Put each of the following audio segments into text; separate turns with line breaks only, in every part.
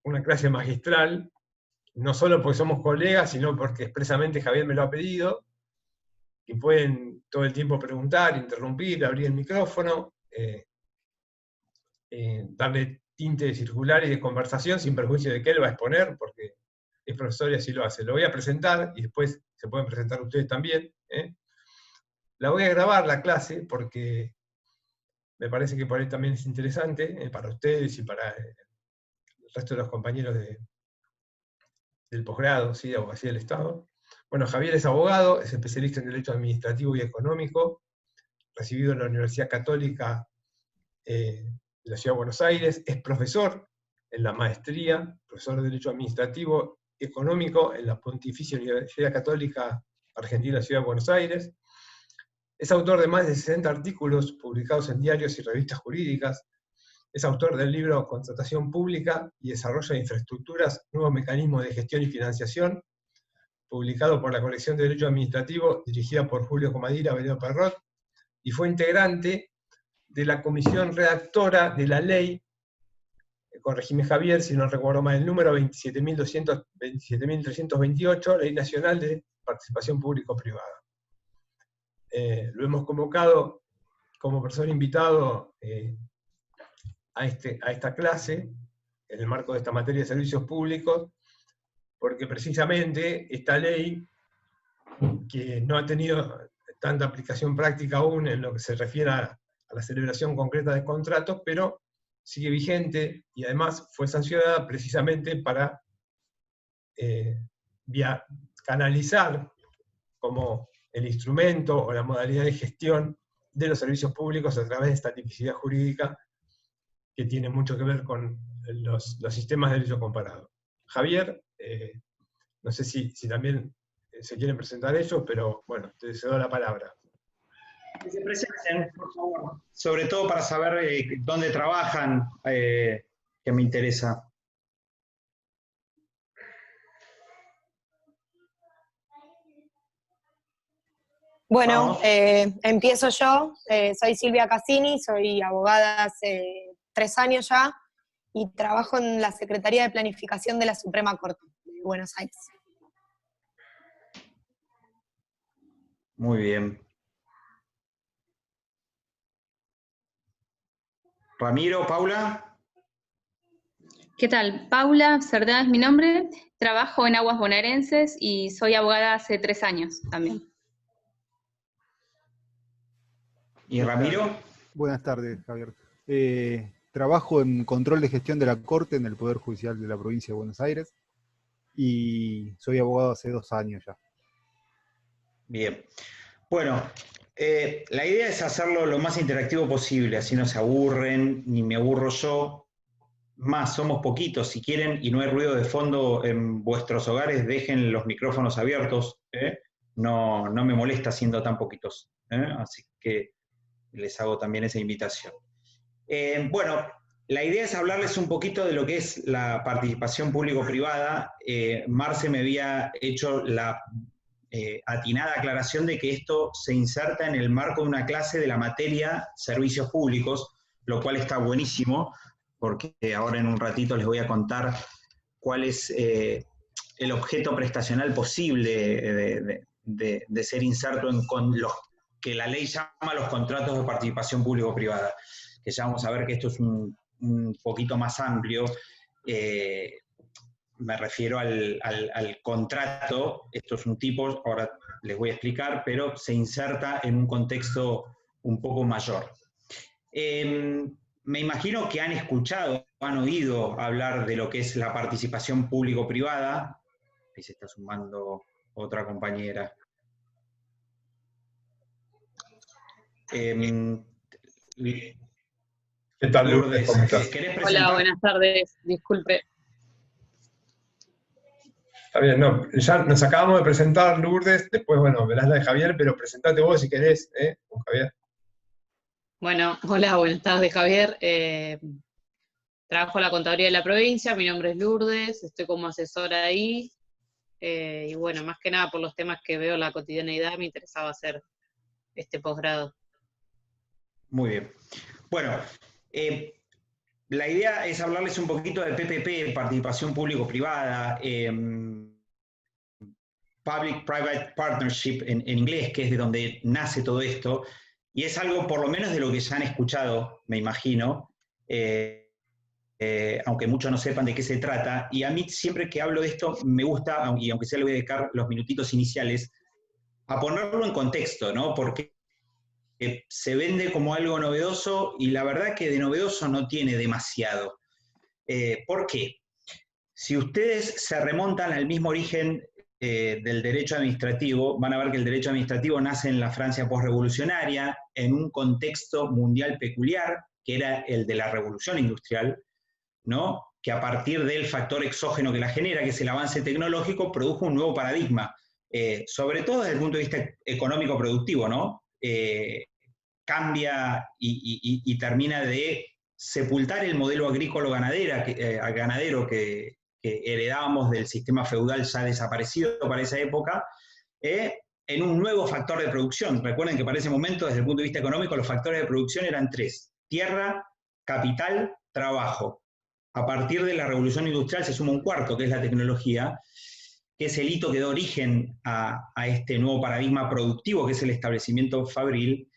una clase magistral, no solo porque somos colegas, sino porque expresamente Javier me lo ha pedido, y pueden todo el tiempo preguntar, interrumpir, abrir el micrófono, darle tinte circular y de conversación sin perjuicio de que él va a exponer, porque es profesor y así lo hace. Lo voy a presentar y después se pueden presentar ustedes también. La voy a grabar la clase porque me parece que por ahí también es interesante para ustedes y para el resto de los compañeros del posgrado, ¿sí? De Abogacía del Estado. Bueno, Javier es abogado, es especialista en Derecho Administrativo y Económico, recibido en la Universidad Católica de la Ciudad de Buenos Aires, es profesor en la maestría, profesor de Derecho Administrativo y Económico en la Pontificia Universidad Católica Argentina, Ciudad de Buenos Aires. Es autor de más de 60 artículos publicados en diarios y revistas jurídicas. Es autor del libro Contratación Pública y Desarrollo de Infraestructuras, Nuevos Mecanismos de Gestión y Financiación, publicado por la Colección de Derecho Administrativo, dirigida por Julio Comadira, Belén Perrot, y fue integrante de la comisión redactora de la ley, corregime Javier si no recuerdo mal el número, 27.328, Ley Nacional de Participación Público-Privada. Lo hemos convocado como profesor invitado a esta clase, en el marco de esta materia de servicios públicos, porque precisamente esta ley, que no ha tenido tanta aplicación práctica aún en lo que se refiere a la celebración concreta de contratos, pero sigue vigente y además fue sancionada precisamente para canalizar como el instrumento o la modalidad de gestión de los servicios públicos a través de esta tipicidad jurídica que tiene mucho que ver con los sistemas de derecho comparado. Javier, no sé si también se quieren presentar ellos, pero bueno, te cedo la palabra.
Que se presenten, por favor. Sobre todo para saber dónde trabajan, que me interesa.
Bueno, empiezo yo. Soy Silvia Cassini, soy abogada hace 3 años ya y trabajo en la Secretaría de Planificación de la Suprema Corte de Buenos Aires.
Muy bien. Ramiro, Paula.
¿Qué tal? Paula Cerdá es mi nombre, trabajo en Aguas Bonaerenses y soy abogada hace 3 años también.
¿Y Ramiro?
Buenas tardes, Javier. Trabajo en control de gestión de la Corte en el Poder Judicial de la Provincia de Buenos Aires y soy abogado hace 2 años ya.
Bien. Bueno, la idea es hacerlo lo más interactivo posible, así no se aburren, ni me aburro yo. Más, somos poquitos, si quieren, y no hay ruido de fondo en vuestros hogares, dejen los micrófonos abiertos, no me molesta siendo tan poquitos, así que les hago también esa invitación. Bueno, la idea es hablarles un poquito de lo que es la participación público-privada. Marce me había hecho la atinada aclaración de que esto se inserta en el marco de una clase de la materia servicios públicos, lo cual está buenísimo, porque ahora en un ratito les voy a contar cuál es el objeto prestacional posible de ser inserto con los que la ley llama los contratos de participación público-privada, que ya vamos a ver que esto es un poquito más amplio. Me refiero al contrato, esto es un tipo, ahora les voy a explicar, pero se inserta en un contexto un poco mayor. Me imagino que han escuchado, han oído hablar de lo que es la participación público-privada. Ahí se está sumando otra compañera.
¿Qué tal, Lourdes? ¿Cómo estás?
¿Querés presentar?
Hola, buenas tardes. Disculpe.
Está bien, no, ya nos acabamos de presentar, Lourdes, después, bueno, verás la de Javier, pero presentate vos si querés, con Javier.
Bueno, hola, buenas tardes, Javier. Trabajo en la Contaduría de la provincia, mi nombre es Lourdes, estoy como asesora ahí, y bueno, más que nada por los temas que veo en la cotidianeidad, me interesaba hacer este posgrado.
Muy bien. Bueno, la idea es hablarles un poquito de PPP, participación público-privada, Public-Private Partnership en inglés, que es de donde nace todo esto, y es algo por lo menos de lo que ya han escuchado, me imagino, aunque muchos no sepan de qué se trata, y a mí siempre que hablo de esto me gusta, y aunque sea le voy a dedicar los minutitos iniciales, a ponerlo en contexto, ¿no? Porque se vende como algo novedoso, y la verdad que de novedoso no tiene demasiado. ¿Por qué? Si ustedes se remontan al mismo origen del derecho administrativo, van a ver que el derecho administrativo nace en la Francia postrevolucionaria, en un contexto mundial peculiar, que era el de la revolución industrial, ¿no? Que a partir del factor exógeno que la genera, que es el avance tecnológico, produjo un nuevo paradigma, sobre todo desde el punto de vista económico-productivo, ¿no? Cambia y termina de sepultar el modelo agrícola-ganadero que heredábamos del sistema feudal ya desaparecido para esa época, en un nuevo factor de producción. Recuerden que para ese momento, desde el punto de vista económico, los factores de producción eran 3: tierra, capital, trabajo. A partir de la revolución industrial se suma un cuarto, que es la tecnología, que es el hito que da origen a este nuevo paradigma productivo, que es el establecimiento fabril.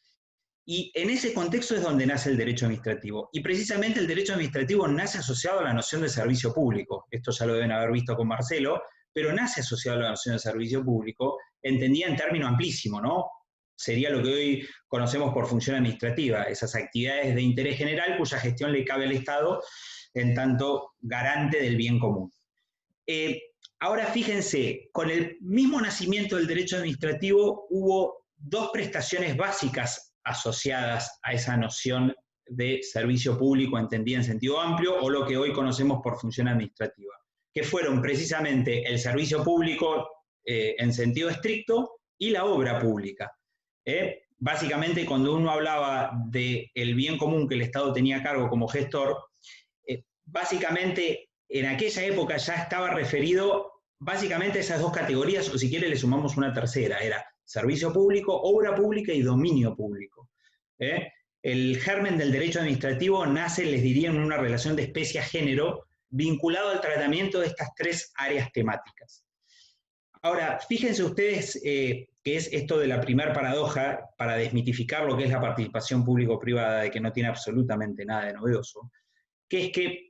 Y en ese contexto es donde nace el derecho administrativo. Y precisamente el derecho administrativo nace asociado a la noción de servicio público. Esto ya lo deben haber visto con Marcelo, pero nace asociado a la noción de servicio público, entendida en término amplísimo, ¿no? Sería lo que hoy conocemos por función administrativa, esas actividades de interés general cuya gestión le cabe al Estado en tanto garante del bien común. Ahora fíjense, con el mismo nacimiento del derecho administrativo hubo 2 prestaciones básicas asociadas a esa noción de servicio público entendida en sentido amplio, o lo que hoy conocemos por función administrativa, que fueron precisamente el servicio público en sentido estricto y la obra pública. Básicamente, cuando uno hablaba del bien común que el Estado tenía a cargo como gestor, básicamente en aquella época ya estaba referido básicamente a esas 2 categorías, o si quiere le sumamos una tercera, era servicio público, obra pública y dominio público. El germen del derecho administrativo nace, les diría, en una relación de especie a género vinculado al tratamiento de estas 3 áreas temáticas. Ahora, fíjense ustedes que es esto de la primera paradoja, para desmitificar lo que es la participación público-privada, de que no tiene absolutamente nada de novedoso, que es que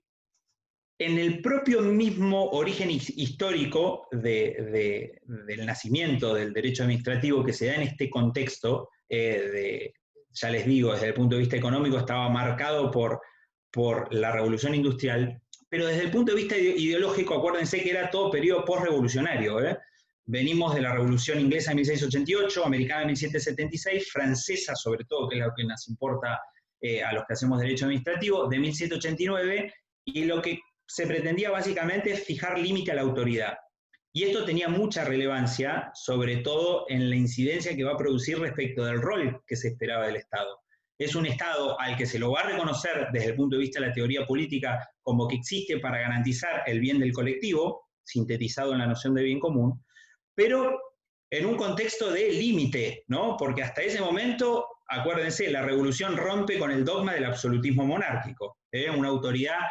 en el propio mismo origen histórico del nacimiento del derecho administrativo, que se da en este contexto, ya les digo, desde el punto de vista económico estaba marcado por la revolución industrial, pero desde el punto de vista ideológico, acuérdense que era todo periodo postrevolucionario. Venimos de la revolución inglesa de 1688, americana de 1776, francesa sobre todo, que es lo que nos importa a los que hacemos derecho administrativo, de 1789, y lo que se pretendía básicamente es fijar límite a la autoridad. Y esto tenía mucha relevancia, sobre todo en la incidencia que va a producir respecto del rol que se esperaba del Estado. Es un Estado al que se lo va a reconocer desde el punto de vista de la teoría política como que existe para garantizar el bien del colectivo, sintetizado en la noción de bien común, pero en un contexto de límite, ¿no? Porque hasta ese momento, acuérdense, la revolución rompe con el dogma del absolutismo monárquico, una autoridad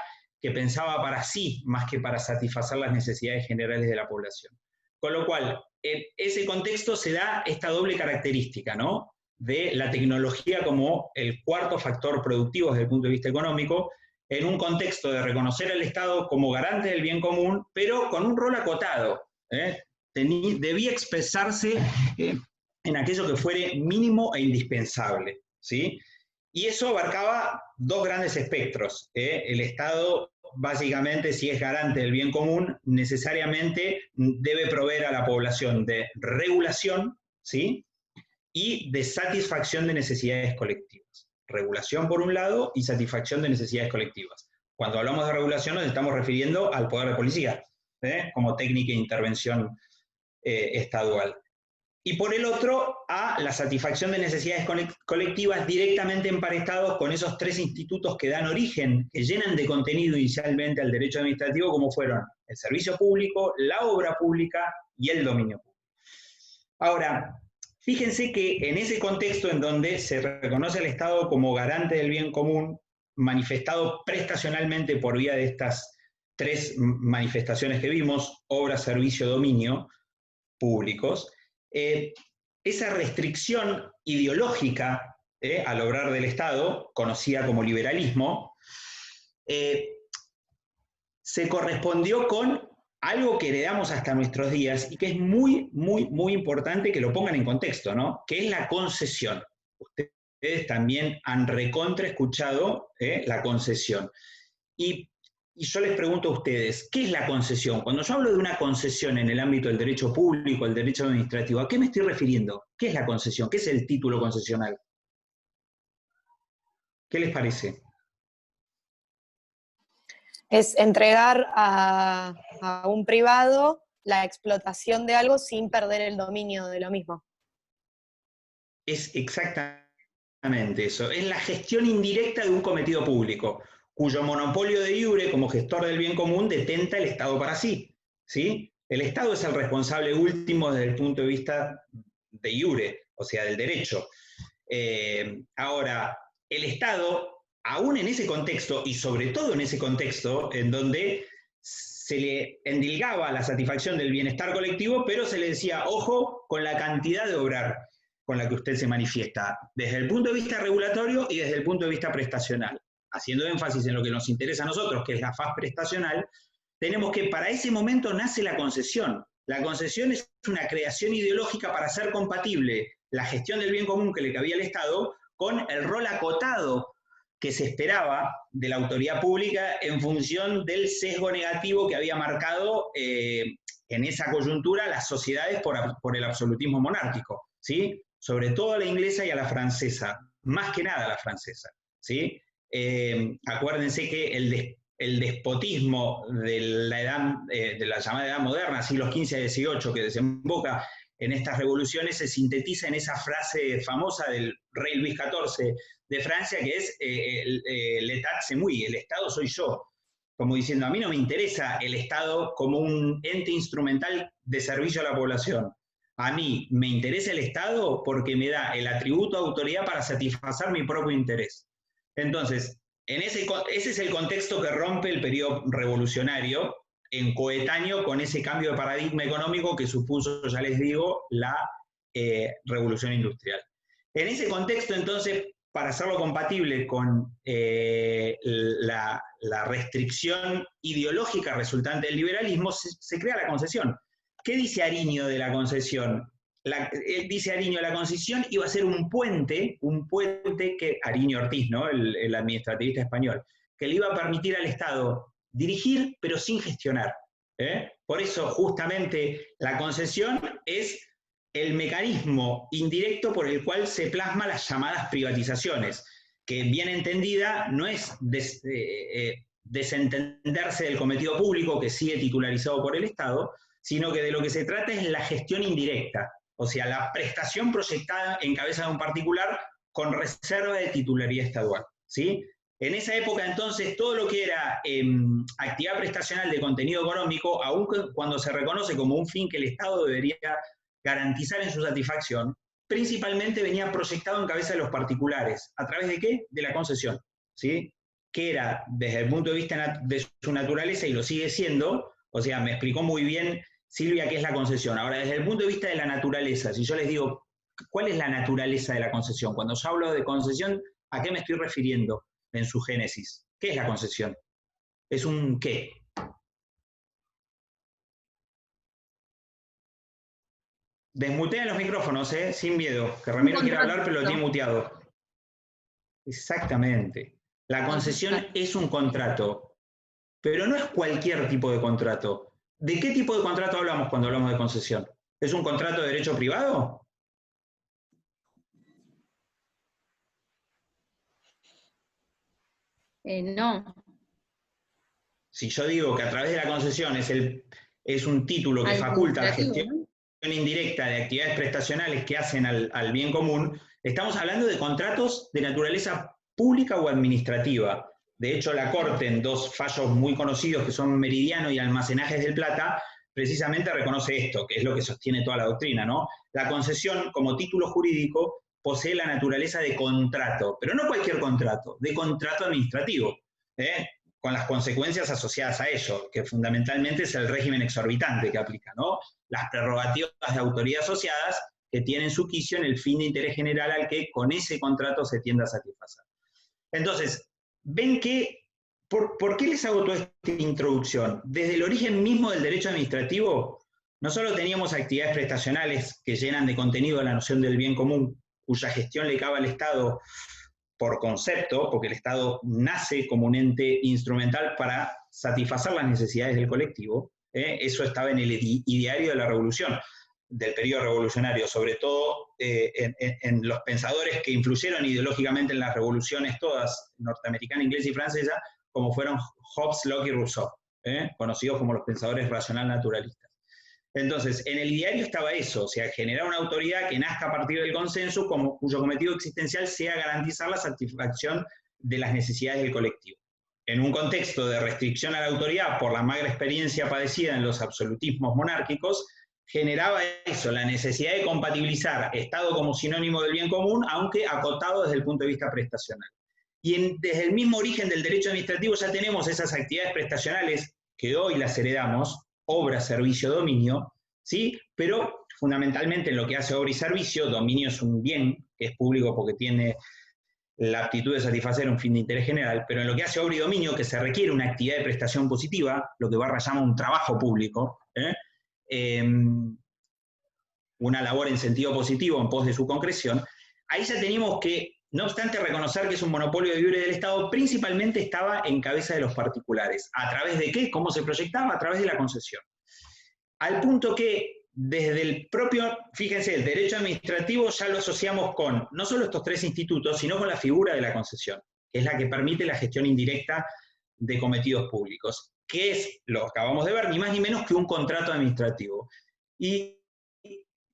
que pensaba para sí más que para satisfacer las necesidades generales de la población. Con lo cual, en ese contexto se da esta doble característica, ¿no? De la tecnología como el cuarto factor productivo desde el punto de vista económico, en un contexto de reconocer al Estado como garante del bien común, pero con un rol acotado. Debía expresarse en aquello que fuere mínimo e indispensable, ¿sí? Y eso abarcaba 2 grandes espectros. El Estado, básicamente, si es garante del bien común, necesariamente debe proveer a la población de regulación, ¿sí? Y de satisfacción de necesidades colectivas. Regulación por un lado y satisfacción de necesidades colectivas. Cuando hablamos de regulación nos estamos refiriendo al poder de policía, como técnica de intervención estadual. Y por el otro, a la satisfacción de necesidades colectivas directamente emparentados con esos 3 institutos que dan origen, que llenan de contenido inicialmente al derecho administrativo, como fueron el servicio público, la obra pública y el dominio público. Ahora, fíjense que en ese contexto en donde se reconoce al Estado como garante del bien común, manifestado prestacionalmente por vía de estas tres manifestaciones que vimos, obra, servicio, dominio, públicos, esa restricción ideológica al obrar del Estado, conocida como liberalismo, se correspondió con algo que heredamos hasta nuestros días y que es muy, muy, muy importante que lo pongan en contexto, ¿no? Que es la concesión. Ustedes también han recontra escuchado la concesión. Y yo les pregunto a ustedes, ¿qué es la concesión? Cuando yo hablo de una concesión en el ámbito del derecho público, el derecho administrativo, ¿a qué me estoy refiriendo? ¿Qué es la concesión? ¿Qué es el título concesional? ¿Qué les parece?
Es entregar a un privado la explotación de algo sin perder el dominio de lo mismo.
Es exactamente eso. Es la gestión indirecta de un cometido público, cuyo monopolio de iure como gestor del bien común detenta el Estado para sí. ¿Sí? El Estado es el responsable último desde el punto de vista de iure, o sea, del derecho. Ahora, el Estado, aún en ese contexto, y sobre todo en ese contexto, en donde se le endilgaba la satisfacción del bienestar colectivo, pero se le decía, ojo con la cantidad de obrar con la que usted se manifiesta, desde el punto de vista regulatorio y desde el punto de vista prestacional. Haciendo énfasis en lo que nos interesa a nosotros, que es la faz prestacional, tenemos que para ese momento nace la concesión. La concesión es una creación ideológica para hacer compatible la gestión del bien común que le cabía al Estado con el rol acotado que se esperaba de la autoridad pública en función del sesgo negativo que había marcado en esa coyuntura las sociedades por el absolutismo monárquico, ¿sí? Sobre todo a la inglesa y a la francesa, más que nada a la francesa, ¿sí? Acuérdense que el despotismo de la llamada Edad Moderna, siglos XV y XVIII, que desemboca en estas revoluciones, se sintetiza en esa frase famosa del rey Luis XIV de Francia, que es l'état c'est moi, el Estado soy yo, como diciendo, a mí no me interesa el Estado como un ente instrumental de servicio a la población. A mí me interesa el Estado porque me da el atributo de autoridad para satisfacer mi propio interés. Entonces, ese es el contexto que rompe el periodo revolucionario, en coetáneo con ese cambio de paradigma económico que supuso, ya les digo, la revolución industrial. En ese contexto, entonces, para hacerlo compatible con la restricción ideológica resultante del liberalismo, se crea la concesión. ¿Qué dice Ariño de la concesión? Dice Ariño, la concesión iba a ser un puente que, Ariño Ortiz, ¿no? el administrativista español, que le iba a permitir al Estado dirigir, pero sin gestionar. Por eso, justamente, la concesión es el mecanismo indirecto por el cual se plasman las llamadas privatizaciones, que bien entendida no es desentenderse del cometido público que sigue titularizado por el Estado, sino que de lo que se trata es la gestión indirecta, o sea, la prestación proyectada en cabeza de un particular con reserva de titularidad estatal, ¿sí? En esa época, entonces, todo lo que era actividad prestacional de contenido económico, aun cuando se reconoce como un fin que el Estado debería garantizar en su satisfacción, principalmente venía proyectado en cabeza de los particulares. ¿A través de qué? De la concesión, ¿sí? Que era, desde el punto de vista de su naturaleza, y lo sigue siendo, o sea, me explicó muy bien Silvia qué es la concesión. Ahora, desde el punto de vista de la naturaleza, si yo les digo, ¿cuál es la naturaleza de la concesión? Cuando yo hablo de concesión, ¿a qué me estoy refiriendo en su génesis? ¿Qué es la concesión? ¿Es un qué? Desmuteen los micrófonos, sin miedo, que Ramiro quiere hablar, pero lo tiene muteado. Exactamente. La concesión es un contrato, pero no es cualquier tipo de contrato. ¿De qué tipo de contrato hablamos cuando hablamos de concesión? ¿Es un contrato de derecho privado?
No.
Si yo digo que a través de la concesión es un título que faculta la gestión indirecta de actividades prestacionales que hacen al bien común, estamos hablando de contratos de naturaleza pública o administrativa. De hecho, la Corte, en dos fallos muy conocidos que son Meridiano y Almacenajes del Plata, precisamente reconoce esto, que es lo que sostiene toda la doctrina, ¿no? La concesión como título jurídico posee la naturaleza de contrato, pero no cualquier contrato, de contrato administrativo, con las consecuencias asociadas a ello, que fundamentalmente es el régimen exorbitante que aplica, ¿no? Las prerrogativas de autoridad asociadas que tienen su quicio en el fin de interés general al que con ese contrato se tiende a satisfacer. Entonces, ven que, ¿por qué les hago toda esta introducción? Desde el origen mismo del derecho administrativo, no solo teníamos actividades prestacionales que llenan de contenido la noción del bien común, cuya gestión le cabe al Estado por concepto, porque el Estado nace como un ente instrumental para satisfacer las necesidades del colectivo, eso estaba en el ideario de la Revolución, del periodo revolucionario, sobre todo en los pensadores que influyeron ideológicamente en las revoluciones todas, norteamericana, inglesa y francesa, como fueron Hobbes, Locke y Rousseau, conocidos como los pensadores racional naturalistas. Entonces, en el ideario estaba eso, o sea, generar una autoridad que nazca a partir del consenso, cuyo cometido existencial sea garantizar la satisfacción de las necesidades del colectivo. En un contexto de restricción a la autoridad por la magra experiencia padecida en los absolutismos monárquicos, generaba eso, la necesidad de compatibilizar Estado como sinónimo del bien común, aunque acotado desde el punto de vista prestacional. Y desde el mismo origen del derecho administrativo ya tenemos esas actividades prestacionales que hoy las heredamos, obra, servicio, dominio, ¿sí? Pero fundamentalmente en lo que hace obra y servicio, dominio es un bien que es público porque tiene la aptitud de satisfacer un fin de interés general, pero en lo que hace obra y dominio, que se requiere una actividad de prestación positiva, lo que Barra llama un trabajo público, una labor en sentido positivo en pos de su concreción, ahí ya teníamos que, no obstante reconocer que es un monopolio libre del Estado, principalmente estaba en cabeza de los particulares. ¿A través de qué? ¿Cómo se proyectaba? A través de la concesión. Al punto que, desde el propio, fíjense, el derecho administrativo ya lo asociamos con no solo estos tres institutos, sino con la figura de la concesión, que es la que permite la gestión indirecta de cometidos públicos, que es, lo acabamos de ver, ni más ni menos que un contrato administrativo. Y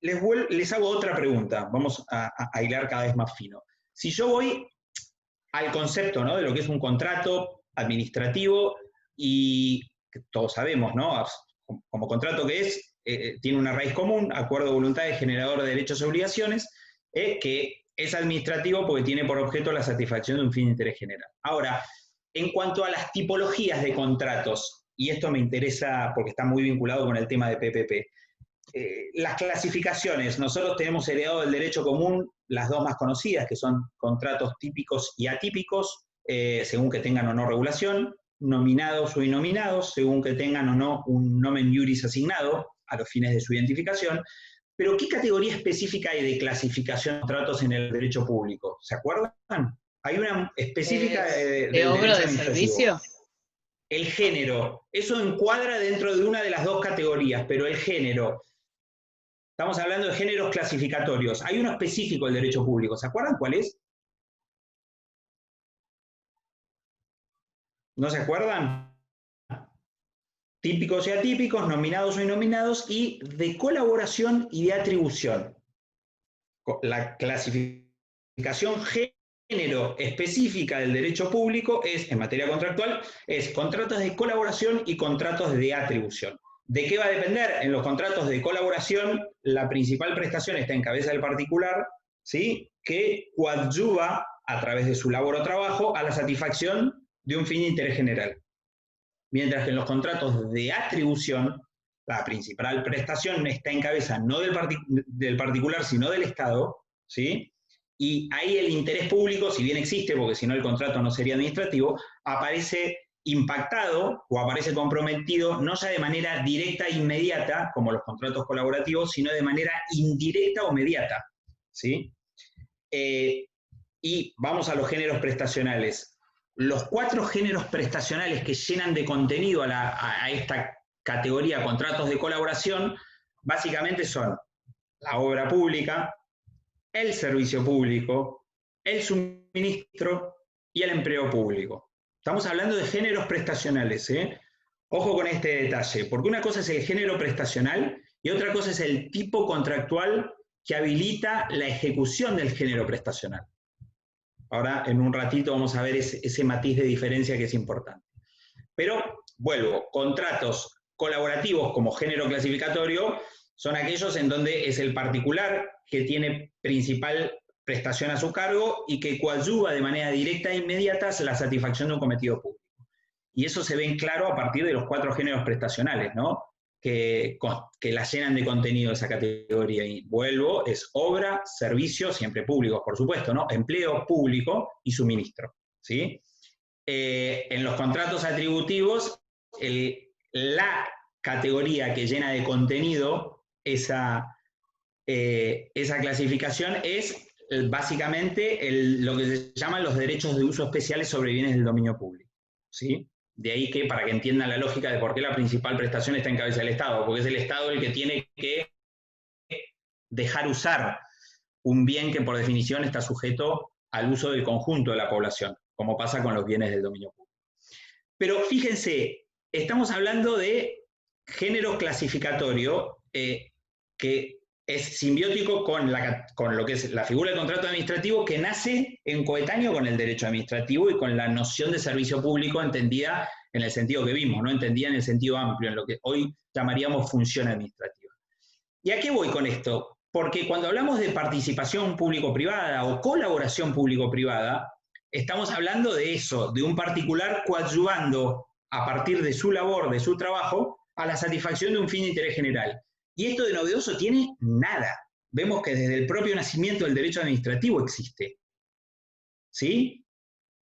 les hago otra pregunta, vamos a hilar cada vez más fino. Si yo voy al concepto, ¿no?, de lo que es un contrato administrativo, y que todos sabemos, ¿no?, como contrato que es, tiene una raíz común, acuerdo de voluntades generador de derechos y obligaciones, que es administrativo porque tiene por objeto la satisfacción de un fin de interés general. Ahora, en cuanto a las tipologías de contratos, y esto me interesa porque está muy vinculado con el tema de PPP, las clasificaciones, nosotros tenemos heredado del derecho común las dos más conocidas, que son contratos típicos y atípicos, según que tengan o no regulación, nominados o innominados, según que tengan o no un nomen juris asignado a los fines de su identificación. Pero ¿qué categoría específica hay de clasificación de contratos en el derecho público? ¿Se acuerdan? Hay una específica
¿de obra de servicio?
El género. Eso encuadra dentro de una de las dos categorías, pero el género. Estamos hablando de géneros clasificatorios. Hay uno específico del derecho público. ¿Se acuerdan cuál es? ¿No se acuerdan? Típicos y atípicos, nominados o innominados, y de colaboración y de atribución. La clasificación género específica del derecho público es, en materia contractual, es contratos de colaboración y contratos de atribución. ¿De qué va a depender? En los contratos de colaboración, la principal prestación está en cabeza del particular, ¿sí?, que coadyuva a través de su labor o trabajo a la satisfacción de un fin de interés general. Mientras que en los contratos de atribución, la principal prestación está en cabeza no del particular, sino del Estado, ¿sí? Y ahí el interés público, si bien existe, porque si no el contrato no sería administrativo, aparece impactado o aparece comprometido no ya de manera directa e inmediata, como los contratos colaborativos, sino de manera indirecta o mediata, ¿sí? Y vamos a los géneros prestacionales. Los 4 géneros prestacionales que llenan de contenido a esta categoría contratos de colaboración, básicamente son la obra pública, el servicio público, el suministro y el empleo público. Estamos hablando de géneros prestacionales, ¿eh? Ojo con este detalle, porque una cosa es el género prestacional y otra cosa es el tipo contractual que habilita la ejecución del género prestacional. Ahora, en un ratito vamos a ver ese matiz de diferencia que es importante. Pero, vuelvo, contratos colaborativos como género clasificatorio son aquellos en donde es el particular que tiene principal prestación a su cargo y que coadyuva de manera directa e inmediata la satisfacción de un cometido público. Y eso se ve en claro a partir de los 4 géneros prestacionales, ¿no? Que la llenan de contenido esa categoría. Y vuelvo, es obra, servicio, siempre públicos, por supuesto, ¿no? Empleo público y suministro, ¿sí? En los contratos atributivos, la categoría que llena de contenido esa clasificación es básicamente lo que se llaman los derechos de uso especiales sobre bienes del dominio público, ¿sí? De ahí que, para que entiendan la lógica de por qué la principal prestación está en cabeza del Estado, porque es el Estado el que tiene que dejar usar un bien que por definición está sujeto al uso del conjunto de la población, como pasa con los bienes del dominio público. Pero fíjense, estamos hablando de género clasificatorio que es simbiótico con lo que es la figura del contrato administrativo, que nace en coetáneo con el derecho administrativo y con la noción de servicio público entendida en el sentido que vimos, no entendida en el sentido amplio, en lo que hoy llamaríamos función administrativa. ¿Y a qué voy con esto? Porque cuando hablamos de participación público-privada o colaboración público-privada, estamos hablando de eso, de un particular coadyuvando a partir de su labor, de su trabajo, a la satisfacción de un fin de interés general. Y esto de novedoso tiene nada. Vemos que desde el propio nacimiento del derecho administrativo existe. ¿Sí?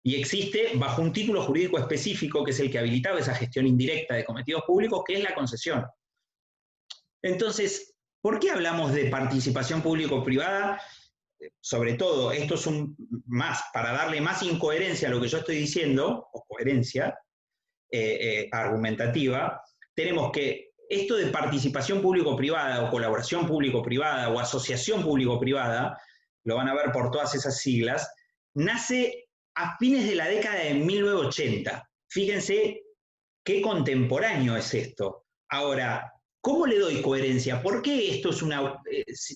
Y existe bajo un título jurídico específico que es el que habilitaba esa gestión indirecta de cometidos públicos, que es la concesión. Entonces, ¿por qué hablamos de participación público-privada? Sobre todo, esto es para darle más incoherencia a lo que yo estoy diciendo, o coherencia argumentativa, tenemos que esto de participación público-privada o colaboración público-privada o asociación público-privada, lo van a ver por todas esas siglas, nace a fines de la década de 1980. Fíjense qué contemporáneo es esto. Ahora, ¿cómo le doy coherencia? ¿Por qué esto es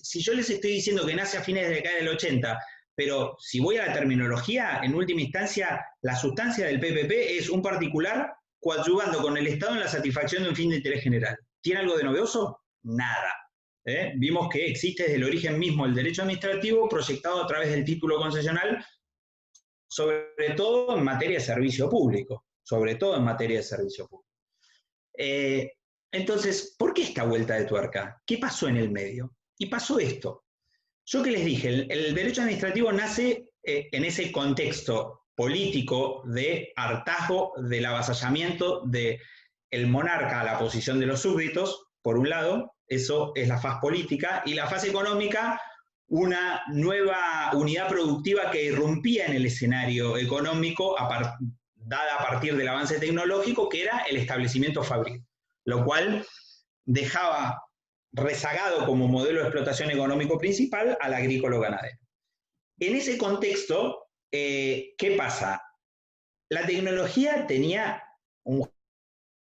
si yo les estoy diciendo que nace a fines de la década del 80, pero si voy a la terminología, en última instancia, la sustancia del PPP es un particular coadyuvando con el Estado en la satisfacción de un fin de interés general. ¿Tiene algo de novedoso? Nada. Vimos que existe desde el origen mismo el derecho administrativo proyectado a través del título concesional, sobre todo en materia de servicio público. Sobre todo en materia de servicio público. Entonces, ¿por qué esta vuelta de tuerca? ¿Qué pasó en el medio? Y pasó esto. Yo que les dije, el derecho administrativo nace en ese contexto político de hartazgo, del avasallamiento del monarca a la posición de los súbditos, por un lado, eso es la faz política, y la faz económica, una nueva unidad productiva que irrumpía en el escenario económico dada a partir del avance tecnológico, que era el establecimiento fabril, lo cual dejaba rezagado como modelo de explotación económico principal al agrícola-ganadero. En ese contexto, ¿qué pasa? La tecnología tenía un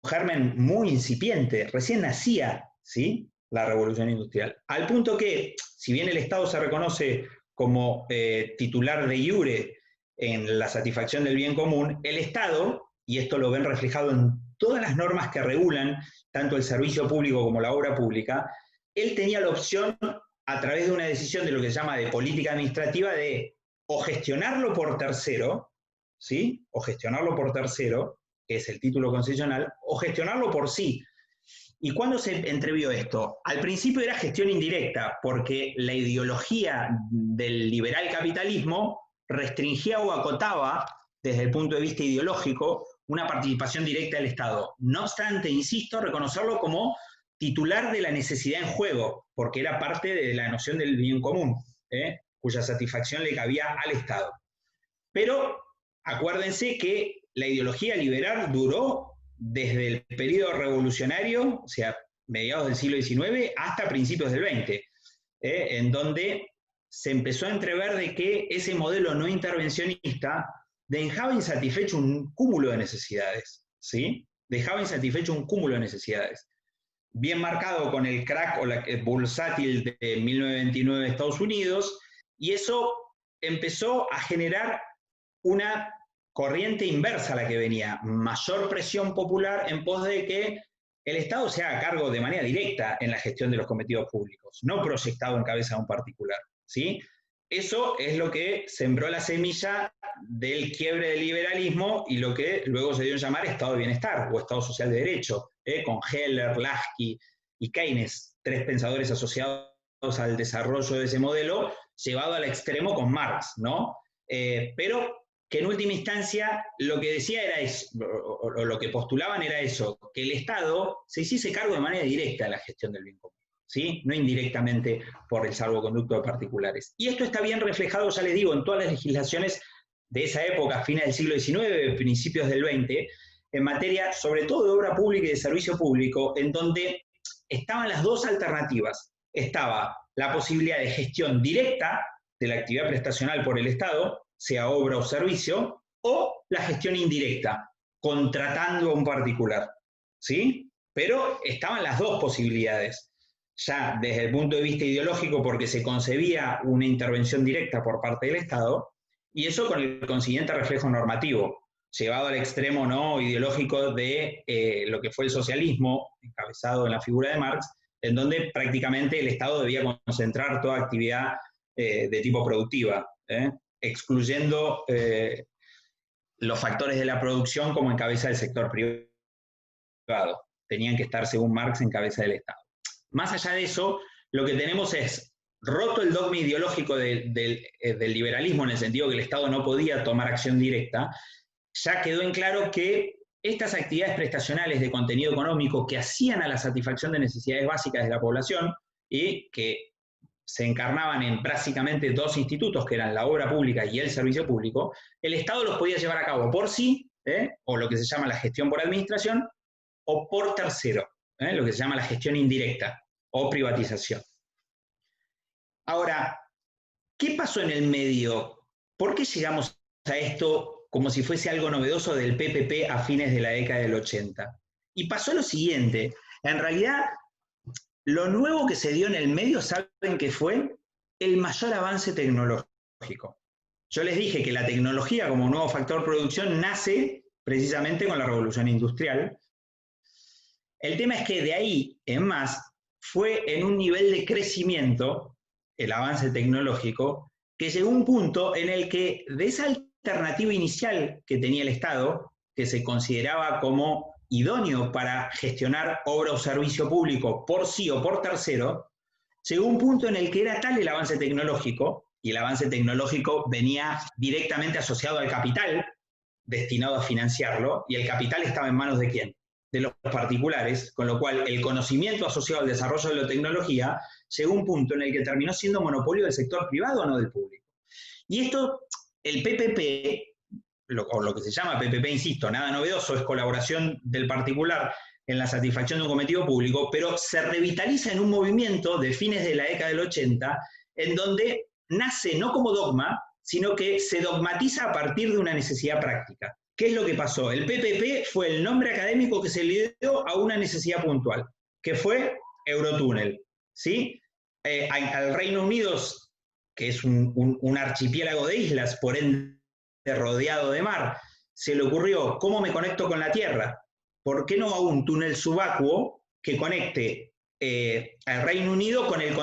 germen muy incipiente, recién nacía, ¿sí?, la revolución industrial, al punto que, si bien el Estado se reconoce como titular de iure en la satisfacción del bien común, el Estado, y esto lo ven reflejado en todas las normas que regulan tanto el servicio público como la obra pública, él tenía la opción, a través de una decisión de lo que se llama de política administrativa, de o gestionarlo por tercero, ¿sí?, o gestionarlo por tercero, que es el título concesional, o gestionarlo por sí. ¿Y cuándo se entrevió esto? Al principio era gestión indirecta, porque la ideología del liberal capitalismo restringía o acotaba, desde el punto de vista ideológico, una participación directa del Estado. No obstante, insisto, reconocerlo como titular de la necesidad en juego, porque era parte de la noción del bien común, cuya satisfacción le cabía al Estado. Pero acuérdense que la ideología liberal duró desde el periodo revolucionario, o sea, mediados del siglo XIX, hasta principios del XX, en donde se empezó a entrever de que ese modelo no intervencionista dejaba insatisfecho un cúmulo de necesidades, ¿sí? Dejaba insatisfecho un cúmulo de necesidades. Bien marcado con el crack o la bursátil de 1929 de Estados Unidos, y eso empezó a generar una corriente inversa a la que venía, mayor presión popular en pos de que el Estado se haga cargo de manera directa en la gestión de los cometidos públicos, no proyectado en cabeza de un particular, ¿sí? eso es lo que sembró la semilla del quiebre del liberalismo y lo que luego se dio en llamar Estado de Bienestar o Estado Social de Derecho, con Heller, Lasky y Keynes, 3 pensadores asociados al desarrollo de ese modelo, llevado al extremo con Marx, ¿no? Pero que en última instancia lo que decía era eso, o lo que postulaban era eso, que el Estado se hiciese cargo de manera directa de la gestión del bien común, ¿sí? No indirectamente por el salvoconducto de particulares. Y esto está bien reflejado, ya les digo, en todas las legislaciones de esa época, fines del siglo XIX, principios del XX, en materia sobre todo de obra pública y de servicio público, en donde estaban las dos alternativas. Estaba la posibilidad de gestión directa de la actividad prestacional por el Estado, sea obra o servicio, o la gestión indirecta, contratando a un particular, ¿sí? Pero estaban las dos posibilidades. Ya desde el punto de vista ideológico, porque se concebía una intervención directa por parte del Estado, y eso con el consiguiente reflejo normativo, llevado al extremo no ideológico de lo que fue el socialismo, encabezado en la figura de Marx, en donde prácticamente el Estado debía concentrar toda actividad de tipo productiva, excluyendo los factores de la producción como en cabeza del sector privado. Tenían que estar, según Marx, en cabeza del Estado. Más allá de eso, lo que tenemos es, roto el dogma ideológico del liberalismo, en el sentido que el Estado no podía tomar acción directa, ya quedó en claro que estas actividades prestacionales de contenido económico que hacían a la satisfacción de necesidades básicas de la población y que se encarnaban en básicamente 2 institutos, que eran la obra pública y el servicio público, el Estado los podía llevar a cabo por sí, o lo que se llama la gestión por administración, o por tercero, lo que se llama la gestión indirecta o privatización. Ahora, ¿qué pasó en el medio? ¿Por qué llegamos a esto como si fuese algo novedoso del PPP a fines de la década del 80? Y pasó lo siguiente, en realidad lo nuevo que se dio en el medio, ¿saben qué fue? El mayor avance tecnológico. Yo les dije que la tecnología como nuevo factor de producción nace precisamente con la revolución industrial. El tema es que de ahí en más fue en un nivel de crecimiento, el avance tecnológico, que llegó a un punto en el que de esa alternativa inicial que tenía el Estado, que se consideraba como idóneo para gestionar obra o servicio público por sí o por tercero, llegó a un punto en el que era tal el avance tecnológico, y el avance tecnológico venía directamente asociado al capital, destinado a financiarlo, y el capital estaba en manos ¿de quién? De los particulares, con lo cual el conocimiento asociado al desarrollo de la tecnología llegó a un punto en el que terminó siendo monopolio del sector privado, no del público. Y esto, el PPP, o lo que se llama PPP, insisto, nada novedoso, es colaboración del particular en la satisfacción de un cometido público, pero se revitaliza en un movimiento de fines de la década del 80, en donde nace no como dogma, sino que se dogmatiza a partir de una necesidad práctica. ¿Qué es lo que pasó? El PPP fue el nombre académico que se le dio a una necesidad puntual, que fue Eurotúnel, ¿sí? Al Reino Unido, que es un archipiélago de islas, por ende rodeado de mar, se le ocurrió, ¿cómo me conecto con la Tierra? ¿Por qué no hago un túnel subacuo que conecte al Reino Unido con el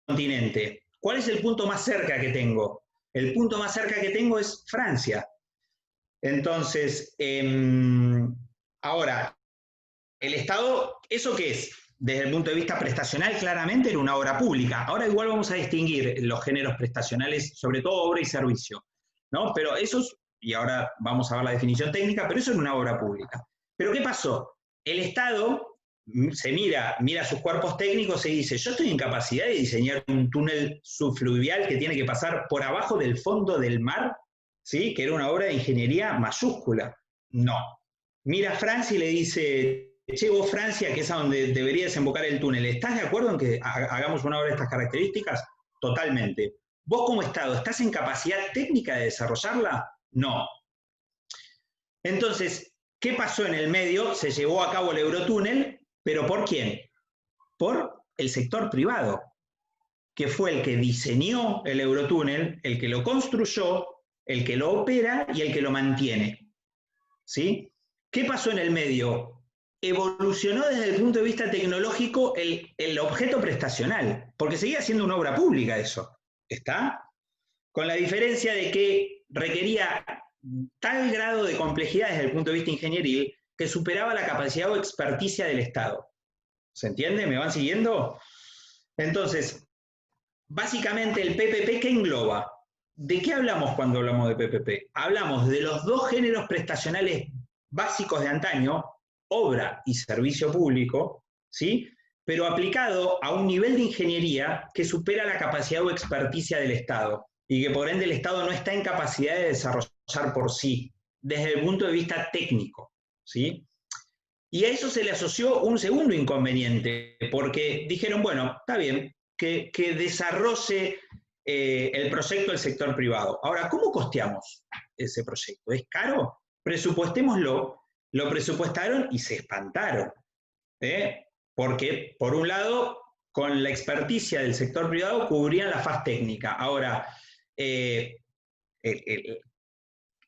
continente? ¿Cuál es el punto más cerca que tengo? El punto más cerca que tengo es Francia. Entonces, ahora, el Estado, ¿eso qué es? Desde el punto de vista prestacional, claramente era una obra pública. Ahora igual vamos a distinguir los géneros prestacionales, sobre todo obra y servicio, ¿no? Pero eso es, y ahora vamos a ver la definición técnica, pero eso es una obra pública. ¿Pero qué pasó? El Estado se mira sus cuerpos técnicos y dice, yo estoy en capacidad de diseñar un túnel subfluvial que tiene que pasar por abajo del fondo del mar, ¿sí? Que era una obra de ingeniería mayúscula. No. Mira a Francia y le dice, che, vos Francia, que es a donde debería desembocar el túnel, ¿estás de acuerdo en que hagamos una obra de estas características? Totalmente. ¿Vos como Estado estás en capacidad técnica de desarrollarla? No. Entonces, ¿qué pasó en el medio? Se llevó a cabo el Eurotúnel, ¿pero por quién? Por el sector privado, que fue el que diseñó el Eurotúnel, el que lo construyó, el que lo opera y el que lo mantiene. ¿Sí? ¿Qué pasó en el medio? Evolucionó desde el punto de vista tecnológico el objeto prestacional, porque seguía siendo una obra pública eso. ¿Está? con la diferencia de que requería tal grado de complejidad desde el punto de vista ingenieril que superaba la capacidad o experticia del Estado. ¿Se entiende? ¿Me van siguiendo? Entonces, básicamente el PPP, ¿qué engloba? ¿De qué hablamos cuando hablamos de PPP? Hablamos de los dos géneros prestacionales básicos de antaño, obra y servicio público, ¿sí? Pero aplicado a un nivel de ingeniería que supera la capacidad o experticia del Estado, y que por ende el Estado no está en capacidad de desarrollar por sí, desde el punto de vista técnico, ¿sí? Y a eso se le asoció un segundo inconveniente, porque dijeron, bueno, está bien, que desarrolle el proyecto del sector privado. Ahora, ¿cómo costeamos ese proyecto? ¿Es caro? Presupuestémoslo. Lo presupuestaron y se espantaron. Porque, por un lado, con la experticia del sector privado cubrían la faz técnica. Ahora,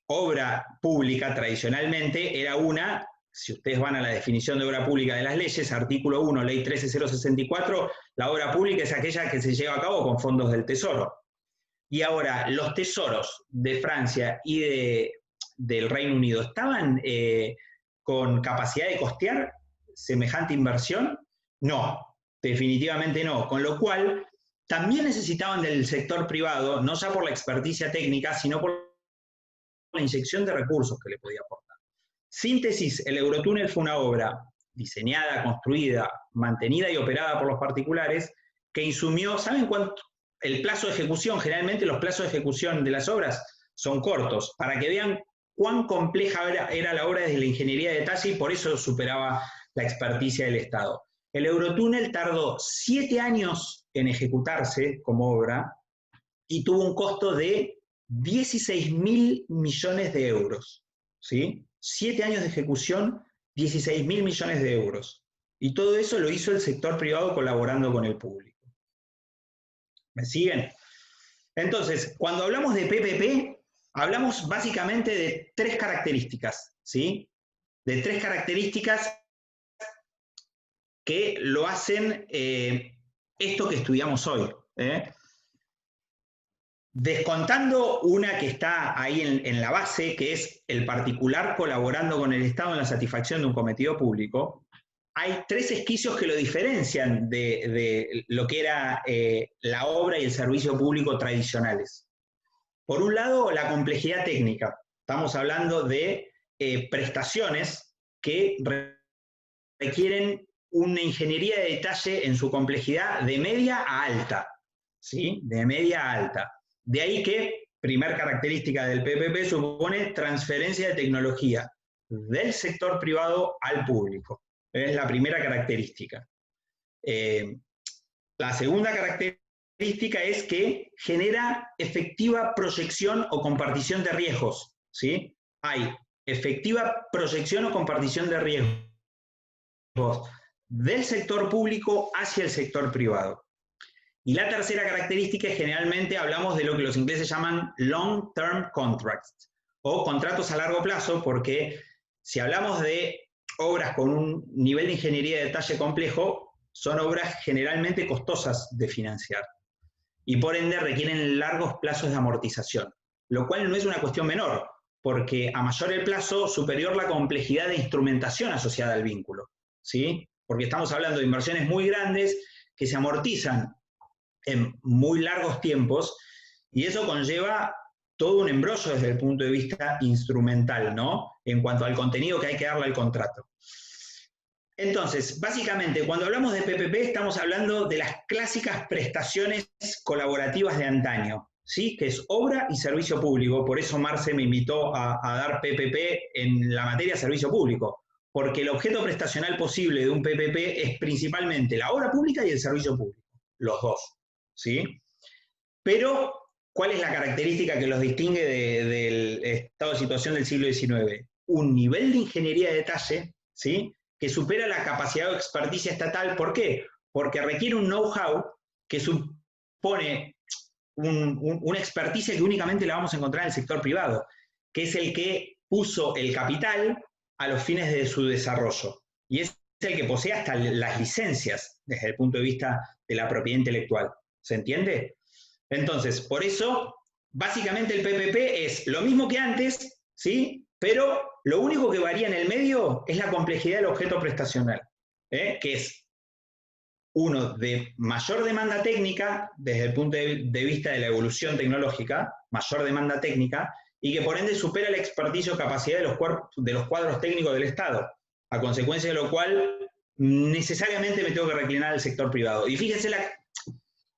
obra pública tradicionalmente era una, si ustedes van a la definición de obra pública de las leyes, artículo 1, ley 13064, la obra pública es aquella que se lleva a cabo con fondos del Tesoro. Y ahora, los tesoros de Francia y del Reino Unido, ¿estaban con capacidad de costear semejante inversión? No, definitivamente no. Con lo cual, también necesitaban del sector privado, no ya por la experticia técnica, sino por la inyección de recursos que le podía aportar. Síntesis, el Eurotúnel fue una obra diseñada, construida, mantenida y operada por los particulares, que insumió, ¿saben cuánto? El plazo de ejecución, generalmente los plazos de ejecución de las obras son cortos, para que vean cuán compleja era la obra desde la ingeniería de detalle y por eso superaba la experticia del Estado. El Eurotúnel tardó 7 años en ejecutarse como obra y tuvo un costo de 16.000 millones de euros, ¿sí? 7 años de ejecución, 16.000 millones de euros. Y todo eso lo hizo el sector privado colaborando con el público. ¿Me siguen? Entonces, cuando hablamos de PPP, hablamos básicamente de 3 características, ¿sí? De 3 características que lo hacen esto que estudiamos hoy. Descontando una que está ahí en la base, que es el particular colaborando con el Estado en la satisfacción de un cometido público, hay 3 esquicios que lo diferencian de lo que era la obra y el servicio público tradicionales. Por un lado, la complejidad técnica. Estamos hablando de prestaciones que requieren una ingeniería de detalle en su complejidad de media a alta, ¿sí? De media a alta. De ahí que, primer característica del PPP, supone transferencia de tecnología del sector privado al público. Es la primera característica. La segunda característica es que genera efectiva proyección o compartición de riesgos, ¿sí? Hay efectiva proyección o compartición de riesgos del sector público hacia el sector privado. Y la tercera característica es generalmente hablamos de lo que los ingleses llaman long-term contracts, o contratos a largo plazo, porque si hablamos de obras con un nivel de ingeniería de detalle complejo, son obras generalmente costosas de financiar, y por ende requieren largos plazos de amortización, lo cual no es una cuestión menor, porque a mayor el plazo, superior la complejidad de instrumentación asociada al vínculo, ¿sí? Porque estamos hablando de inversiones muy grandes que se amortizan en muy largos tiempos, y eso conlleva todo un embrollo desde el punto de vista instrumental, ¿no? En cuanto al contenido que hay que darle al contrato. Entonces, básicamente, cuando hablamos de PPP, estamos hablando de las clásicas prestaciones colaborativas de antaño, ¿sí? Que es obra y servicio público. Por eso Marce me invitó a dar PPP en la materia servicio público, porque el objeto prestacional posible de un PPP es principalmente la obra pública y el servicio público, los dos, ¿sí? Pero, ¿cuál es la característica que los distingue del estado de situación del siglo XIX? Un nivel de ingeniería de detalle, ¿sí? Que supera la capacidad o experticia estatal. ¿Por qué? Porque requiere un know-how que supone una experticia que únicamente la vamos a encontrar en el sector privado, que es el que puso el capital a los fines de su desarrollo. Y es el que posee hasta las licencias desde el punto de vista de la propiedad intelectual. ¿Se entiende? Entonces, por eso básicamente el PPP es lo mismo que antes, ¿sí? Pero lo único que varía en el medio es la complejidad del objeto prestacional, que es uno de mayor demanda técnica, desde el punto de vista de la evolución tecnológica, mayor demanda técnica, y que por ende supera la experticia o capacidad de los cuadros técnicos del Estado, a consecuencia de lo cual necesariamente me tengo que reclinar al sector privado. Y fíjense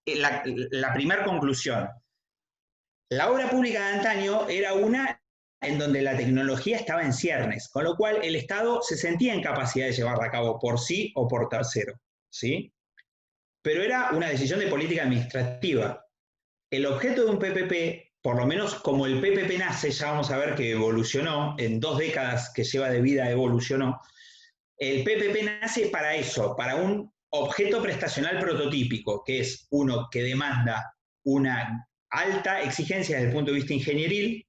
la primera conclusión. La obra pública de antaño era una en donde la tecnología estaba en ciernes, con lo cual el Estado se sentía en capacidad de llevarla a cabo por sí o por tercero, ¿sí? Pero era una decisión de política administrativa. El objeto de un PPP, por lo menos como el PPP nace, ya vamos a ver que evolucionó, en 2 décadas que lleva de vida evolucionó, el PPP nace para eso, para un objeto prestacional prototípico, que es uno que demanda una alta exigencia desde el punto de vista ingenieril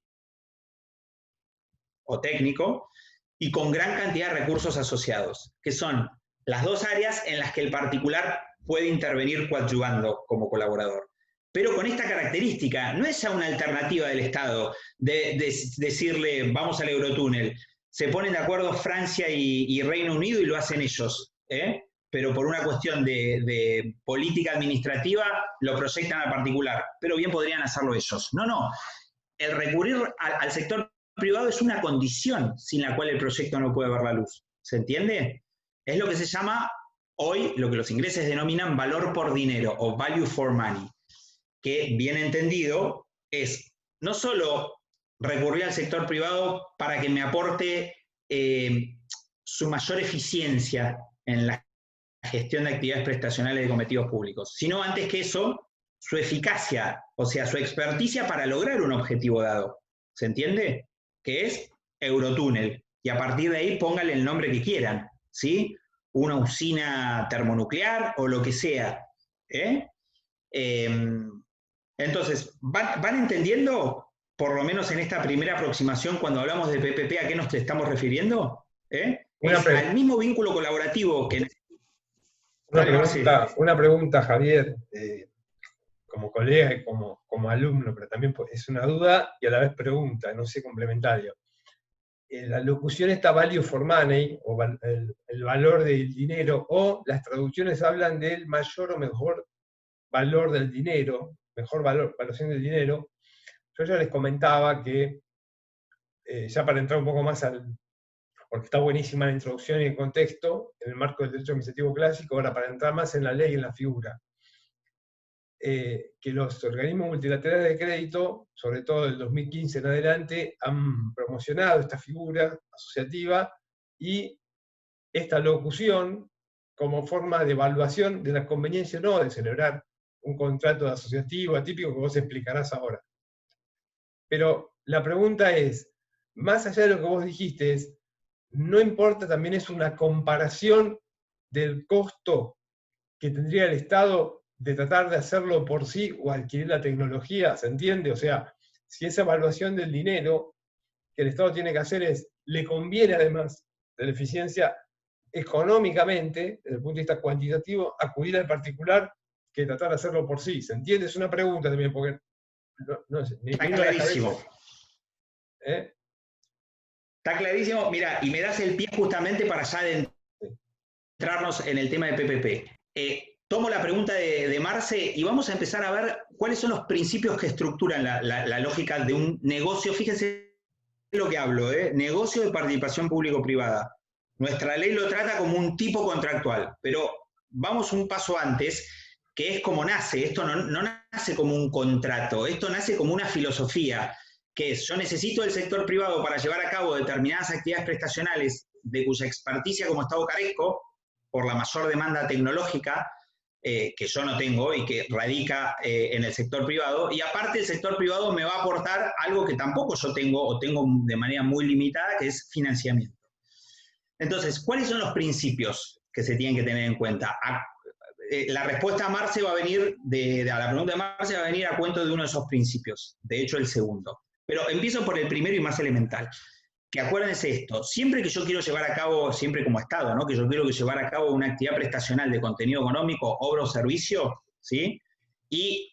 o técnico, y con gran cantidad de recursos asociados, que son las 2 áreas en las que el particular puede intervenir coadyuvando como colaborador. Pero con esta característica, no es ya una alternativa del Estado de decirle vamos al Eurotúnel. Se ponen de acuerdo Francia y Reino Unido y lo hacen ellos, pero por una cuestión de política administrativa lo proyectan al particular, pero bien podrían hacerlo ellos. No, el recurrir al sector privado es una condición sin la cual el proyecto no puede ver la luz. ¿Se entiende? Es lo que se llama hoy, lo que los ingleses denominan valor por dinero o value for money, que bien entendido es no solo recurrir al sector privado para que me aporte su mayor eficiencia en la gestión de actividades prestacionales de cometidos públicos, sino antes que eso, su eficacia, o sea, su experticia para lograr un objetivo dado. ¿Se entiende? Que es Eurotúnel. Y a partir de ahí pónganle el nombre que quieran, ¿sí? Una usina termonuclear o lo que sea. Entonces, ¿van entendiendo, por lo menos en esta primera aproximación, cuando hablamos de PPP, a qué nos estamos refiriendo? Es al mismo vínculo colaborativo que...
Una pregunta, Javier, como colega y como alumno, pero también es una duda y a la vez pregunta, no sé, complementario. La locución está value for money, o el valor del dinero, o las traducciones hablan del mayor o mejor valor del dinero, mejor valuación del dinero. Yo ya les comentaba que, ya para entrar un poco más porque está buenísima la introducción y el contexto, en el marco del derecho administrativo clásico, ahora para entrar más en la ley y en la figura, que los organismos multilaterales de crédito, sobre todo del 2015 en adelante, han promocionado esta figura asociativa y esta locución como forma de evaluación de la conveniencia o no de celebrar un contrato asociativo atípico que vos explicarás ahora. Pero la pregunta es, más allá de lo que vos dijiste, ¿no importa, también es una comparación del costo que tendría el Estado de tratar de hacerlo por sí o adquirir la tecnología? ¿Se entiende? O sea, si esa evaluación del dinero que el Estado tiene que hacer le conviene además de la eficiencia económicamente, desde el punto de vista cuantitativo, acudir al particular que tratar de hacerlo por sí. ¿Se entiende? Es una pregunta también, porque no sé,
está clarísimo. Está clarísimo. Mira, y me das el pie justamente para ya adentrarnos en el tema de PPP. Tomo la pregunta de Marce y vamos a empezar a ver cuáles son los principios que estructuran la lógica de un negocio. Fíjense lo que hablo, negocio de participación público-privada. Nuestra ley lo trata como un tipo contractual, pero vamos un paso antes, que es como nace. Esto no nace como un contrato, esto nace como una filosofía, que es, yo necesito del sector privado para llevar a cabo determinadas actividades prestacionales de cuya experticia como Estado carezco, por la mayor demanda tecnológica que yo no tengo y que radica en el sector privado, y aparte el sector privado me va a aportar algo que tampoco yo tengo, o tengo de manera muy limitada, que es financiamiento. Entonces, ¿cuáles son los principios que se tienen que tener en cuenta? La respuesta a Marce va a venir, a la pregunta de Marce va a venir a cuento de uno de esos principios, de hecho el segundo. Pero empiezo por el primero y más elemental. Que acuérdense esto, siempre que yo quiero llevar a cabo, siempre como Estado, ¿no? Que yo quiero llevar a cabo una actividad prestacional de contenido económico, obra o servicio, ¿sí? Y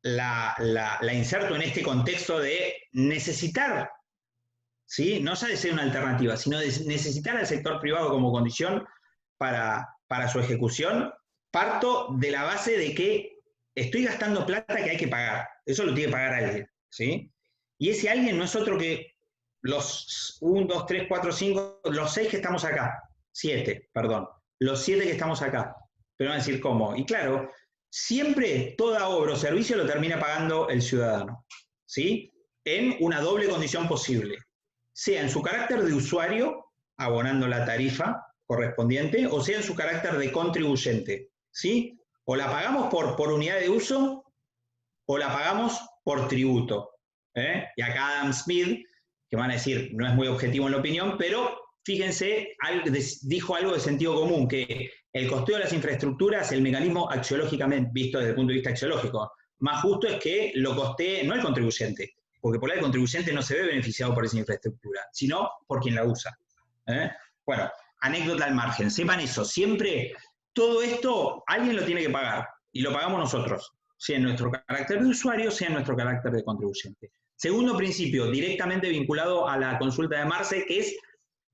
la inserto en este contexto de necesitar, ¿sí? No ya de ser una alternativa, sino de necesitar al sector privado como condición para su ejecución, parto de la base de que estoy gastando plata que hay que pagar. Eso lo tiene que pagar alguien, ¿sí? Y ese alguien no es otro que los 1, 2, 3, 4, 5, los 6 que estamos acá. 7, perdón. Los 7 que estamos acá. Pero van a decir, ¿cómo? Y claro, siempre toda obra o servicio lo termina pagando el ciudadano, ¿sí? En una doble condición posible. Sea en su carácter de usuario, abonando la tarifa correspondiente, o sea en su carácter de contribuyente, ¿sí? O la pagamos por unidad de uso, o la pagamos por tributo. Y acá Adam Smith, que van a decir, no es muy objetivo en la opinión, pero fíjense, dijo algo de sentido común, que el costeo de las infraestructuras, el mecanismo axiológicamente, visto desde el punto de vista axiológico, más justo es que lo costee no el contribuyente, porque por ahí el contribuyente no se ve beneficiado por esa infraestructura, sino por quien la usa. Bueno, anécdota al margen, sepan eso, siempre todo esto alguien lo tiene que pagar, y lo pagamos nosotros, sea en nuestro carácter de usuario, sea en nuestro carácter de contribuyente. Segundo principio, directamente vinculado a la consulta de Marce, que es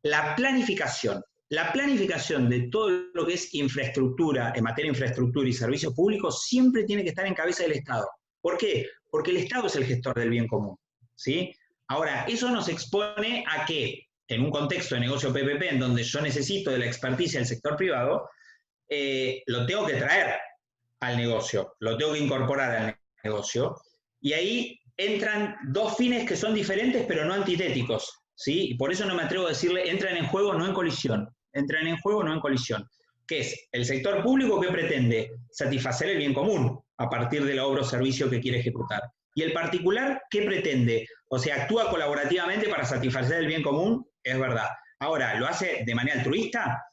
la planificación. La planificación de todo lo que es infraestructura, en materia de infraestructura y servicios públicos, siempre tiene que estar en cabeza del Estado. ¿Por qué? Porque el Estado es el gestor del bien común, ¿sí? Ahora, eso nos expone a que, en un contexto de negocio PPP, en donde yo necesito de la experticia del sector privado, lo tengo que traer al negocio, lo tengo que incorporar al negocio, y ahí entran dos fines que son diferentes pero no antitéticos, ¿sí? Y por eso no me atrevo a decirle entran en juego, no en colisión. Entran en juego, no en colisión. ¿Qué es? El sector público que pretende satisfacer el bien común a partir de la obra o servicio que quiere ejecutar. Y el particular, ¿qué pretende? O sea, actúa colaborativamente para satisfacer el bien común, es verdad. Ahora, ¿lo hace de manera altruista?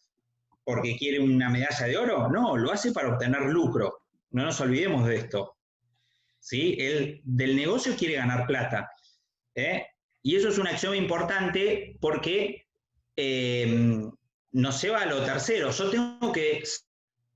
¿Porque quiere una medalla de oro? No, lo hace para obtener lucro. No nos olvidemos de esto. ¿Sí? Él del negocio quiere ganar plata. Y eso es una acción importante porque nos lleva a lo tercero. Yo tengo que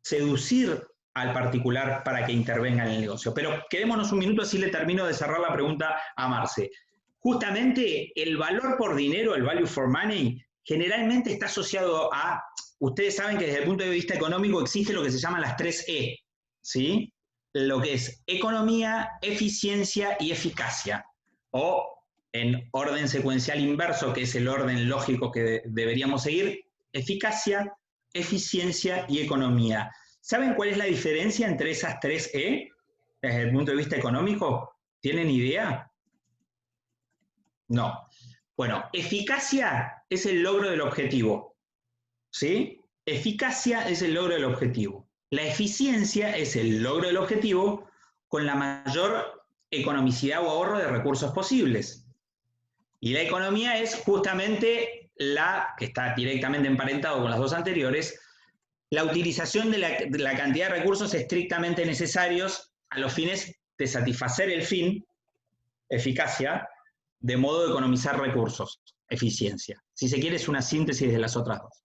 seducir al particular para que intervenga en el negocio. Pero quedémonos un minuto, así le termino de cerrar la pregunta a Marce. Justamente el valor por dinero, el value for money, generalmente está asociado a, ustedes saben que desde el punto de vista económico existe lo que se llaman las 3 E, ¿sí? Lo que es economía, eficiencia y eficacia, o en orden secuencial inverso, que es el orden lógico que deberíamos seguir, eficacia, eficiencia y economía. ¿Saben cuál es la diferencia entre esas 3 E desde el punto de vista económico? ¿Tienen idea? No. Bueno, eficacia es el logro del objetivo, ¿sí? Eficacia es el logro del objetivo. La eficiencia es el logro del objetivo con la mayor economicidad o ahorro de recursos posibles. Y la economía es justamente la, que está directamente emparentado con las dos anteriores, la utilización de la cantidad de recursos estrictamente necesarios a los fines de satisfacer el fin, eficacia, de modo de economizar recursos, eficiencia. Si se quiere, es una síntesis de las otras dos.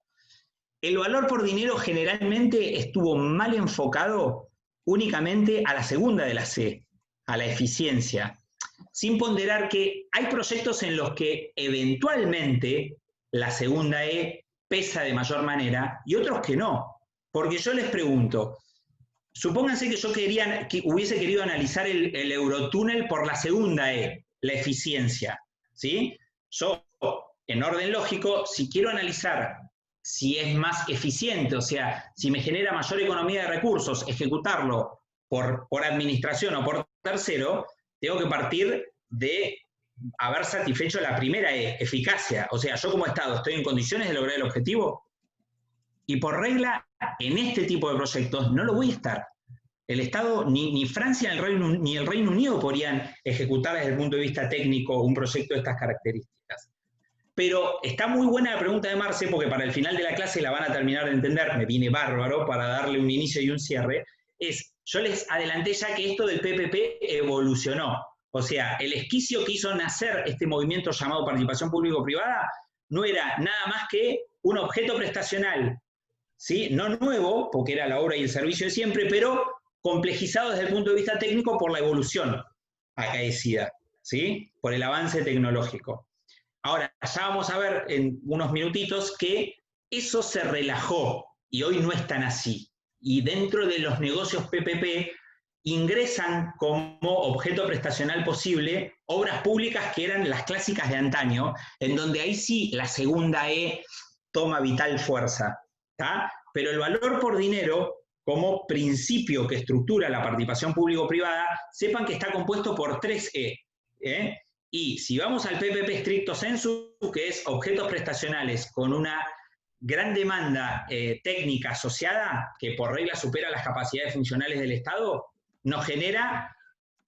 El valor por dinero generalmente estuvo mal enfocado únicamente a la segunda de la C, a la eficiencia, sin ponderar que hay proyectos en los que eventualmente la segunda E pesa de mayor manera y otros que no. Porque yo les pregunto, supónganse que yo hubiese querido analizar el Eurotúnel por la segunda E, la eficiencia, ¿sí? Yo, en orden lógico, si quiero analizar si es más eficiente, o sea, si me genera mayor economía de recursos, ejecutarlo por administración o por tercero, tengo que partir de haber satisfecho la primera E, eficacia. O sea, yo como Estado estoy en condiciones de lograr el objetivo. Y por regla, en este tipo de proyectos no lo voy a estar. El Estado, ni Francia ni el Reino Unido podrían ejecutar desde el punto de vista técnico un proyecto de estas características. Pero está muy buena la pregunta de Marce, porque para el final de la clase la van a terminar de entender, me viene bárbaro para darle un inicio y un cierre, yo les adelanté ya que esto del PPP evolucionó. O sea, el esquicio que hizo nacer este movimiento llamado participación público-privada no era nada más que un objeto prestacional, ¿sí? No nuevo, porque era la obra y el servicio de siempre, pero complejizado desde el punto de vista técnico por la evolución acaecida, ¿sí? Por el avance tecnológico. Ahora, ya vamos a ver en unos minutitos que eso se relajó y hoy no es tan así. Y dentro de los negocios PPP ingresan como objeto prestacional posible obras públicas que eran las clásicas de antaño, en donde ahí sí la segunda E toma vital fuerza, ¿tá? Pero el valor por dinero, como principio que estructura la participación público-privada, sepan que está compuesto por 3E. Y si vamos al PPP stricto sensu, que es objetos prestacionales con una gran demanda técnica asociada, que por regla supera las capacidades funcionales del Estado, nos genera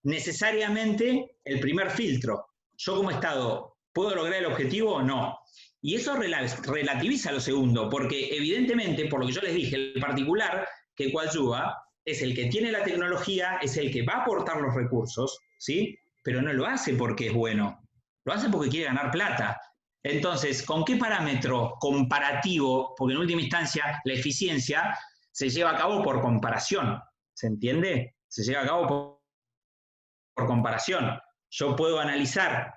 necesariamente el primer filtro. Yo como Estado, ¿puedo lograr el objetivo o no? Y eso relativiza lo segundo, porque evidentemente, por lo que yo les dije, el particular que coadyuva es el que tiene la tecnología, es el que va a aportar los recursos, ¿sí? Pero no lo hace porque es bueno, lo hace porque quiere ganar plata. Entonces, ¿con qué parámetro comparativo? Porque en última instancia la eficiencia se lleva a cabo por comparación, ¿se entiende? Se lleva a cabo por comparación. Yo puedo analizar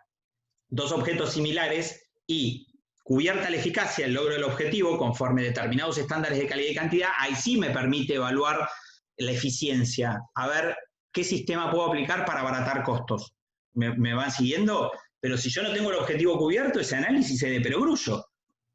dos objetos similares y, cubierta la eficacia, el logro del objetivo, conforme determinados estándares de calidad y cantidad, ahí sí me permite evaluar la eficiencia, a ver qué sistema puedo aplicar para abaratar costos. ¿Me van siguiendo? Pero si yo no tengo el objetivo cubierto, ese análisis es de perogrullo,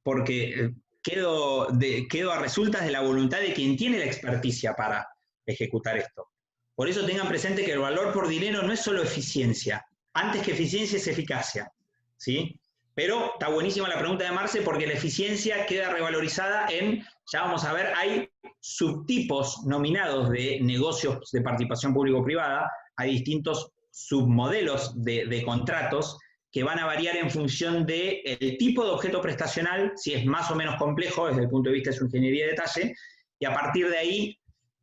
porque quedo a resultas de la voluntad de quien tiene la experticia para ejecutar esto. Por eso tengan presente que el valor por dinero no es solo eficiencia. Antes que eficiencia es eficacia, ¿sí? Pero está buenísima la pregunta de Marce, porque la eficiencia queda revalorizada en, ya vamos a ver, hay subtipos nominados de negocios de participación público-privada, hay distintos submodelos de contratos que van a variar en función del tipo de objeto prestacional, si es más o menos complejo desde el punto de vista de su ingeniería de detalle, y a partir de ahí,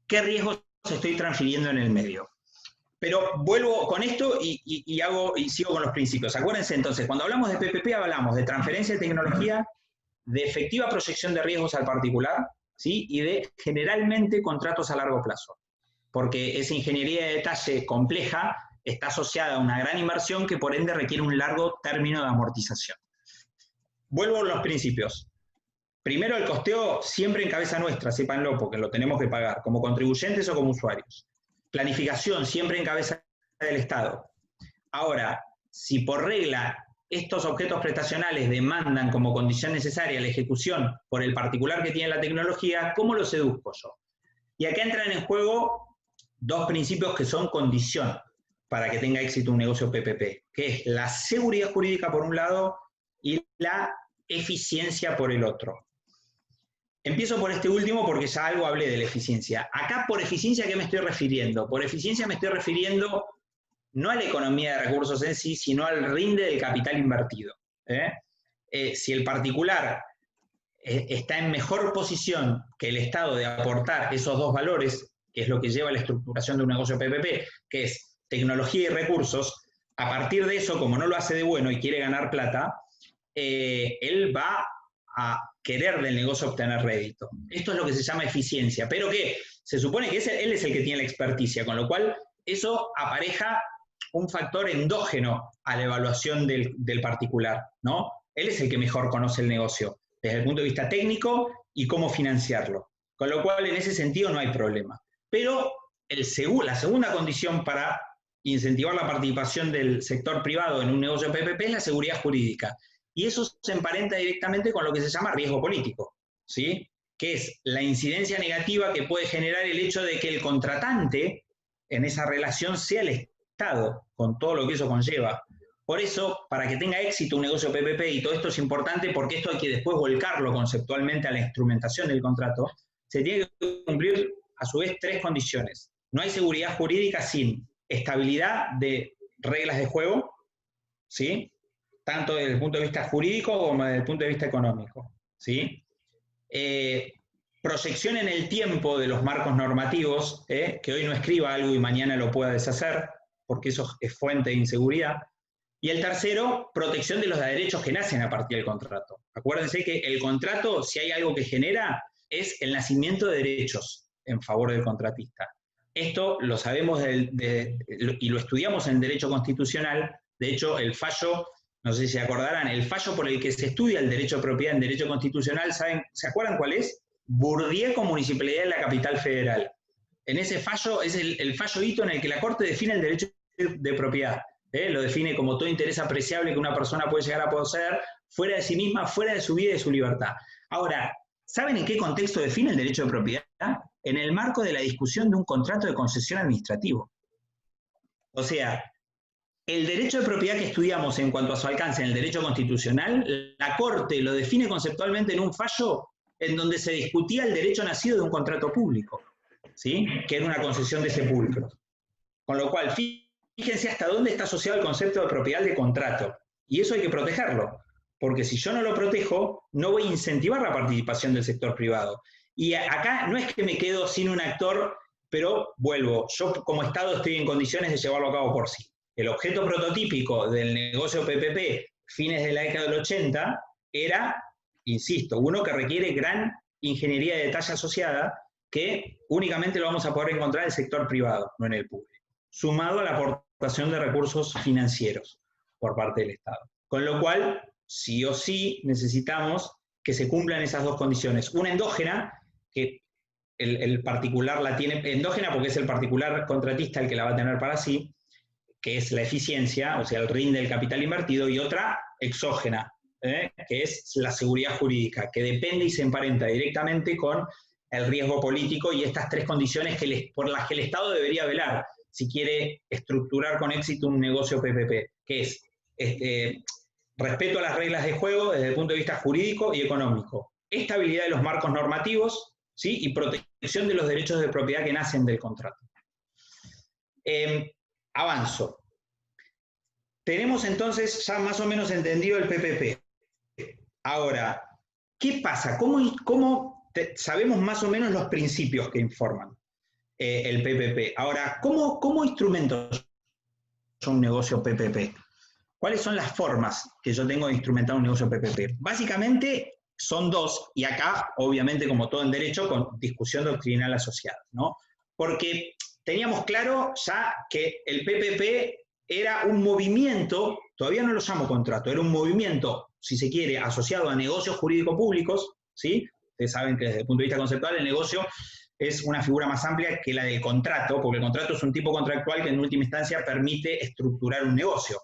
qué riesgos estoy transfiriendo en el medio. Pero vuelvo con esto y sigo con los principios. Acuérdense entonces, cuando hablamos de PPP hablamos de transferencia de tecnología, de efectiva proyección de riesgos al particular, ¿sí? Y de generalmente contratos a largo plazo. Porque esa ingeniería de detalle compleja está asociada a una gran inversión que por ende requiere un largo término de amortización. Vuelvo a los principios. Primero, el costeo siempre en cabeza nuestra, sépanlo, porque lo tenemos que pagar, como contribuyentes o como usuarios. Planificación siempre en cabeza del Estado. Ahora, si por regla estos objetos prestacionales demandan como condición necesaria la ejecución por el particular que tiene la tecnología, ¿cómo lo seduzco yo? Y acá entran en juego dos principios que son condición para que tenga éxito un negocio PPP, que es la seguridad jurídica por un lado y la eficiencia por el otro. Empiezo por este último porque ya algo hablé de la eficiencia. Acá por eficiencia, ¿a qué me estoy refiriendo? Por eficiencia me estoy refiriendo no a la economía de recursos en sí, sino al rinde del capital invertido. Si el particular está en mejor posición que el Estado de aportar esos dos valores, que es lo que lleva a la estructuración de un negocio PPP, que es tecnología y recursos, a partir de eso, como no lo hace de bueno y quiere ganar plata, él va a querer del negocio obtener rédito. Esto es lo que se llama eficiencia, pero que se supone que él es el que tiene la experticia, con lo cual eso apareja un factor endógeno a la evaluación del particular, ¿no? Él es el que mejor conoce el negocio, desde el punto de vista técnico y cómo financiarlo. Con lo cual, en ese sentido, no hay problema. Pero la segunda condición para incentivar la participación del sector privado en un negocio PPP es la seguridad jurídica. Y eso se emparenta directamente con lo que se llama riesgo político, ¿sí? Que es la incidencia negativa que puede generar el hecho de que el contratante en esa relación sea el Estado, con todo lo que eso conlleva. Por eso, para que tenga éxito un negocio PPP, y todo esto es importante porque esto hay que después volcarlo conceptualmente a la instrumentación del contrato, se tiene que cumplir a su vez tres condiciones. No hay seguridad jurídica sin estabilidad de reglas de juego, ¿sí? Tanto desde el punto de vista jurídico como desde el punto de vista económico, ¿sí? Proyección en el tiempo de los marcos normativos, que hoy no escriba algo y mañana lo pueda deshacer, porque eso es fuente de inseguridad. Y el tercero, protección de los derechos que nacen a partir del contrato. Acuérdense que el contrato, si hay algo que genera, es el nacimiento de derechos en favor del contratista. Esto lo sabemos y lo estudiamos en derecho constitucional. De hecho, el fallo, no sé si se acordarán, el fallo por el que se estudia el derecho de propiedad en derecho constitucional, ¿se acuerdan cuál es? Bourdieu con Municipalidad de la Capital Federal. En ese fallo es el fallo hito en el que la Corte define el derecho de propiedad. Lo define como todo interés apreciable que una persona puede llegar a poseer fuera de sí misma, fuera de su vida y de su libertad. Ahora, ¿saben en qué contexto define el derecho de propiedad? En el marco de la discusión de un contrato de concesión administrativo. O sea, el derecho de propiedad que estudiamos en cuanto a su alcance en el derecho constitucional, la Corte lo define conceptualmente en un fallo en donde se discutía el derecho nacido de un contrato público, ¿sí? Que era una concesión de sepulcros. Con lo cual, fíjense hasta dónde está asociado el concepto de propiedad de contrato. Y eso hay que protegerlo, porque si yo no lo protejo, no voy a incentivar la participación del sector privado. Y acá no es que me quedo sin un actor, pero vuelvo, yo como Estado estoy en condiciones de llevarlo a cabo por sí. El objeto prototípico del negocio PPP, fines de la década del 80, era, insisto, uno que requiere gran ingeniería de detalle asociada, que únicamente lo vamos a poder encontrar en el sector privado, no en el público, sumado a la aportación de recursos financieros por parte del Estado. Con lo cual, sí o sí, necesitamos que se cumplan esas dos condiciones. Una endógena, que el particular la tiene endógena porque es el particular contratista el que la va a tener para sí, que es la eficiencia, o sea, el RIN del capital invertido, y otra exógena, que es la seguridad jurídica, que depende y se emparenta directamente con el riesgo político y estas tres condiciones por las que el Estado debería velar si quiere estructurar con éxito un negocio PPP, que es respeto a las reglas de juego desde el punto de vista jurídico y económico, estabilidad de los marcos normativos, ¿sí? Y protección de los derechos de propiedad que nacen del contrato. Avanzo. Tenemos entonces ya más o menos entendido el PPP. Ahora, ¿qué pasa? ¿Cómo sabemos más o menos los principios que informan el PPP? Ahora, ¿cómo instrumento yo un negocio PPP? ¿Cuáles son las formas que yo tengo de instrumentar un negocio PPP? Básicamente son dos, y acá, obviamente, como todo en derecho, con discusión doctrinal asociada, ¿no? Porque teníamos claro ya que el PPP era un movimiento, todavía no lo llamo contrato, era un movimiento, si se quiere, asociado a negocios jurídico públicos, ¿sí? Ustedes saben que desde el punto de vista conceptual el negocio es una figura más amplia que la del contrato, porque el contrato es un tipo contractual que en última instancia permite estructurar un negocio.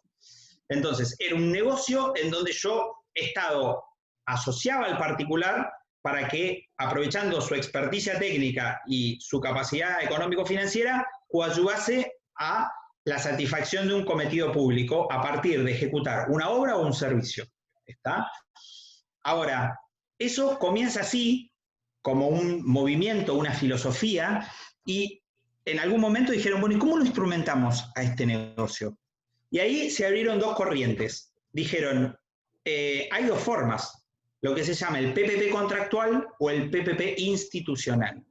Entonces, era un negocio en donde yo, Estado, asociaba al particular para que, aprovechando su experticia técnica y su capacidad económico-financiera, coadyuvase a la satisfacción de un cometido público a partir de ejecutar una obra o un servicio. ¿Está? Ahora, eso comienza así, como un movimiento, una filosofía, y en algún momento dijeron, bueno, ¿y cómo lo instrumentamos a este negocio? Y ahí se abrieron dos corrientes. Dijeron, hay dos formas, lo que se llama el PPP contractual o el PPP institucional.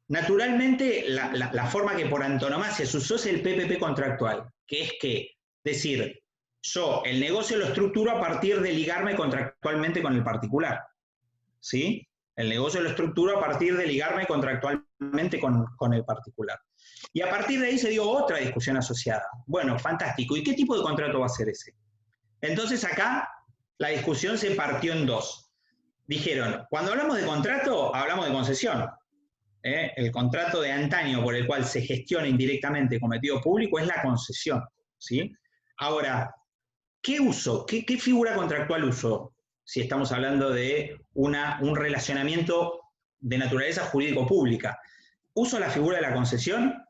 Naturalmente, la forma que por antonomasia se usó es el PPP contractual, que es decir, yo el negocio lo estructuro a partir de ligarme contractualmente con el particular, ¿sí? El negocio lo estructuro a partir de ligarme contractualmente con el particular. Y a partir de ahí se dio otra discusión asociada. Bueno, fantástico. ¿Y qué tipo de contrato va a ser ese? Entonces acá la discusión se partió en dos. Dijeron, cuando hablamos de contrato, hablamos de concesión. El contrato de antaño por el cual se gestiona indirectamente cometido público es la concesión, ¿sí? Ahora, ¿qué uso? ¿Qué figura contractual uso? Si estamos hablando de un relacionamiento de naturaleza jurídico-pública. Uso la figura de la concesión,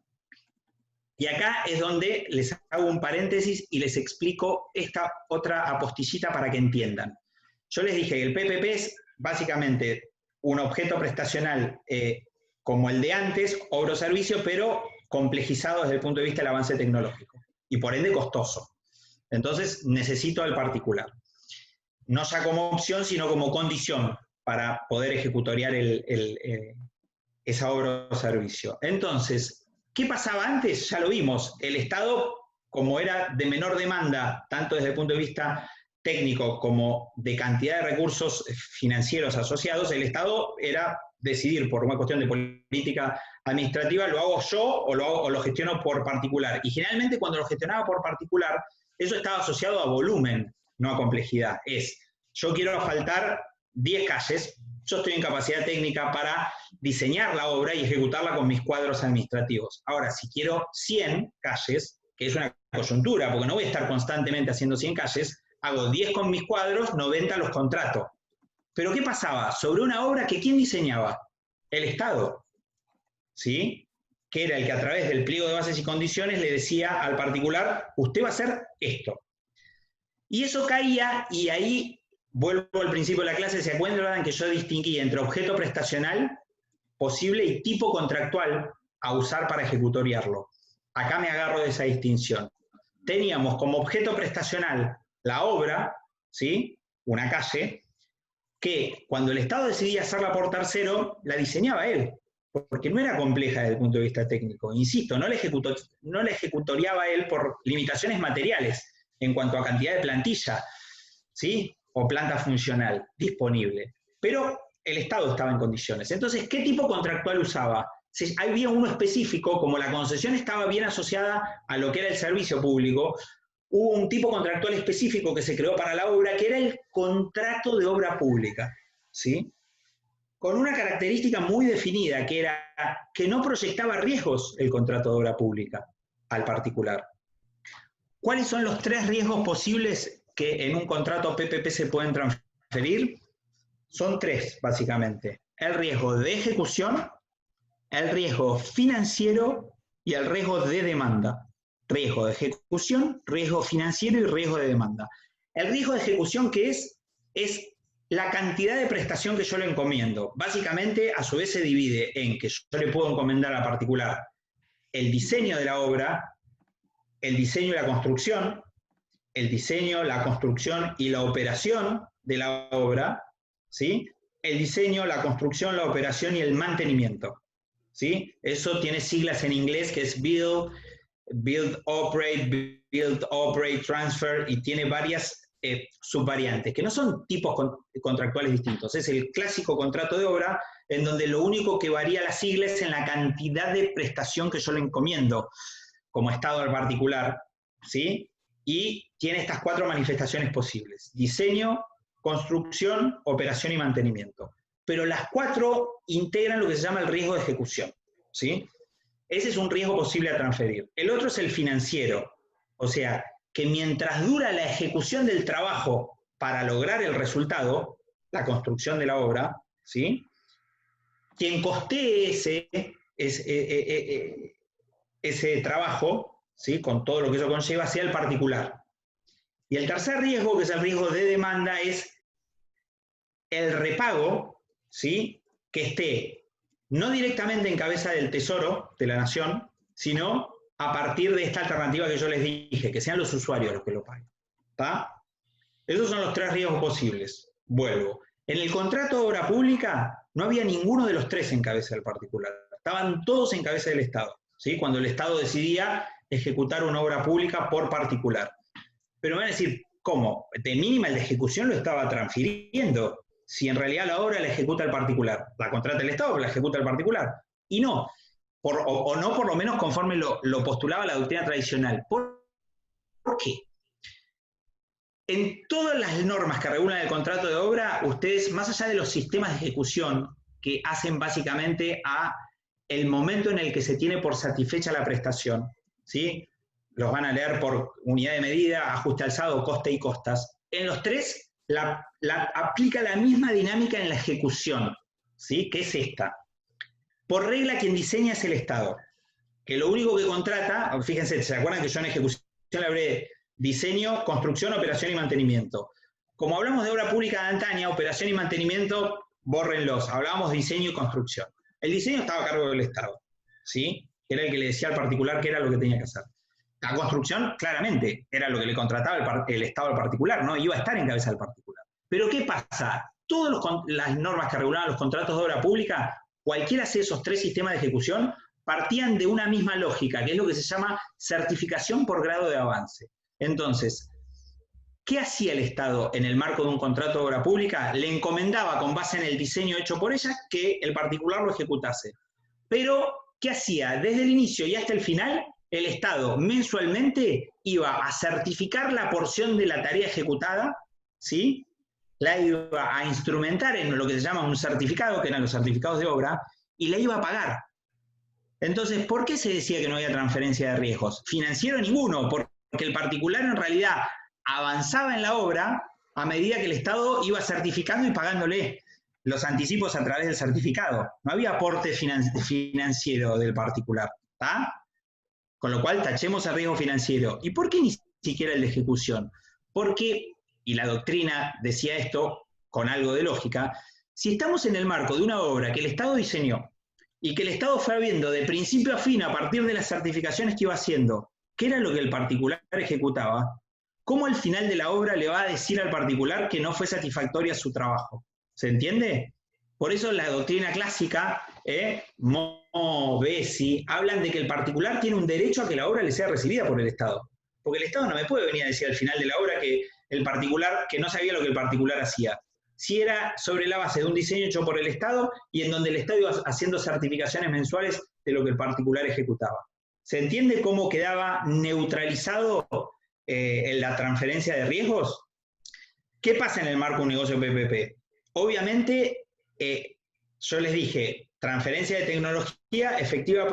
y acá es donde les hago un paréntesis y les explico esta otra apostillita para que entiendan. Yo les dije que el PPP es básicamente un objeto prestacional como el de antes, obra o servicio, pero complejizado desde el punto de vista del avance tecnológico, y por ende costoso. Entonces necesito al particular. No ya como opción, sino como condición para poder ejecutoriar esa obra o servicio. Entonces, ¿qué pasaba antes? Ya lo vimos. El Estado, como era de menor demanda, tanto desde el punto de vista técnico como de cantidad de recursos financieros asociados, el Estado era decidir por una cuestión de política administrativa lo hago yo o lo gestiono por particular. Y generalmente cuando lo gestionaba por particular, eso estaba asociado a volumen, no a complejidad. Yo quiero asfaltar 10 calles, yo estoy en capacidad técnica para diseñar la obra y ejecutarla con mis cuadros administrativos. Ahora, si quiero 100 calles, que es una coyuntura, porque no voy a estar constantemente haciendo 100 calles, hago 10 con mis cuadros, 90 los contrato. Pero ¿qué pasaba? Sobre una obra que ¿quién diseñaba? El Estado, ¿sí? Que era el que a través del pliego de bases y condiciones le decía al particular, usted va a hacer esto. Y eso caía, y ahí vuelvo al principio de la clase, ¿se acuerdan que yo distinguí entre objeto prestacional posible y tipo contractual a usar para ejecutoriarlo? Acá me agarro de esa distinción. Teníamos como objeto prestacional la obra, ¿sí? Una calle, que cuando el Estado decidía hacerla por tercero, la diseñaba él, porque no era compleja desde el punto de vista técnico. Insisto, no la ejecutoriaba él por limitaciones materiales en cuanto a cantidad de plantilla, ¿sí? O planta funcional disponible. Pero el Estado estaba en condiciones. Entonces, ¿qué tipo contractual usaba? Si había uno específico, como la concesión estaba bien asociada a lo que era el servicio público, hubo un tipo contractual específico que se creó para la obra, que era el contrato de obra pública, ¿sí? Con una característica muy definida, que era que no proyectaba riesgos el contrato de obra pública al particular. ¿Cuáles son los 3 riesgos posibles que en un contrato PPP se pueden transferir? Son 3, básicamente. El riesgo de ejecución, el riesgo financiero y el riesgo de demanda. Riesgo de ejecución, riesgo financiero y riesgo de demanda. El riesgo de ejecución, ¿qué es? Es la cantidad de prestación que yo le encomiendo. Básicamente, a su vez se divide en que yo le puedo encomendar a particular el diseño de la obra, el diseño y la construcción, el diseño, la construcción y la operación de la obra, ¿sí? El diseño, la construcción, la operación y el mantenimiento, ¿sí? Eso tiene siglas en inglés que es build, operate, transfer, y tiene varias subvariantes, que no son tipos contractuales distintos. Es el clásico contrato de obra, en donde lo único que varía la sigla es en la cantidad de prestación que yo le encomiendo como Estado al particular, ¿sí? Y tiene estas 4 manifestaciones posibles: diseño, construcción, operación y mantenimiento. Pero las 4 integran lo que se llama el riesgo de ejecución, ¿sí? Ese es un riesgo posible a transferir. El otro es el financiero, o sea, que mientras dura la ejecución del trabajo para lograr el resultado, la construcción de la obra, ¿sí? Quien costee ese trabajo, ¿sí? Con todo lo que eso conlleva, sea el particular. Y el tercer riesgo, que es el riesgo de demanda, es el repago, ¿sí? Que esté no directamente en cabeza del Tesoro de la Nación, sino a partir de esta alternativa que yo les dije, que sean los usuarios los que lo paguen. ¿Está? Esos son los 3 riesgos posibles. Vuelvo. En el contrato de obra pública no había ninguno de los 3 en cabeza del particular. Estaban todos en cabeza del Estado, ¿sí? Cuando el Estado decidía ejecutar una obra pública por particular. Pero me van a decir, ¿cómo? De mínima el de ejecución lo estaba transfiriendo, si en realidad la obra la ejecuta el particular. La contrata el Estado, pero la ejecuta el particular. Y no, o no por lo menos conforme lo postulaba la doctrina tradicional. ¿Por qué? En todas las normas que regulan el contrato de obra, ustedes, más allá de los sistemas de ejecución que hacen básicamente a el momento en el que se tiene por satisfecha la prestación, ¿sí? Los van a leer por unidad de medida, ajuste alzado, coste y costas. En los 3 aplica la misma dinámica en la ejecución, ¿sí? Que es esta. Por regla, quien diseña es el Estado, que lo único que contrata, fíjense, ¿se acuerdan que yo en ejecución le hablé diseño, construcción, operación y mantenimiento? Como hablamos de obra pública de antaña, operación y mantenimiento, bórrenlos, hablábamos de diseño y construcción. El diseño estaba a cargo del Estado, ¿sí? Era el que le decía al particular qué era lo que tenía que hacer. La construcción, claramente, era lo que le contrataba el Estado al particular, no iba a estar en cabeza del particular. Pero ¿qué pasa? Todas las normas que regulaban los contratos de obra pública, cualquiera de esos 3 sistemas de ejecución, partían de una misma lógica, que es lo que se llama certificación por grado de avance. Entonces, ¿qué hacía el Estado en el marco de un contrato de obra pública? Le encomendaba, con base en el diseño hecho por ella, que el particular lo ejecutase. Pero ¿qué hacía? Desde el inicio y hasta el final, el Estado mensualmente iba a certificar la porción de la tarea ejecutada, ¿sí? La iba a instrumentar en lo que se llama un certificado, que eran los certificados de obra, y la iba a pagar. Entonces, ¿por qué se decía que no había transferencia de riesgos? Financiero ninguno, porque el particular en realidad avanzaba en la obra a medida que el Estado iba certificando y pagándole los anticipos a través del certificado. No había aporte financiero del particular, ¿está? Con lo cual, tachemos el riesgo financiero. ¿Y por qué ni siquiera el de ejecución? Porque, y la doctrina decía esto con algo de lógica, si estamos en el marco de una obra que el Estado diseñó, y que el Estado fue viendo de principio a fin, a partir de las certificaciones que iba haciendo, qué era lo que el particular ejecutaba, ¿cómo al final de la obra le va a decir al particular que no fue satisfactoria su trabajo? ¿Se entiende? Por eso la doctrina clásica, Mo, Bessi, hablan de que el particular tiene un derecho a que la obra le sea recibida por el Estado. Porque el Estado no me puede venir a decir al final de la obra que el particular, que no sabía lo que el particular hacía. Si era sobre la base de un diseño hecho por el Estado y en donde el Estado iba haciendo certificaciones mensuales de lo que el particular ejecutaba. ¿Se entiende cómo quedaba neutralizado en la transferencia de riesgos? ¿Qué pasa en el marco de un negocio PPP? Obviamente, yo les dije, transferencia de tecnología, efectiva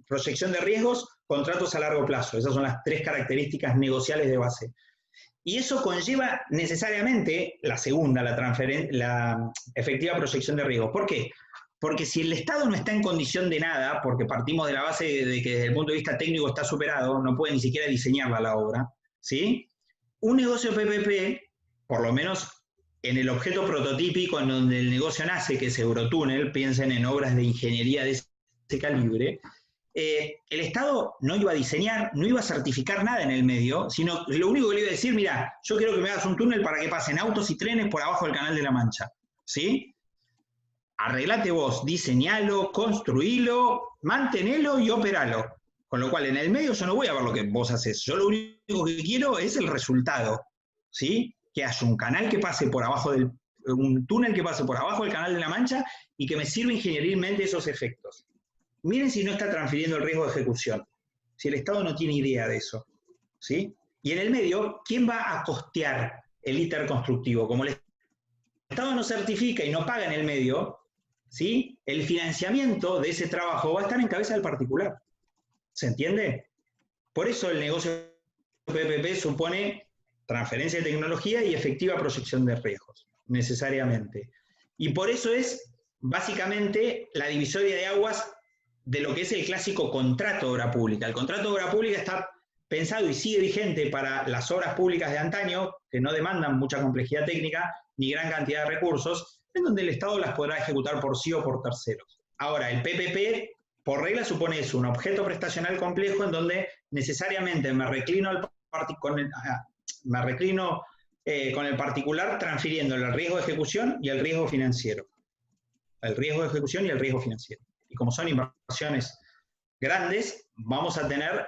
proyección de riesgos, contratos a largo plazo. Esas son las 3 características negociales de base. Y eso conlleva necesariamente la segunda, la efectiva proyección de riesgos. ¿Por qué? Porque si el Estado no está en condición de nada, porque partimos de la base de que desde el punto de vista técnico está superado, no puede ni siquiera diseñarla la obra, ¿sí? Un negocio PPP, por lo menos en el objeto prototípico en donde el negocio nace, que es Eurotúnel, piensen en obras de ingeniería de ese calibre, el Estado no iba a diseñar, no iba a certificar nada en el medio, sino lo único que le iba a decir, mira, yo quiero que me hagas un túnel para que pasen autos y trenes por abajo del Canal de la Mancha, ¿sí? Arreglate vos, diseñalo, construílo, mantenelo y operalo. Con lo cual, en el medio yo no voy a ver lo que vos haces, yo lo único que quiero es el resultado, ¿sí? Que haya un canal que pase por abajo un túnel que pase por abajo del Canal de la Mancha y que me sirva ingenierilmente esos efectos. Miren si no está transfiriendo el riesgo de ejecución, si el Estado no tiene idea de eso, ¿sí? Y en el medio, ¿quién va a costear el íter constructivo? Como el Estado no certifica y no paga en el medio, ¿sí? El financiamiento de ese trabajo va a estar en cabeza del particular. ¿Se entiende? Por eso el negocio PPP supone transferencia de tecnología y efectiva proyección de riesgos, necesariamente. Y por eso es, básicamente, la divisoria de aguas de lo que es el clásico contrato de obra pública. El contrato de obra pública está pensado y sigue vigente para las obras públicas de antaño, que no demandan mucha complejidad técnica ni gran cantidad de recursos, en donde el Estado las podrá ejecutar por sí o por terceros. Ahora, el PPP, por regla, supone eso, un objeto prestacional complejo en donde necesariamente me reclino con el particular transfiriéndole el riesgo de ejecución y el riesgo financiero. El riesgo de ejecución y el riesgo financiero. Y como son inversiones grandes, vamos a tener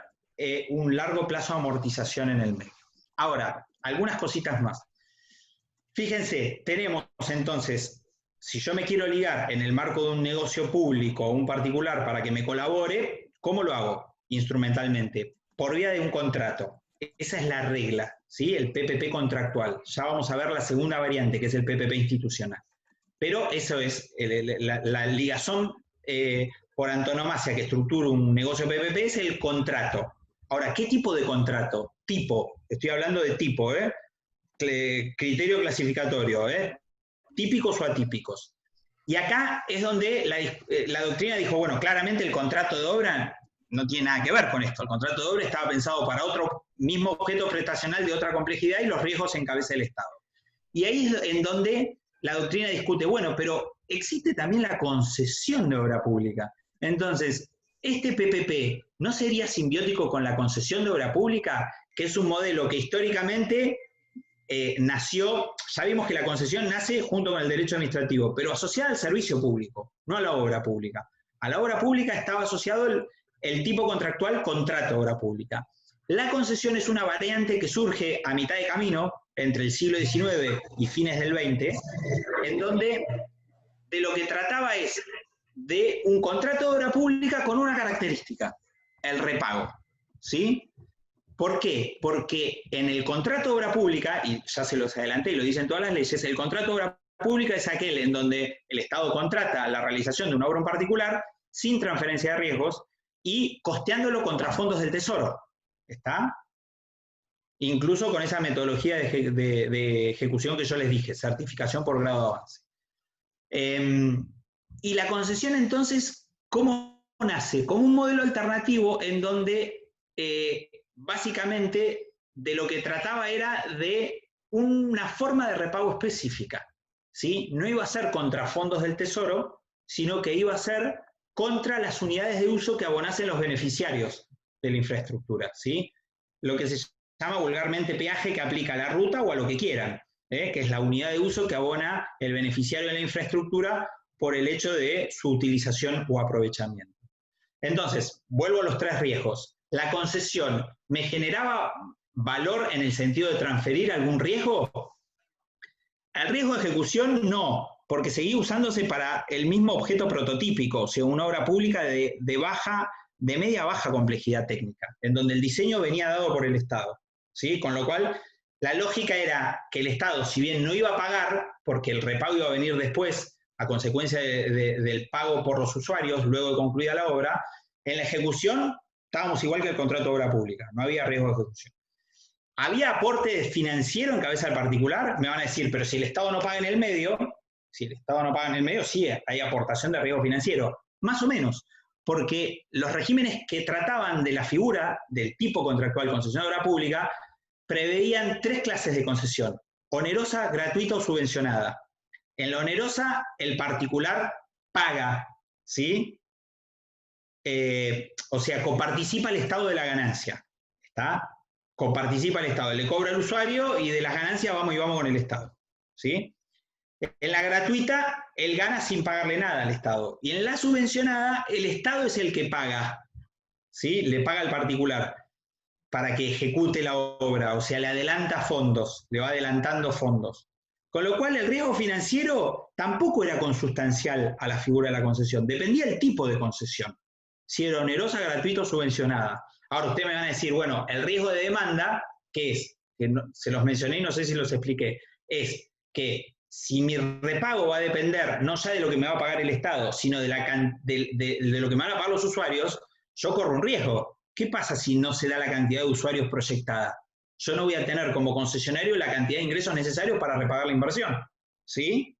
un largo plazo de amortización en el medio. Ahora, algunas cositas más. Fíjense, tenemos entonces, si yo me quiero ligar en el marco de un negocio público o un particular para que me colabore, ¿cómo lo hago? Instrumentalmente, por vía de un contrato. Esa es la regla, ¿sí? El PPP contractual. Ya vamos a ver la segunda variante, que es el PPP institucional. Pero eso es la ligazón por antonomasia que estructura un negocio PPP, es el contrato. Ahora, ¿qué tipo de contrato? Tipo, estoy hablando de tipo, criterio clasificatorio, típicos o atípicos. Y acá es donde la doctrina dijo, bueno, claramente el contrato de obra no tiene nada que ver con esto. El contrato de obra estaba pensado para otro mismo objeto prestacional de otra complejidad y los riesgos en cabeza del Estado. Y ahí es en donde la doctrina discute, bueno, pero existe también la concesión de obra pública. Entonces, ¿este PPP no sería simbiótico con la concesión de obra pública? Que es un modelo que históricamente nació, ya vimos que la concesión nace junto con el derecho administrativo, pero asociada al servicio público, no a la obra pública. A la obra pública estaba asociado el tipo contractual contrato de obra pública. La concesión es una variante que surge a mitad de camino, entre el siglo XIX y fines del XX, en donde de lo que trataba es de un contrato de obra pública con una característica, el repago, ¿sí? ¿Por qué? Porque en el contrato de obra pública, y ya se los adelanté y lo dicen todas las leyes, el contrato de obra pública es aquel en donde el Estado contrata la realización de una obra en particular sin transferencia de riesgos y costeándolo contra fondos del Tesoro. ¿Está? Incluso con esa metodología de ejecución que yo les dije, certificación por grado de avance. Y la concesión entonces, ¿cómo nace? Como un modelo alternativo en donde básicamente de lo que trataba era de una forma de repago específica, ¿sí? No iba a ser contra fondos del Tesoro, sino que iba a ser contra las unidades de uso que abonasen los beneficiarios de la infraestructura, ¿sí? Lo que se llama vulgarmente peaje, que aplica a la ruta o a lo que quieran, que es la unidad de uso que abona el beneficiario de la infraestructura por el hecho de su utilización o aprovechamiento. Entonces, vuelvo a los tres riesgos. ¿La concesión me generaba valor en el sentido de transferir algún riesgo? El riesgo de ejecución no, porque seguía usándose para el mismo objeto prototípico, o sea, una obra pública de media baja complejidad técnica, en donde el diseño venía dado por el Estado, ¿sí? Con lo cual, la lógica era que el Estado, si bien no iba a pagar, porque el repago iba a venir después, a consecuencia del pago por los usuarios, luego de concluida la obra, en la ejecución estábamos igual que el contrato de obra pública, no había riesgo de ejecución. ¿Había aporte financiero en cabeza del particular? Me van a decir, pero si el Estado no paga en el medio, sí, hay aportación de riesgo financiero, más o menos, porque los regímenes que trataban de la figura del tipo contractual concesión de obra pública preveían tres clases de concesión: onerosa, gratuita o subvencionada. En la onerosa, el particular paga, ¿sí? O sea, coparticipa el Estado de la ganancia, ¿está? Coparticipa el Estado, le cobra al usuario y de las ganancias vamos con el Estado, ¿sí? En la gratuita, él gana sin pagarle nada al Estado. Y en la subvencionada, el Estado es el que paga, ¿sí? Le paga al particular para que ejecute la obra, o sea, le adelanta fondos, le va adelantando fondos. Con lo cual, el riesgo financiero tampoco era consustancial a la figura de la concesión, dependía del tipo de concesión, si era onerosa, gratuita o subvencionada. Ahora, ustedes me van a decir, bueno, el riesgo de demanda, ¿qué es? Que no, se los mencioné y no sé si los expliqué, es que si mi repago va a depender no ya de lo que me va a pagar el Estado, sino de lo que me van a pagar los usuarios, yo corro un riesgo. ¿Qué pasa si no se da la cantidad de usuarios proyectada? Yo no voy a tener como concesionario la cantidad de ingresos necesarios para repagar la inversión, ¿sí?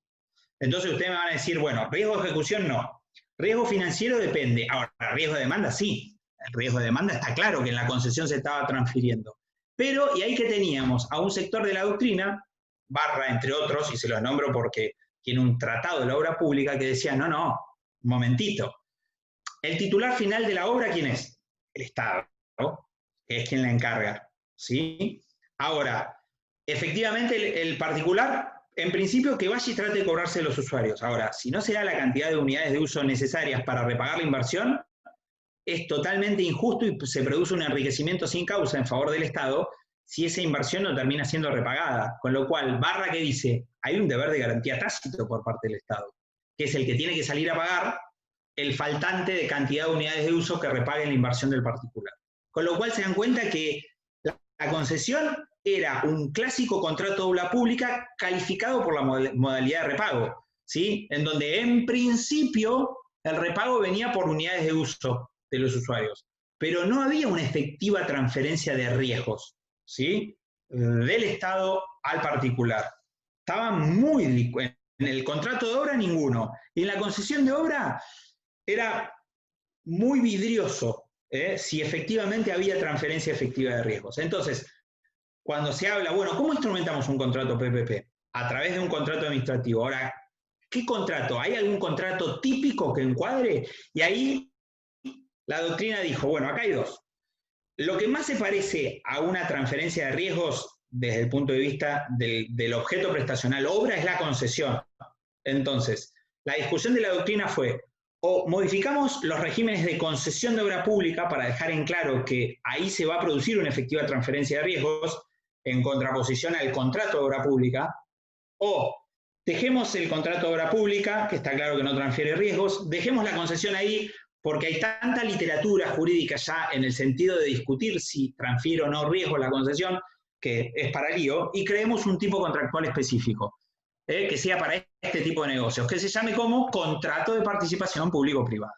Entonces ustedes me van a decir, bueno, riesgo de ejecución no. Riesgo financiero depende. Ahora, riesgo de demanda sí. El riesgo de demanda está claro que en la concesión se estaba transfiriendo. Pero, y ahí que teníamos a un sector de la doctrina, Barra, entre otros, y se los nombro porque tiene un tratado de la obra pública que decía, no, un momentito. El titular final de la obra, ¿quién es? El Estado, ¿no? Que es quien la encarga, ¿sí? Ahora, efectivamente el particular, en principio, que vaya y trate de cobrarse de los usuarios. Ahora, si no se da la cantidad de unidades de uso necesarias para repagar la inversión, es totalmente injusto y se produce un enriquecimiento sin causa en favor del Estado si esa inversión no termina siendo repagada. Con lo cual, Barra que dice, hay un deber de garantía tácito por parte del Estado, que es el que tiene que salir a pagar el faltante de cantidad de unidades de uso que repaguen la inversión del particular. Con lo cual se dan cuenta que la concesión era un clásico contrato de obra pública calificado por la modalidad de repago, ¿sí? En donde en principio el repago venía por unidades de uso de los usuarios, pero no había una efectiva transferencia de riesgos, ¿sí? Del Estado al particular. Estaba muy... En el contrato de obra ninguno. Y en la concesión de obra era muy vidrioso, si efectivamente había transferencia efectiva de riesgos. Entonces, cuando se habla, bueno, ¿cómo instrumentamos un contrato PPP? A través de un contrato administrativo. Ahora, ¿qué contrato? ¿Hay algún contrato típico que encuadre? Y ahí la doctrina dijo, bueno, acá hay dos. Lo que más se parece a una transferencia de riesgos desde el punto de vista del objeto prestacional obra es la concesión. Entonces, la discusión de la doctrina fue, o modificamos los regímenes de concesión de obra pública para dejar en claro que ahí se va a producir una efectiva transferencia de riesgos en contraposición al contrato de obra pública, o Dejemos el contrato de obra pública, que está claro que no transfiere riesgos, dejemos la concesión ahí, porque hay tanta literatura jurídica ya en el sentido de discutir si transfiere o no riesgo la concesión, que es para lío, y creemos un tipo contractual específico, que sea para este tipo de negocios, que se llame como contrato de participación público-privada.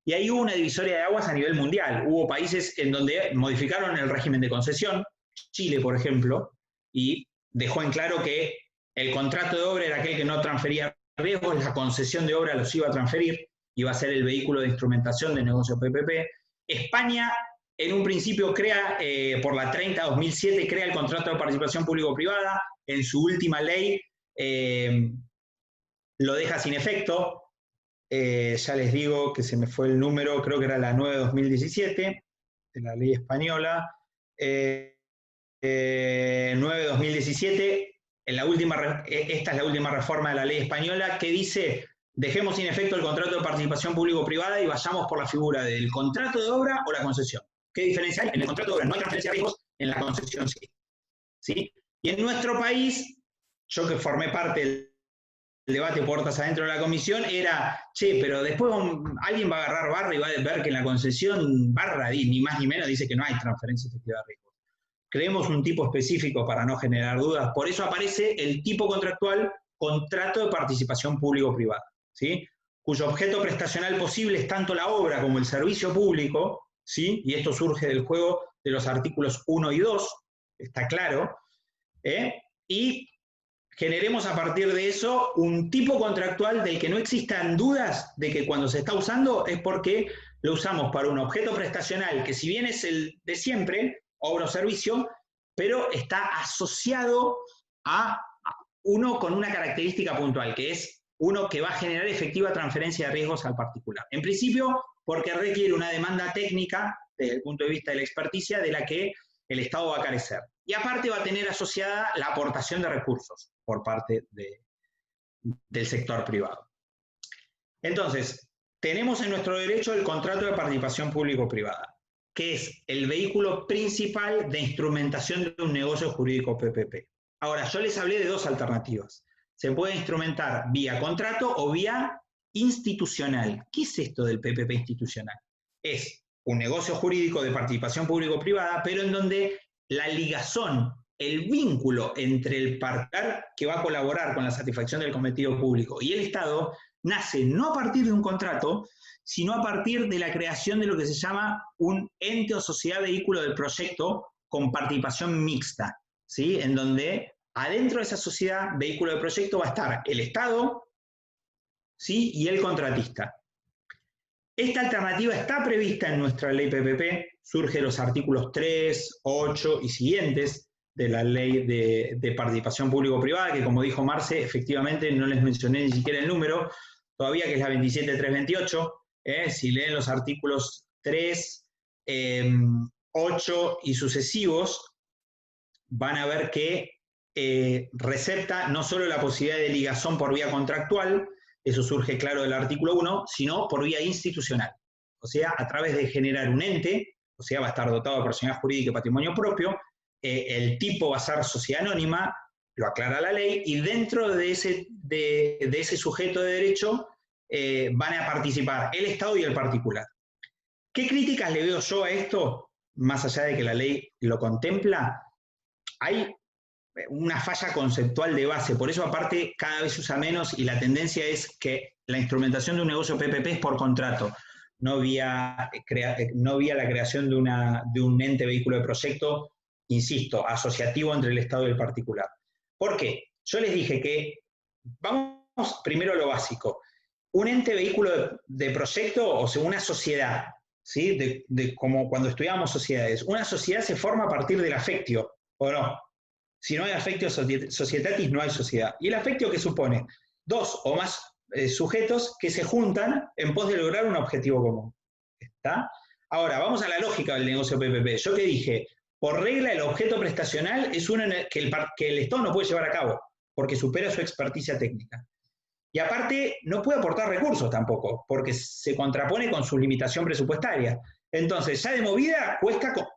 Y ahí hubo una divisoria de aguas a nivel mundial. Hubo países en donde modificaron el régimen de concesión, Chile, por ejemplo, y dejó en claro que el contrato de obra era aquel que no transfería riesgos, la concesión de obra los iba a transferir, iba a ser el vehículo de instrumentación de negocio PPP. España, en un principio, crea, por la 30/2007, crea el contrato de participación público-privada, en su última ley lo deja sin efecto. Ya les digo que se me fue el número, creo que era la 9/2017, de la ley española. 9/2017, esta es la última reforma de la ley española, que dice, dejemos sin efecto el contrato de participación público-privada y vayamos por la figura del contrato de obra o la concesión. ¿Qué diferencia hay? En el contrato de obra no hay transferencia de riesgos, en la concesión sí. ¿Sí? Y en nuestro país, yo que formé parte del debate puertas adentro de la comisión, era, che, pero después alguien va a agarrar barra y va a ver que en la concesión barra, ni más ni menos, dice que no hay transferencia efectiva de riesgos. Creemos un tipo específico para no generar dudas, por eso aparece el tipo contractual contrato de participación público-privada, ¿sí? Cuyo objeto prestacional posible es tanto la obra como el servicio público, ¿sí? Y esto surge del juego de los artículos 1 y 2, está claro, y generemos a partir de eso un tipo contractual del que no existan dudas de que cuando se está usando es porque lo usamos para un objeto prestacional que, si bien es el de siempre, obra o servicio, pero está asociado a uno con una característica puntual, que es uno que va a generar efectiva transferencia de riesgos al particular. En principio, porque requiere una demanda técnica, desde el punto de vista de la experticia, de la que el Estado va a carecer. Y aparte va a tener asociada la aportación de recursos por parte del sector privado. Entonces, tenemos en nuestro derecho el contrato de participación público-privada, que es el vehículo principal de instrumentación de un negocio jurídico PPP. Ahora, yo les hablé de dos alternativas. Se puede instrumentar vía contrato o vía institucional. ¿Qué es esto del PPP institucional? Es un negocio jurídico de participación público-privada, pero en donde la ligazón, el vínculo entre el particular que va a colaborar con la satisfacción del cometido público y el Estado nace no a partir de un contrato, sino a partir de la creación de lo que se llama un ente o sociedad vehículo del proyecto con participación mixta, ¿sí? En donde adentro de esa sociedad vehículo del proyecto va a estar el Estado, ¿sí? Y el contratista. Esta alternativa está prevista en nuestra ley PPP, surge de los artículos 3, 8 y siguientes de la ley de participación público-privada, que, como dijo Marce, efectivamente no les mencioné ni siquiera el número, todavía, que es la 27328. Si leen los artículos 3, 8 y sucesivos, van a ver que recepta no solo la posibilidad de ligazón por vía contractual, eso surge claro del artículo 1, sino por vía institucional. O sea, a través de generar un ente, o sea, va a estar dotado de personalidad jurídica y patrimonio propio, el tipo va a ser sociedad anónima, lo aclara la ley, y dentro de ese sujeto de derecho van a participar el Estado y el particular. ¿Qué críticas le veo yo a esto? Más allá de que la ley lo contempla, hay una falla conceptual de base, por eso aparte cada vez se usa menos, y la tendencia es que la instrumentación de un negocio PPP es por contrato, no vía la creación de un ente vehículo de proyecto, insisto, asociativo entre el Estado y el particular. ¿Por qué? Yo les dije que, vamos primero a lo básico, un ente vehículo de proyecto, o sea, una sociedad, ¿sí? Como cuando estudiábamos sociedades, una sociedad se forma a partir del affectio, ¿o no? Si no hay affectio societatis, no hay sociedad. ¿Y el affectio qué supone? Dos o más sujetos que se juntan en pos de lograr un objetivo común. ¿Está? Ahora, vamos a la lógica del negocio PPP. ¿Yo qué dije? Por regla, el objeto prestacional es uno que el Estado no puede llevar a cabo, porque supera su experticia técnica. Y aparte, no puede aportar recursos tampoco, porque se contrapone con su limitación presupuestaria. Entonces, ya de movida,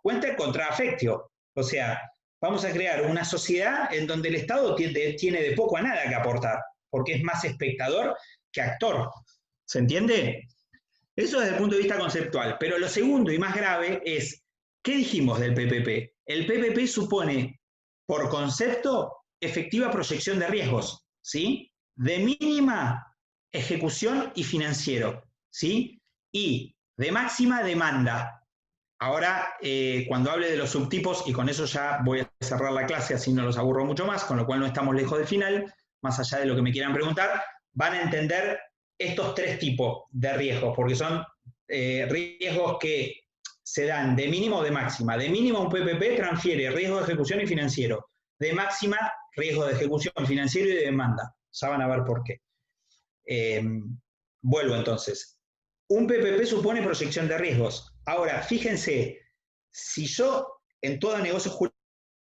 cuenta contra affectio. O sea, vamos a crear una sociedad en donde el Estado tiene de poco a nada que aportar, porque es más espectador que actor. ¿Se entiende? Eso desde el punto de vista conceptual. Pero lo segundo y más grave es, ¿qué dijimos del PPP? El PPP supone, por concepto, efectiva proyección de riesgos, ¿sí? De mínima ejecución y financiero, ¿sí? Y de máxima demanda. Ahora, cuando hable de los subtipos, y con eso ya voy a cerrar la clase, así no los aburro mucho más, con lo cual no estamos lejos del final, más allá de lo que me quieran preguntar, van a entender estos tres tipos de riesgos, porque son riesgos que se dan de mínimo o de máxima. De mínimo, un PPP transfiere riesgo de ejecución y financiero. De máxima, riesgo de ejecución financiero y de demanda. Ya van a ver por qué. Vuelvo entonces. Un PPP supone proyección de riesgos. Ahora, fíjense, si yo en todo negocio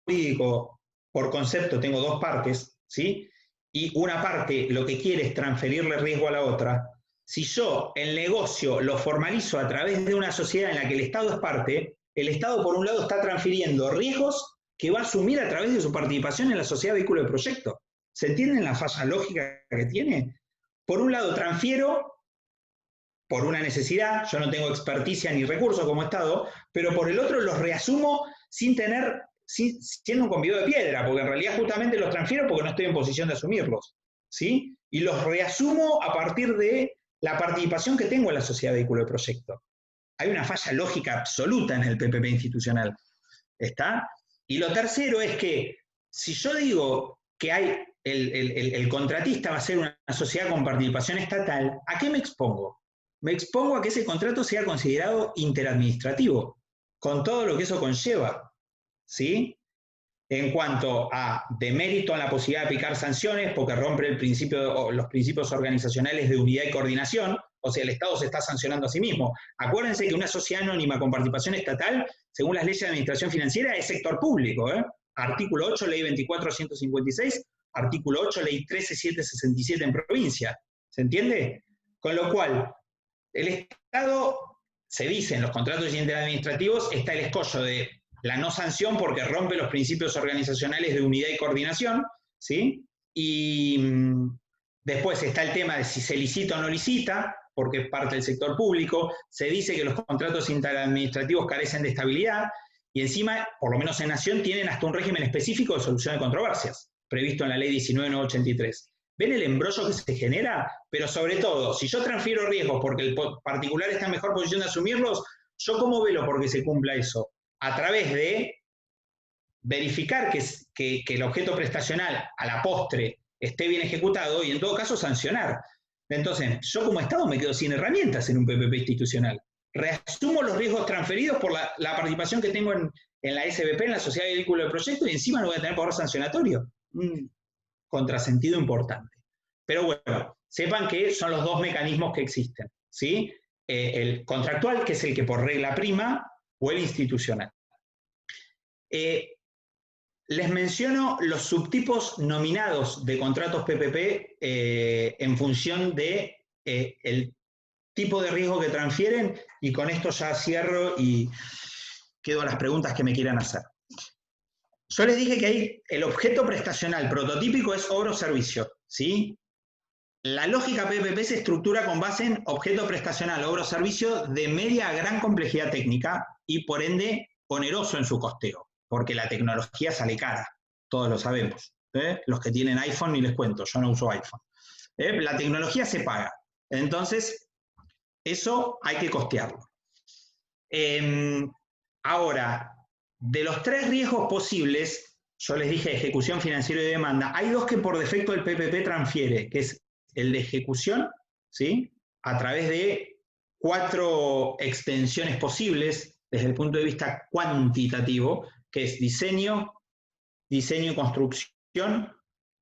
jurídico, por concepto, tengo dos partes, ¿sí? Y una parte lo que quiere es transferirle riesgo a la otra, si yo el negocio lo formalizo a través de una sociedad en la que el Estado es parte, el Estado por un lado está transfiriendo riesgos que va a asumir a través de su participación en la sociedad vehículo de proyecto. ¿Se entienden la falla lógica que tiene? Por un lado transfiero por una necesidad, yo no tengo experticia ni recursos como Estado, pero por el otro los reasumo siendo un convidado de piedra, porque en realidad justamente los transfiero porque no estoy en posición de asumirlos, ¿sí? Y los reasumo a partir de la participación que tengo en la sociedad vehículo de proyecto. Hay una falla lógica absoluta en el PPP institucional, ¿está? Y lo tercero es que, si yo digo que el contratista va a ser una sociedad con participación estatal, ¿a qué me expongo? Me expongo a que ese contrato sea considerado interadministrativo, con todo lo que eso conlleva, ¿sí? En cuanto a demérito a la posibilidad de aplicar sanciones, porque rompe los principios organizacionales de unidad y coordinación, o sea, el Estado se está sancionando a sí mismo. Acuérdense que una sociedad anónima con participación estatal, según las leyes de administración financiera, es sector público, ¿eh? Artículo 8, ley 24.156, artículo 8, ley 13.767 en provincia. ¿Se entiende? Con lo cual, el Estado, se dice en los contratos interadministrativos, está el escollo de la no sanción porque rompe los principios organizacionales de unidad y coordinación, ¿sí? Y después está el tema de si se licita o no licita, porque es parte del sector público. Se dice que los contratos interadministrativos carecen de estabilidad y encima, por lo menos en Nación, tienen hasta un régimen específico de solución de controversias, previsto en la ley 19.983. ¿Ven el embrollo que se genera? Pero sobre todo, si yo transfiero riesgos porque el particular está en mejor posición de asumirlos, ¿yo cómo velo porque se cumpla eso? A través de verificar que el objeto prestacional a la postre esté bien ejecutado y en todo caso sancionar. Entonces, yo como Estado me quedo sin herramientas en un PPP institucional. Reasumo los riesgos transferidos por la participación que tengo en la SVP, en la Sociedad de Vehículo de Proyecto, y encima no voy a tener poder sancionatorio. Contrasentido importante. Pero bueno, sepan que son los dos mecanismos que existen, ¿sí? El contractual, que es el que por regla prima, o el institucional. Les menciono los subtipos nominados de contratos PPP en función de el tipo de riesgo que transfieren, y con esto ya cierro y quedo a las preguntas que me quieran hacer. Yo les dije que ahí el objeto prestacional prototípico es obra o servicio, ¿sí? La lógica PPP se estructura con base en objeto prestacional, obra o servicio de media a gran complejidad técnica y por ende oneroso en su costeo, porque la tecnología sale cara, todos lo sabemos. Los que tienen iPhone ni les cuento, yo no uso iPhone. La tecnología se paga, entonces eso hay que costearlo. Ahora, de los tres riesgos posibles, yo les dije ejecución, financiero y demanda, hay dos que por defecto el PPP transfiere, que es el de ejecución, ¿sí? A través de 4 extensiones posibles desde el punto de vista cuantitativo, que es diseño y construcción,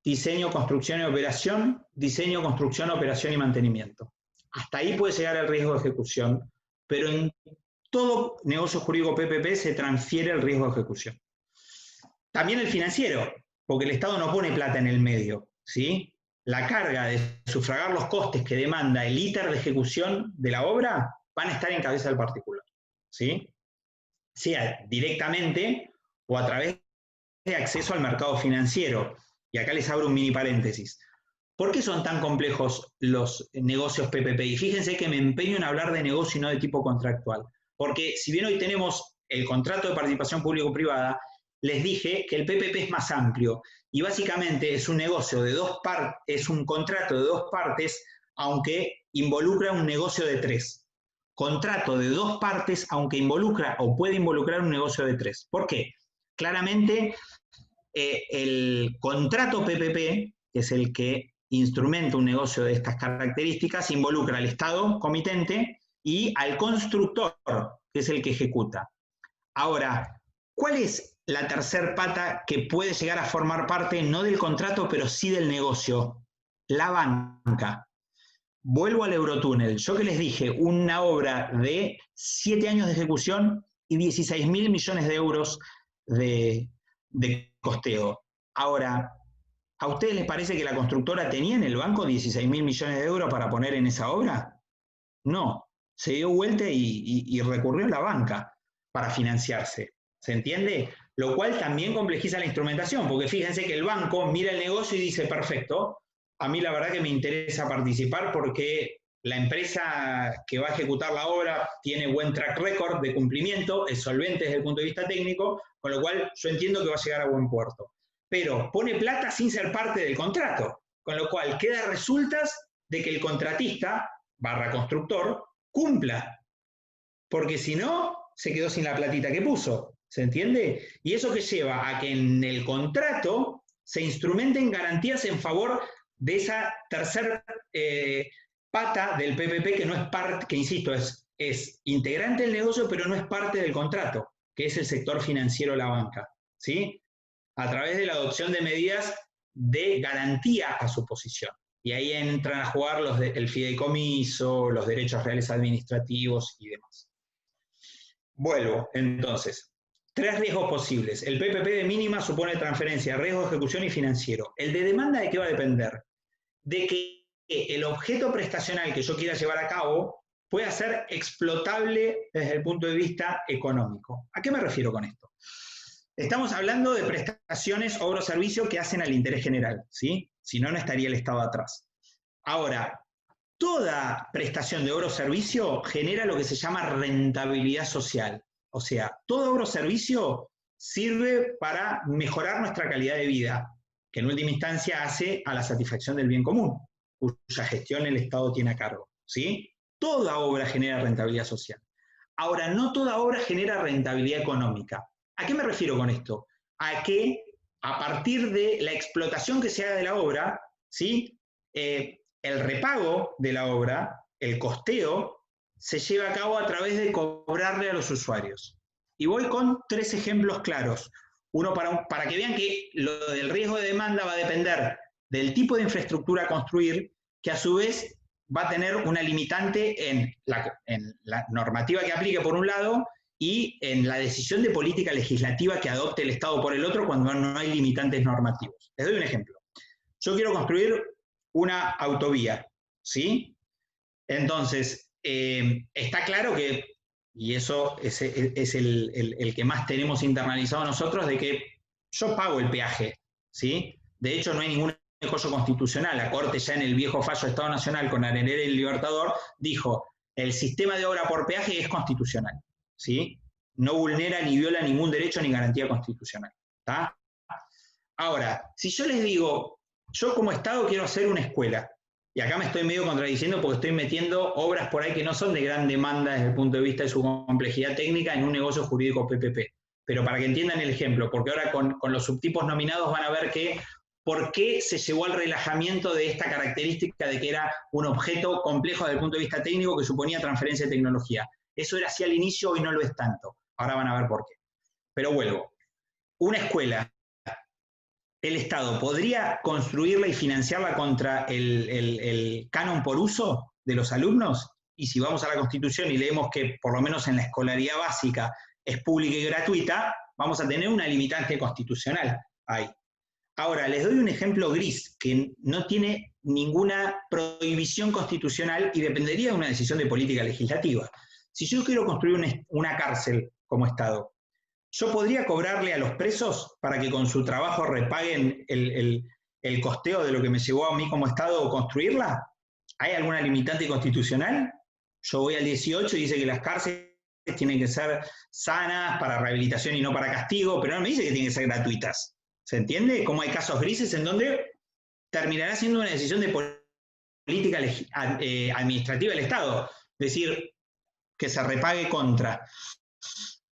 diseño, construcción y operación, diseño, construcción, operación y mantenimiento. Hasta ahí puede llegar el riesgo de ejecución, pero en todo negocio jurídico PPP se transfiere el riesgo de ejecución. También el financiero, porque el Estado no pone plata en el medio, ¿sí? La carga de sufragar los costes que demanda el íter de ejecución de la obra van a estar en cabeza del particular, ¿sí? Sea directamente o a través de acceso al mercado financiero. Y acá les abro un mini paréntesis. ¿Por qué son tan complejos los negocios PPP? Y fíjense que me empeño en hablar de negocio y no de tipo contractual. Porque si bien hoy tenemos el contrato de participación público-privada, les dije que el PPP es más amplio. Y básicamente es un negocio de dos partes, es un contrato de dos partes, aunque involucra un negocio de tres. Contrato de dos partes, aunque involucra o puede involucrar un negocio de tres. ¿Por qué? Claramente, el contrato PPP, que es el que instrumenta un negocio de estas características, involucra al Estado comitente y al constructor, que es el que ejecuta. Ahora, ¿cuál es la tercer pata que puede llegar a formar parte no del contrato, pero sí del negocio? La banca. Vuelvo al Eurotúnel. Yo que les dije, una obra de 7 años de ejecución y 16.000 millones de euros de costeo. Ahora, ¿a ustedes les parece que la constructora tenía en el banco 16.000 millones de euros para poner en esa obra? No. Se dio vuelta y recurrió a la banca para financiarse. ¿Se entiende? Lo cual también complejiza la instrumentación, porque fíjense que el banco mira el negocio y dice, perfecto, a mí la verdad que me interesa participar porque la empresa que va a ejecutar la obra tiene buen track record de cumplimiento, es solvente desde el punto de vista técnico, con lo cual yo entiendo que va a llegar a buen puerto. Pero pone plata sin ser parte del contrato, con lo cual queda resultas de que el contratista, / constructor, cumpla. Porque si no, se quedó sin la platita que puso. ¿Se entiende? Y eso que lleva a que en el contrato se instrumenten garantías en favor de esa tercer pata del PPP que no es parte, que insisto, es integrante del negocio, pero no es parte del contrato, que es el sector financiero, la banca, ¿sí? A través de la adopción de medidas de garantía a su posición. Y ahí entran a jugar el fideicomiso, los derechos reales administrativos y demás. Vuelvo, entonces. 3 riesgos posibles. El PPP de mínima supone transferencia, riesgo de ejecución y financiero. ¿El de demanda de qué va a depender? De que el objeto prestacional que yo quiera llevar a cabo pueda ser explotable desde el punto de vista económico. ¿A qué me refiero con esto? Estamos hablando de prestaciones, obra o servicio que hacen al interés general, ¿sí? Si no, no estaría el Estado atrás. Ahora, toda prestación de obra o servicio genera lo que se llama rentabilidad social. O sea, todo obra o servicio sirve para mejorar nuestra calidad de vida, que en última instancia hace a la satisfacción del bien común, cuya gestión el Estado tiene a cargo, ¿sí? Toda obra genera rentabilidad social. Ahora, no toda obra genera rentabilidad económica. ¿A qué me refiero con esto? A que a partir de la explotación que se haga de la obra, ¿sí? El repago de la obra, el costeo, se lleva a cabo a través de cobrarle a los usuarios. Y voy con 3 ejemplos claros. Uno para que vean que lo del riesgo de demanda va a depender del tipo de infraestructura a construir, que a su vez va a tener una limitante en la normativa que aplique por un lado y en la decisión de política legislativa que adopte el Estado por el otro cuando no hay limitantes normativos. Les doy un ejemplo. Yo quiero construir una autovía, ¿sí? Entonces, está claro que, y eso es el que más tenemos internalizado nosotros, de que yo pago el peaje, ¿sí? De hecho, no hay ningún escollo constitucional. La Corte ya en el viejo fallo de Estado Nacional con Arenera y el Libertador dijo, el sistema de obra por peaje es constitucional, ¿sí? No vulnera ni viola ningún derecho ni garantía constitucional, ¿tá? Ahora, si yo les digo, yo como Estado quiero hacer una escuela, y acá me estoy medio contradiciendo porque estoy metiendo obras por ahí que no son de gran demanda desde el punto de vista de su complejidad técnica en un negocio jurídico PPP. Pero para que entiendan el ejemplo, porque ahora con los subtipos nominados van a ver que por qué se llevó al relajamiento de esta característica de que era un objeto complejo desde el punto de vista técnico que suponía transferencia de tecnología. Eso era así al inicio, hoy no lo es tanto. Ahora van a ver por qué. Pero vuelvo. Una escuela, ¿el Estado podría construirla y financiarla contra el canon por uso de los alumnos? Y si vamos a la Constitución y leemos que por lo menos en la escolaridad básica es pública y gratuita, vamos a tener una limitante constitucional ahí. Ahora, les doy un ejemplo gris, que no tiene ninguna prohibición constitucional y dependería de una decisión de política legislativa. Si yo quiero construir una cárcel como Estado, ¿yo podría cobrarle a los presos para que con su trabajo repaguen el costeo de lo que me llevó a mí como Estado construirla? ¿Hay alguna limitante constitucional? Yo voy al 18 y dice que las cárceles tienen que ser sanas para rehabilitación y no para castigo, pero no me dice que tienen que ser gratuitas. ¿Se entiende? Como hay casos grises en donde terminará siendo una decisión de política administrativa del Estado. Es decir, que se repague contra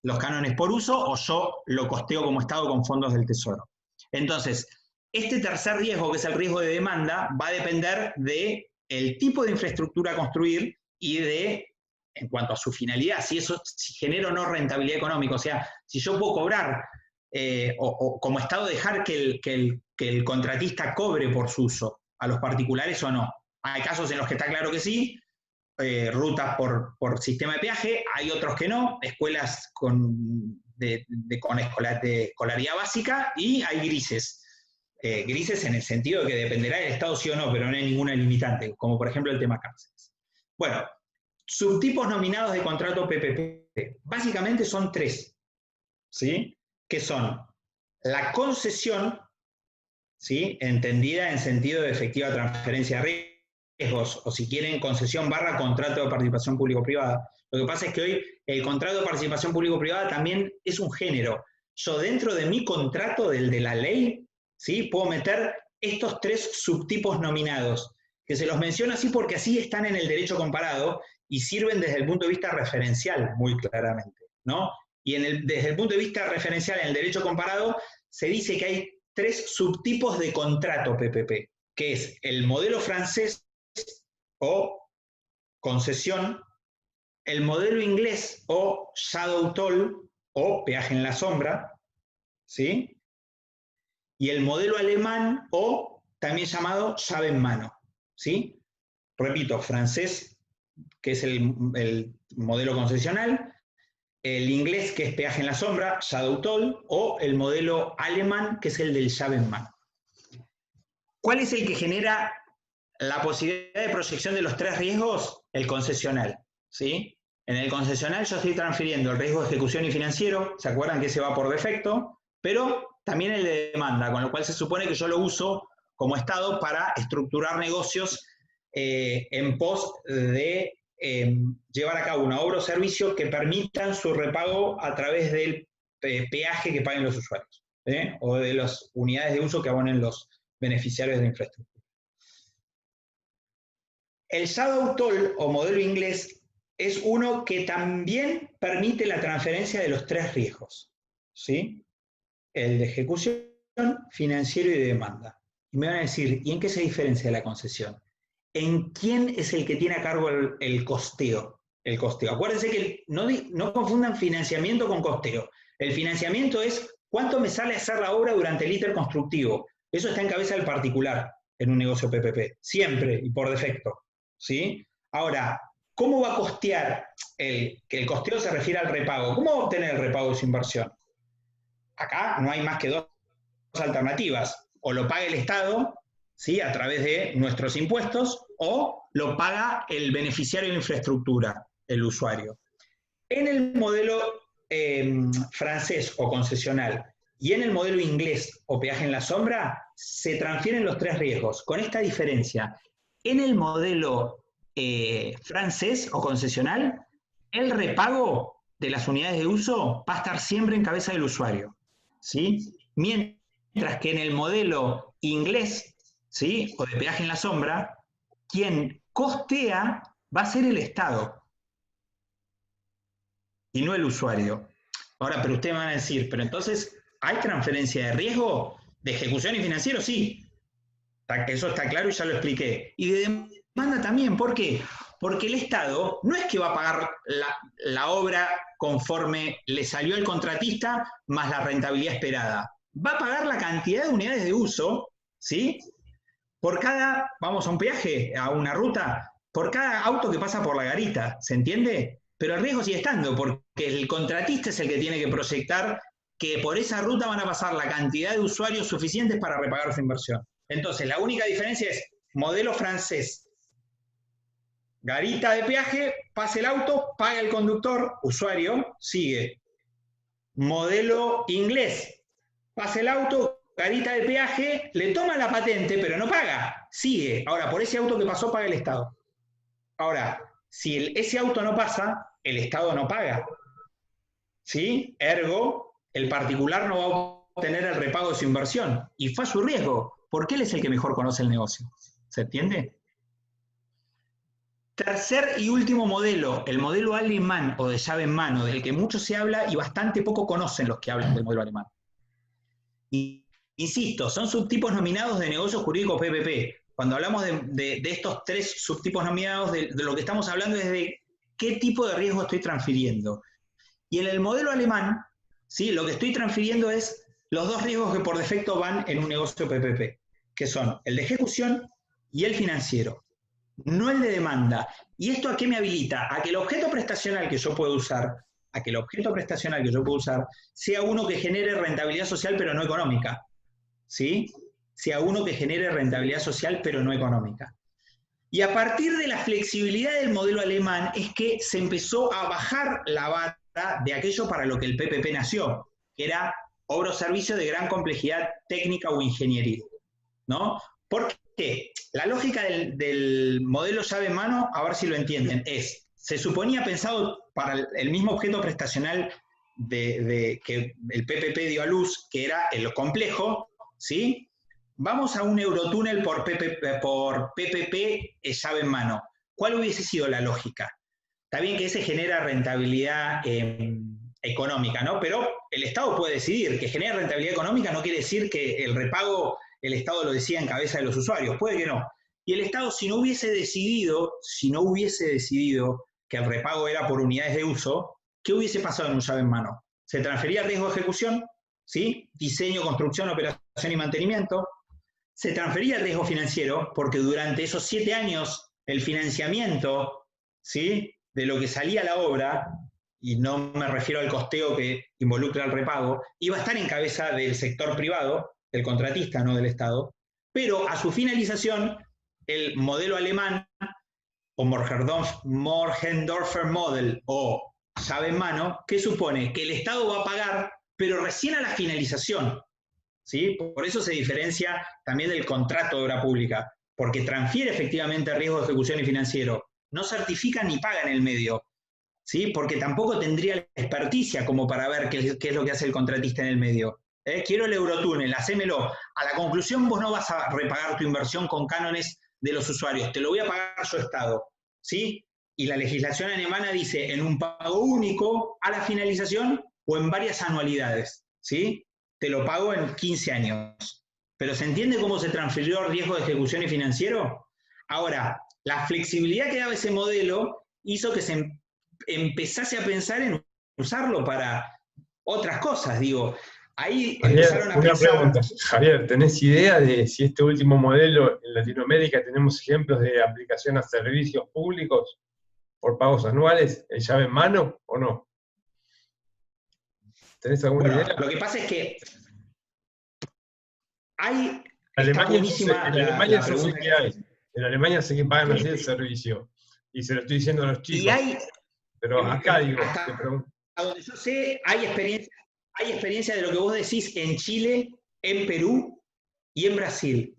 los cánones por uso o yo lo costeo como Estado con fondos del Tesoro. Entonces, este tercer riesgo, que es el riesgo de demanda, va a depender del tipo de infraestructura a construir y de, en cuanto a su finalidad, si genera o no rentabilidad económica. O sea, si yo puedo cobrar o como Estado dejar que el contratista cobre por su uso a los particulares o no. Hay casos en los que está claro que sí, rutas por sistema de peaje, hay otros que no, escuelas con escolaridad básica, y hay grises. Grises en el sentido de que dependerá del Estado sí o no, pero no hay ninguna limitante, como por ejemplo el tema cárceles. Bueno, subtipos nominados de contrato PPP. Básicamente son 3, ¿sí? Que son la concesión, ¿sí? Entendida en sentido de efectiva transferencia de riesgos, o si quieren, concesión / contrato de participación público-privada. Lo que pasa es que hoy el contrato de participación público-privada también es un género. Yo dentro de mi contrato, del de la ley, ¿sí? Puedo meter estos 3 subtipos nominados, que se los menciono así porque así están en el derecho comparado y sirven desde el punto de vista referencial muy claramente, ¿no? Y desde el punto de vista referencial en el derecho comparado se dice que hay 3 subtipos de contrato PPP, que es el modelo francés o concesión, el modelo inglés o shadow toll o peaje en la sombra, ¿sí? Y el modelo alemán o también llamado llave en mano, ¿sí? Repito, francés, que es el modelo concesional, el inglés, que es peaje en la sombra, shadow toll, o el modelo alemán, que es el del llave en mano. ¿Cuál es el que genera la posibilidad de proyección de los 3 riesgos? El concesional, ¿sí? En el concesional yo estoy transfiriendo el riesgo de ejecución y financiero, ¿se acuerdan que ese va por defecto? Pero también el de demanda, con lo cual se supone que yo lo uso como Estado para estructurar negocios en pos de llevar a cabo una obra o servicio que permitan su repago a través del peaje que paguen los usuarios, o de las unidades de uso que abonen los beneficiarios de infraestructura. El shadow toll o modelo inglés es uno que también permite la transferencia de los 3 riesgos, ¿sí? El de ejecución, financiero y de demanda. Y me van a decir, ¿y en qué se diferencia la concesión? ¿En quién es el que tiene a cargo el costeo? El costeo. Acuérdense que no confundan financiamiento con costeo. El financiamiento es cuánto me sale hacer la obra durante el íter constructivo. Eso está en cabeza del particular en un negocio PPP, siempre y por defecto, ¿sí? Ahora, ¿cómo va a costear? Que el costeo se refiere al repago. ¿Cómo va a obtener el repago de su inversión? Acá no hay más que 2 alternativas. O lo paga el Estado, ¿sí? A través de nuestros impuestos, o lo paga el beneficiario de la infraestructura, el usuario. En el modelo francés o concesional y en el modelo inglés o peaje en la sombra, se transfieren los 3 riesgos, con esta diferencia. En el modelo francés o concesional, el repago de las unidades de uso va a estar siempre en cabeza del usuario, ¿sí? Mientras que en el modelo inglés, ¿sí? O de peaje en la sombra, quien costea va a ser el Estado y no el usuario. Ahora, pero ustedes van a decir, pero entonces, ¿hay transferencia de riesgo? ¿De ejecución y financiero? Sí. Eso está claro y ya lo expliqué. Y de demanda también. ¿Por qué? Porque el Estado no es que va a pagar la obra conforme le salió el contratista más la rentabilidad esperada. Va a pagar la cantidad de unidades de uso, ¿sí? Por cada, vamos a un peaje, a una ruta, por cada auto que pasa por la garita, ¿se entiende? Pero el riesgo sigue estando, porque el contratista es el que tiene que proyectar que por esa ruta van a pasar la cantidad de usuarios suficientes para repagar su inversión. Entonces, la única diferencia es modelo francés. Garita de peaje, pasa el auto, paga el conductor, usuario, sigue. modelo inglés. Pasa el auto, carita de peaje, le toma la patente, pero no paga, sigue. Ahora, por ese auto que pasó, paga el Estado. Ahora, si ese auto no pasa, el Estado no paga. ¿Sí? Ergo, el particular no va a obtener el repago de su inversión. Y fue a su riesgo, porque él es el que mejor conoce el negocio. ¿Se entiende? Tercer y último modelo, el modelo alemán o de llave en mano, del que mucho se habla y bastante poco conocen los que hablan del modelo alemán. Y, insisto, son subtipos nominados de negocios jurídicos PPP. Cuando hablamos de estos tres subtipos nominados, de lo que estamos hablando es de qué tipo de riesgo estoy transfiriendo. Y en el modelo alemán, ¿sí? Lo que estoy transfiriendo es los dos riesgos que por defecto van en un negocio PPP, que son el de ejecución y el financiero, no el de demanda. ¿Y esto a qué me habilita? A que el objeto prestacional que yo puedo usar, sea uno que genere rentabilidad social pero no económica, ¿sí? Sea uno que genere rentabilidad social pero no económica. Y a partir de la flexibilidad del modelo alemán es que se empezó a bajar la vara de aquello para lo que el PPP nació, que era obra o servicio de gran complejidad técnica o ingenieril, ¿no? Porque la lógica del modelo llave en mano, a ver si lo entienden, se suponía pensado para el mismo objeto prestacional que el PPP dio a luz, que era el complejo, ¿sí? Vamos a un eurotúnel por PPP llave en mano. ¿Cuál hubiese sido la lógica? Está bien que ese genera rentabilidad económica, ¿no? Pero el Estado puede decidir. Que genera rentabilidad económica no quiere decir que el repago el Estado lo decida en cabeza de los usuarios. Puede que no. Y el Estado, si no hubiese decidido que el repago era por unidades de uso, ¿qué hubiese pasado en un llave en mano? Se transfería el riesgo de ejecución, ¿sí? Diseño, construcción, operación y mantenimiento. Se transfería el riesgo financiero, porque durante esos 7 años el financiamiento, ¿sí?, de lo que salía la obra, y no me refiero al costeo que involucra el repago, iba a estar en cabeza del sector privado, del contratista, no del Estado, pero a su finalización, el modelo alemán, o Morgendorfer Model, o llave en mano, ¿qué supone? Que el Estado va a pagar, pero recién a la finalización, ¿sí? Por eso se diferencia también del contrato de obra pública, porque transfiere efectivamente riesgo de ejecución y financiero, no certifica ni paga en el medio, ¿sí? Porque tampoco tendría la experticia como para ver qué es lo que hace el contratista en el medio. Quiero el eurotúnel, hacémelo. A la conclusión vos no vas a repagar tu inversión con cánones de los usuarios, te lo voy a pagar yo Estado, ¿sí? Y la legislación alemana dice en un pago único a la finalización o en varias anualidades, ¿sí? Te lo pago en 15 años. ¿Pero se entiende cómo se transfirió riesgo de ejecución y financiero? Ahora, la flexibilidad que daba ese modelo hizo que se empezase a pensar en usarlo para otras cosas, digo. Ahí empezaron a pensar...
Pregunta, Javier, ¿tenés idea de si este último modelo en Latinoamérica tenemos ejemplos de aplicación a servicios públicos por pagos anuales en llave en mano o no? ¿Tenés alguna idea?
Lo que pasa es que hay...
En Alemania sé que hay. En Alemania sé que pagan así el servicio. Y se lo estoy diciendo a los chicos. Pero acá digo, te pregunto.
A donde yo sé, hay experiencia de lo que vos decís en Chile, en Perú y en Brasil.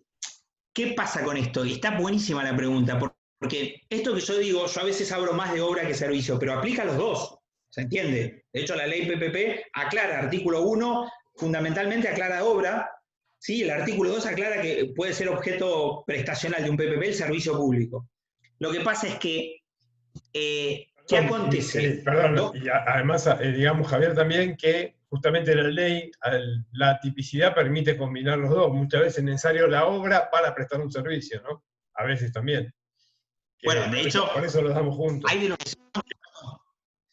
¿Qué pasa con esto? Y está buenísima la pregunta, porque esto que yo digo, yo a veces hablo más de obra que servicio, pero aplica a los dos, ¿se entiende? De hecho, la ley PPP aclara, artículo 1, fundamentalmente aclara obra, ¿sí? El artículo 2 aclara que puede ser objeto prestacional de un PPP el servicio público. Lo que pasa es que, ¿qué acontece?
Perdón, y además, digamos, Javier, también que justamente la ley, la tipicidad permite combinar los dos. Muchas veces es necesario la obra para prestar un servicio, ¿no? A veces también.
Bueno, de hecho,
por eso los damos juntos.
Hay de lo que se llama,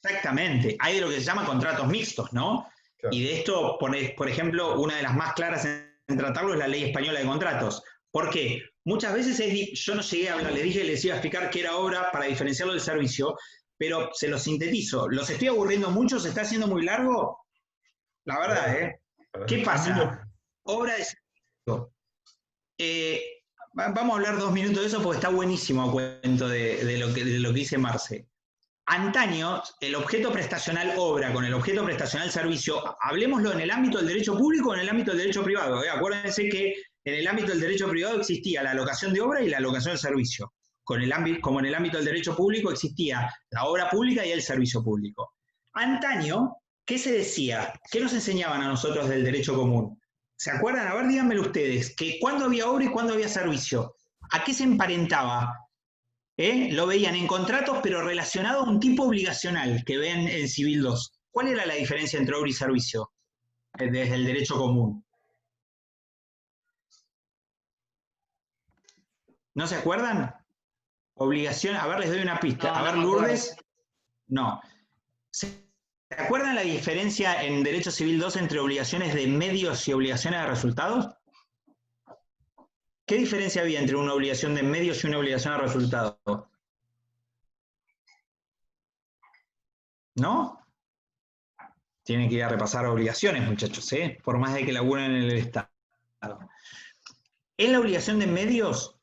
exactamente, hay de lo que se llama contratos mixtos, ¿no? Claro. Y de esto, por ejemplo, una de las más claras en tratarlo es la Ley Española de Contratos. ¿Por qué? Muchas veces yo no llegué a hablar, les iba a explicar qué era obra para diferenciarlo del servicio, pero se lo sintetizo. ¿Los estoy aburriendo mucho? ¿Se está haciendo muy largo? La verdad, ¿eh? ¿Qué pasa? Obra de servicio. Vamos a hablar 2 minutos de eso porque está buenísimo a cuento de lo que dice Marce. Antaño, el objeto prestacional obra con el objeto prestacional servicio, hablemoslo en el ámbito del derecho público o en el ámbito del derecho privado. Acuérdense que en el ámbito del derecho privado existía la alocación de obra y la alocación de servicio. Como en el ámbito del derecho público existía la obra pública y el servicio público. Antaño, ¿qué se decía? ¿Qué nos enseñaban a nosotros del derecho común? ¿Se acuerdan? A ver, díganmelo ustedes, que cuándo había obra y cuándo había servicio. ¿A qué se emparentaba? Lo veían en contratos, pero relacionado a un tipo obligacional que ven en Civil 2. ¿Cuál era la diferencia entre obra y servicio desde el derecho común? ¿No se acuerdan? Obligación, a ver, les doy una pista. A ver, Lourdes. No. ¿Se acuerdan la diferencia en Derecho Civil 2 entre obligaciones de medios y obligaciones de resultados? ¿Qué diferencia había entre una obligación de medios y una obligación de resultados? ¿No? Tienen que ir a repasar obligaciones, muchachos, por más de que laburen en el Estado. En la obligación de medios,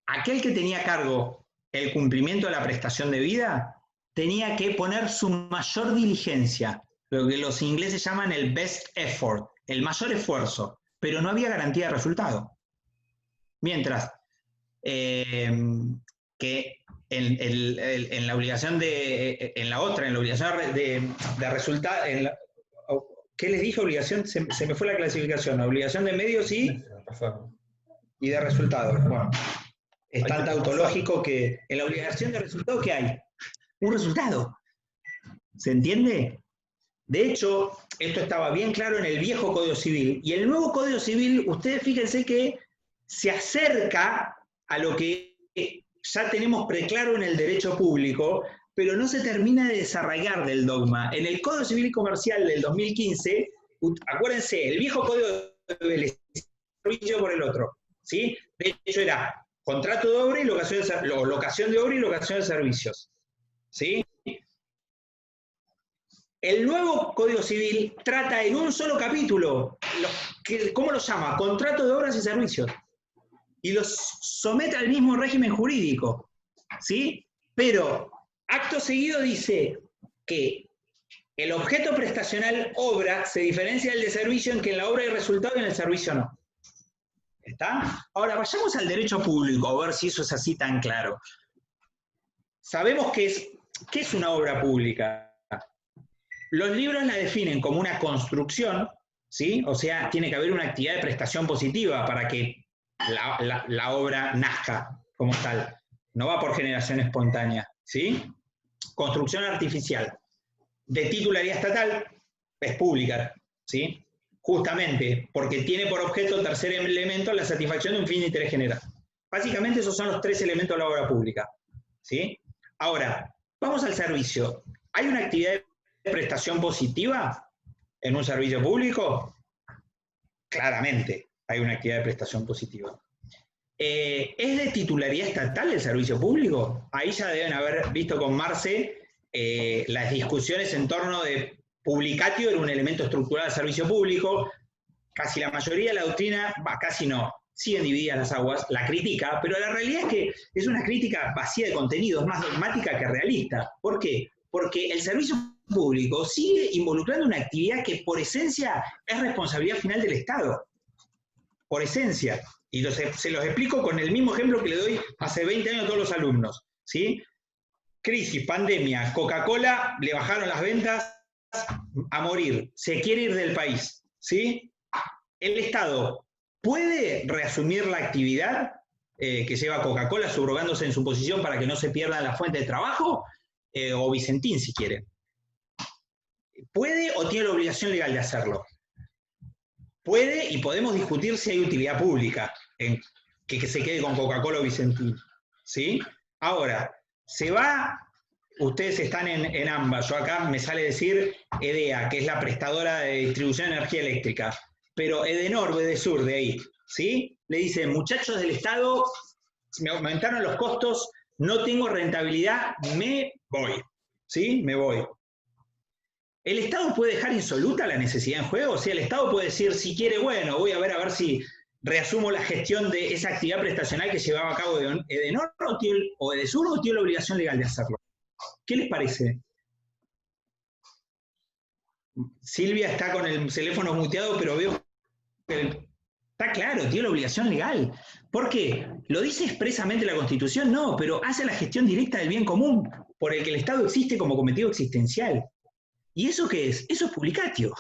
aquel que tenía a cargo el cumplimiento de la prestación de vida tenía que poner su mayor diligencia, lo que los ingleses llaman el best effort, el mayor esfuerzo, pero no había garantía de resultado. Mientras que en la obligación en la obligación de resultado, ¿qué les dije? Obligación, se me fue la clasificación, obligación de medios y de resultados. Bueno, es tan tautológico que en la obligación de resultado, ¿qué hay? Un resultado. ¿Se entiende? De hecho, esto estaba bien claro en el viejo Código Civil. Y el nuevo Código Civil, ustedes fíjense que se acerca a lo que ya tenemos preclaro en el derecho público, pero no se termina de desarraigar del dogma. En el Código Civil y Comercial del 2015, acuérdense, el viejo Código del servicio por el otro, ¿sí? De hecho era contrato de obra y locación de obra y locación de servicios, ¿sí? El nuevo Código Civil trata en un solo capítulo, ¿cómo lo llama? Contrato de obras y servicios. Y los somete al mismo régimen jurídico, ¿sí? Pero acto seguido dice que el objeto prestacional obra se diferencia del de servicio en que en la obra hay resultado y en el servicio no. ¿Está? Ahora vayamos al derecho público a ver si eso es así tan claro. Sabemos ¿qué es una obra pública? Los libros la definen como una construcción, ¿sí? O sea, tiene que haber una actividad de prestación positiva para que la obra nazca como tal. No va por generación espontánea, ¿sí? Construcción artificial. De titularidad estatal, es pública, ¿sí? Justamente porque tiene por objeto, tercer elemento, la satisfacción de un fin de interés general. Básicamente esos son los tres elementos de la obra pública, ¿sí? Ahora, vamos al servicio. ¿Hay una actividad de prestación positiva en un servicio público? Claramente hay una actividad de prestación positiva. ¿Es de titularidad estatal el servicio público? Ahí ya deben haber visto con Marce las discusiones en torno de publicatio era un elemento estructural del servicio público. Casi la mayoría de la doctrina, casi no, siguen divididas las aguas, la critica, pero la realidad es que es una crítica vacía de contenido, es más dogmática que realista. ¿Por qué? Porque el servicio público sigue involucrando una actividad que por esencia es responsabilidad final del Estado. Por esencia. Y se los explico con el mismo ejemplo que le doy hace 20 años a todos los alumnos, ¿sí? Crisis, pandemia, Coca-Cola, le bajaron las ventas a morir, se quiere ir del país, ¿sí? El Estado puede reasumir la actividad que lleva Coca-Cola subrogándose en su posición para que no se pierdan las fuentes de trabajo, o Vicentín si quiere. ¿Puede o tiene la obligación legal de hacerlo? Puede y podemos discutir si hay utilidad pública en que se quede con Coca-Cola o Vicentín, ¿sí? Ahora, se va, ustedes están en ambas, yo acá me sale decir EDEA, que es la prestadora de distribución de energía eléctrica, pero Edenor, Edesur, de ahí, ¿sí? Le dicen, muchachos del Estado, me aumentaron los costos, no tengo rentabilidad, me voy, ¿sí? Me voy. ¿El Estado puede dejar insoluta la necesidad en juego? O sea, el Estado puede decir, si quiere, bueno, voy a ver si reasumo la gestión de esa actividad prestacional que llevaba a cabo Edenor o Edesur, o tiene la obligación legal de hacerlo. ¿Qué les parece? Silvia está con el teléfono muteado, pero veo que está claro, tiene la obligación legal. ¿Por qué? ¿Lo dice expresamente la Constitución? No, pero hace la gestión directa del bien común, por el que el Estado existe como cometido existencial. ¿Y eso qué es? Eso es publicatio.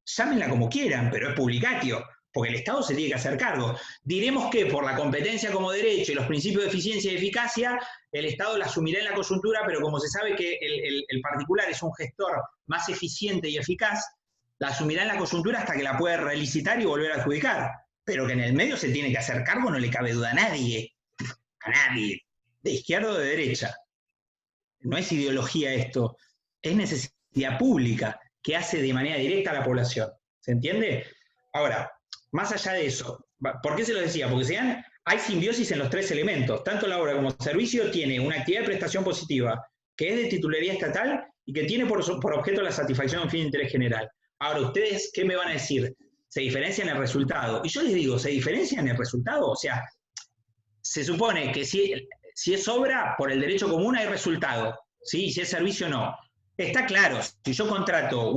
Llámenla como quieran, pero es publicatio, porque el Estado se tiene que hacer cargo. Diremos que por la competencia como derecho y los principios de eficiencia y eficacia, el Estado la asumirá en la coyuntura, pero como se sabe que el particular es un gestor más eficiente y eficaz, la asumirá en la coyuntura hasta que la pueda relicitar y volver a adjudicar. Pero que en el medio se tiene que hacer cargo, no le cabe duda a nadie, de izquierda o de derecha. No es ideología esto, es necesidad pública que hace de manera directa a la población. ¿Se entiende? Ahora, más allá de eso, ¿por qué se lo decía? Porque hay simbiosis en los tres elementos. Tanto la obra como el servicio tiene una actividad de prestación positiva que es de titularidad estatal y que tiene por objeto la satisfacción de un fin de interés general. Ahora, ¿ustedes qué me van a decir? Se diferencian en el resultado. Y yo les digo, ¿se diferencian en el resultado? O sea, se supone que si es obra, por el derecho común hay resultado, ¿sí? Si es servicio, no. Está claro, si yo contrato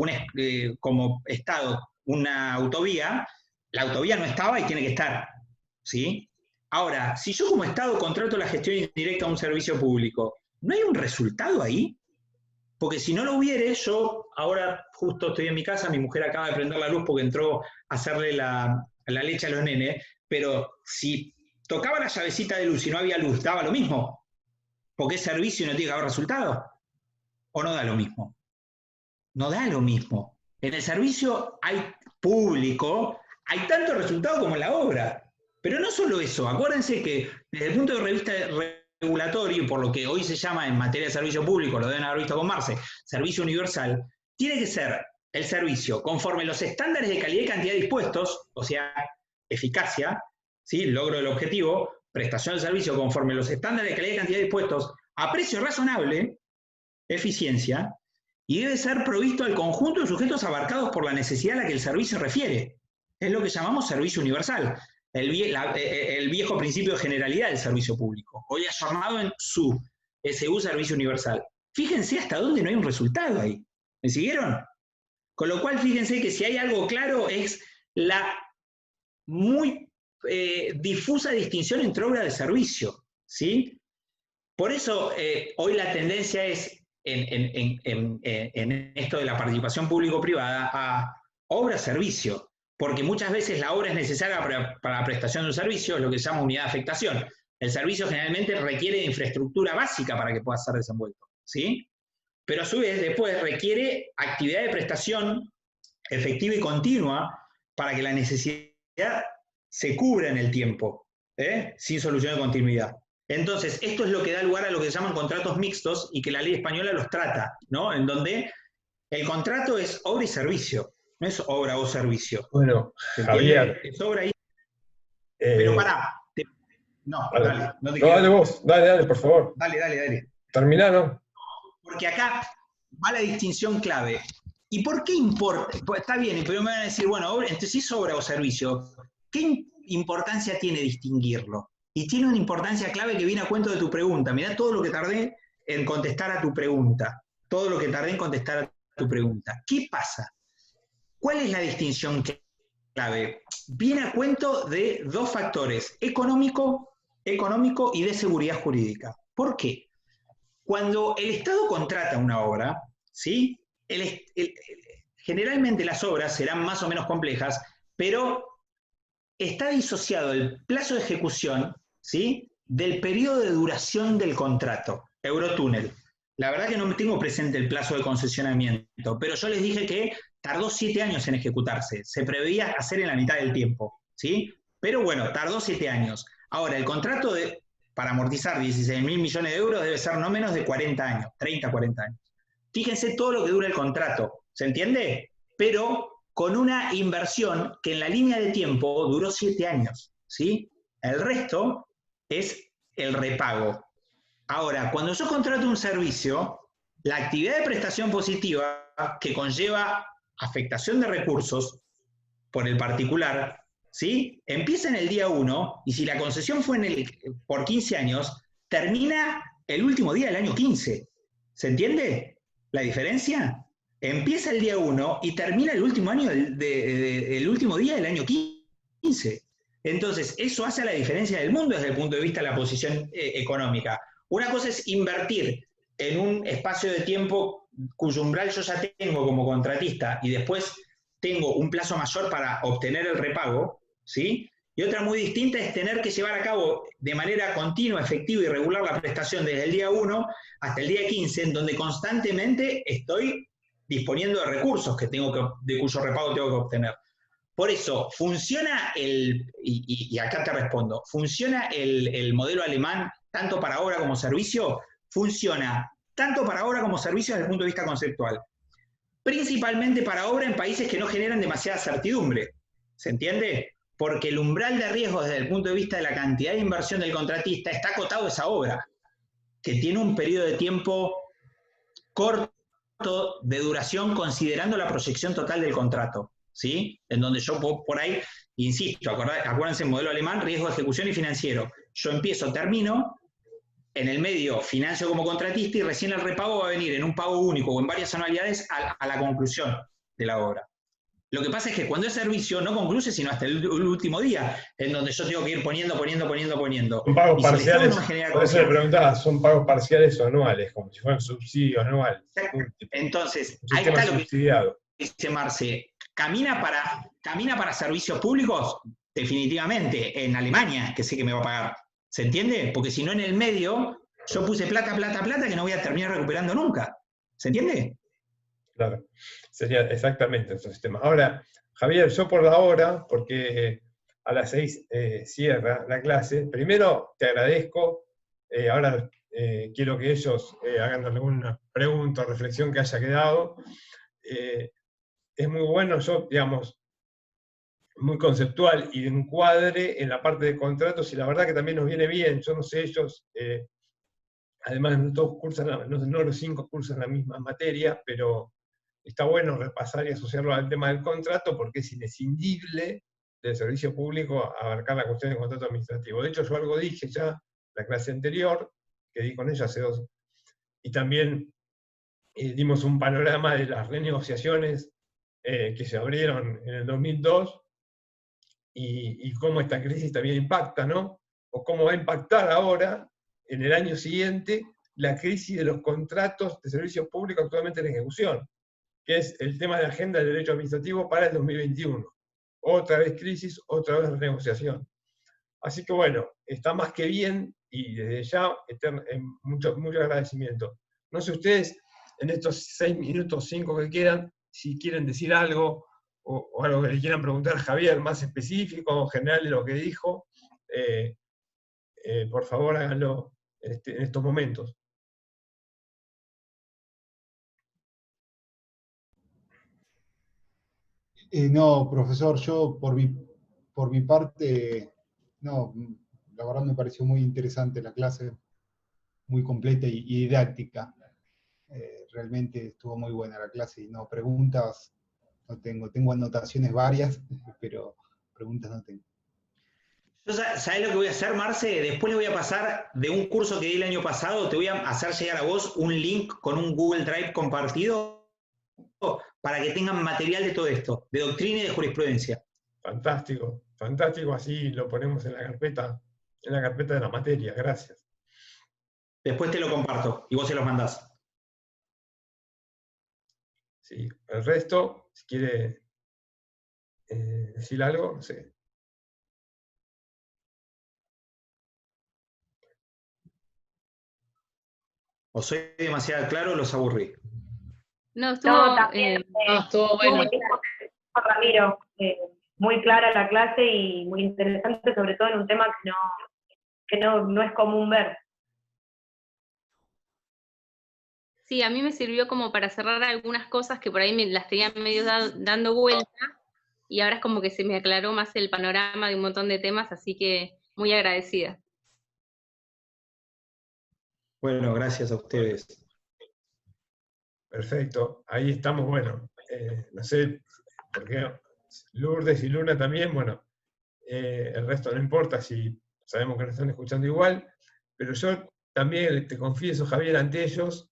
como Estado una autovía, la autovía no estaba y tiene que estar, ¿sí? Ahora, si yo como Estado contrato la gestión indirecta a un servicio público, ¿no hay un resultado ahí? Porque si no lo hubiere, yo ahora justo estoy en mi casa, mi mujer acaba de prender la luz porque entró a hacerle la leche a los nenes, pero si tocaba la llavecita de luz y no había luz, daba lo mismo, porque es servicio y no tiene que haber resultado. ¿O no da lo mismo? No da lo mismo. En el servicio hay público, hay tanto resultado como en la obra. Pero no solo eso, acuérdense que desde el punto de vista regulatorio, por lo que hoy se llama en materia de servicio público, lo deben haber visto con Marce, servicio universal, tiene que ser el servicio conforme los estándares de calidad y cantidad dispuestos, o sea, eficacia, ¿sí? Logro del objetivo, prestación del servicio conforme los estándares de calidad y cantidad dispuestos, a precio razonable, eficiencia, y debe ser provisto al conjunto de sujetos abarcados por la necesidad a la que el servicio refiere. Es lo que llamamos servicio universal, el viejo principio de generalidad del servicio público, hoy ayornado en SU servicio universal. Fíjense hasta dónde no hay un resultado ahí. ¿Me siguieron? Con lo cual, fíjense que si hay algo claro es la muy difusa distinción entre obra de servicio, ¿sí? Por eso hoy la tendencia es en esto de la participación público-privada a obra-servicio, porque muchas veces la obra es necesaria para la prestación de un servicio, es lo que se llama unidad de afectación. El servicio generalmente requiere de infraestructura básica para que pueda ser desenvuelto, ¿sí? Pero a su vez después requiere actividad de prestación efectiva y continua para que la necesidad se cubra en el tiempo, sin solución de continuidad. Entonces, esto es lo que da lugar a lo que se llaman contratos mixtos y que la ley española los trata, ¿no? En donde el contrato es obra y servicio, no es obra o servicio.
Bueno, Javier.
Es obra y... Pero pará. No, dale. No,
dale vos, dale, por favor.
Dale.
Terminá, ¿no?
Porque acá va la distinción clave. ¿Y por qué importa? Pues está bien, pero me van a decir, bueno, entonces si es obra o servicio, ¿qué importancia tiene distinguirlo? Y tiene una importancia clave que viene a cuento de tu pregunta. Mirá todo lo que tardé en contestar a tu pregunta. ¿Qué pasa? ¿Cuál es la distinción clave? Viene a cuento de dos factores, económico y de seguridad jurídica. ¿Por qué? Cuando el Estado contrata una obra, ¿sí? Generalmente las obras serán más o menos complejas, pero está disociado el plazo de ejecución, ¿sí?, del periodo de duración del contrato. Eurotúnel. La verdad que no me tengo presente el plazo de concesionamiento, pero yo les dije que tardó 7 años en ejecutarse. Se preveía hacer en la mitad del tiempo, ¿sí? Pero bueno, tardó 7 años. Ahora, el contrato para amortizar 16.000 millones de euros debe ser no menos de 40 años, 30, 40 años. Fíjense todo lo que dura el contrato, ¿se entiende? Pero con una inversión que en la línea de tiempo duró 7 años, ¿sí? El resto es el repago. Ahora, cuando yo contrato un servicio, la actividad de prestación positiva que conlleva afectación de recursos por el particular, ¿sí?, empieza en el día 1 y si la concesión fue por 15 años, termina el último día del año 15. ¿Se entiende la diferencia? Empieza el día 1 y termina el último año el último día del año 15. Entonces, eso hace la diferencia del mundo desde el punto de vista de la posición económica. Una cosa es invertir en un espacio de tiempo cuyo umbral yo ya tengo como contratista y después tengo un plazo mayor para obtener el repago, ¿sí? Y otra muy distinta es tener que llevar a cabo de manera continua, efectiva y regular la prestación desde el día 1 hasta el día 15, en donde constantemente estoy disponiendo de recursos de cuyo repago tengo que obtener. Por eso, funciona y acá te respondo, ¿funciona el modelo alemán tanto para obra como servicio? Funciona tanto para obra como servicio desde el punto de vista conceptual. Principalmente para obra en países que no generan demasiada certidumbre. ¿Se entiende? Porque el umbral de riesgo desde el punto de vista de la cantidad de inversión del contratista está acotado a esa obra, que tiene un periodo de tiempo corto de duración considerando la proyección total del contrato, ¿sí? En donde yo por ahí, insisto, acuérdense el modelo alemán, riesgo de ejecución y financiero. Yo empiezo, termino, en el medio financio como contratista y recién el repago va a venir en un pago único o en varias anualidades a la conclusión de la obra. Lo que pasa es que cuando es servicio no concluye sino hasta el último día, en donde yo tengo que ir poniendo.
Son pagos parciales,
no
por eso le preguntaba, son pagos parciales o anuales, como si fueran subsidios anuales.
Entonces,
ahí está lo
que dice Marce, ¿camina para servicios públicos? Definitivamente, en Alemania, que sé que me va a pagar. ¿Se entiende? Porque si no en el medio, yo puse plata que no voy a terminar recuperando nunca. ¿Se entiende?
Claro, sería exactamente ese sistema. Ahora, Javier, yo por la hora, porque a las 6 cierra la clase, primero te agradezco, ahora quiero que ellos hagan alguna pregunta o reflexión que haya quedado. Es muy bueno, yo, digamos, muy conceptual y de encuadre en la parte de contratos, y la verdad que también nos viene bien, yo no sé, ellos, además no todos cursan, no los 5 cursan la misma materia, pero está bueno repasar y asociarlo al tema del contrato porque es inescindible del servicio público abarcar la cuestión del contrato administrativo. De hecho, yo algo dije ya en la clase anterior, que di con ella hace 2, y también dimos un panorama de las renegociaciones que se abrieron en el 2002 y cómo esta crisis también impacta, ¿no? O cómo va a impactar ahora, en el año siguiente, la crisis de los contratos de servicios públicos actualmente en ejecución, que es el tema de la agenda del derecho administrativo para el 2021. Otra vez crisis, otra vez renegociación. Así que bueno, está más que bien, y desde ya mucho agradecimiento. No sé ustedes, en estos 6 minutos, 5 que quedan, si quieren decir algo, o algo que le quieran preguntar a Javier más específico o general de lo que dijo, por favor háganlo en estos momentos.
No, profesor, yo por mi parte, no, la verdad me pareció muy interesante la clase, muy completa y didáctica. Realmente estuvo muy buena la clase y no, preguntas no tengo anotaciones varias, pero preguntas no tengo.
¿Sabés lo que voy a hacer, Marce? Después le voy a pasar de un curso que di el año pasado, te voy a hacer llegar a vos un link con un Google Drive compartido para que tengan material de todo esto, de doctrina y de jurisprudencia.
Fantástico, fantástico, así lo ponemos en la carpeta de la materia, gracias.
Después te lo comparto y vos se los mandás.
Sí, el resto, si quiere decir algo, no sé.
O soy demasiado claro o los aburrí.
No, estuvo
bueno.
Ramiro, muy clara la clase y muy interesante, sobre todo en un tema que no es común ver.
Sí, a mí me sirvió como para cerrar algunas cosas que por ahí me las tenía medio dando vuelta, y ahora es como que se me aclaró más el panorama de un montón de temas, así que muy agradecida.
Bueno, gracias a ustedes.
Perfecto, ahí estamos, bueno, no sé, porque Lourdes y Luna también, bueno, el resto no importa si sabemos que nos están escuchando igual, pero yo también te confieso, Javier, ante ellos,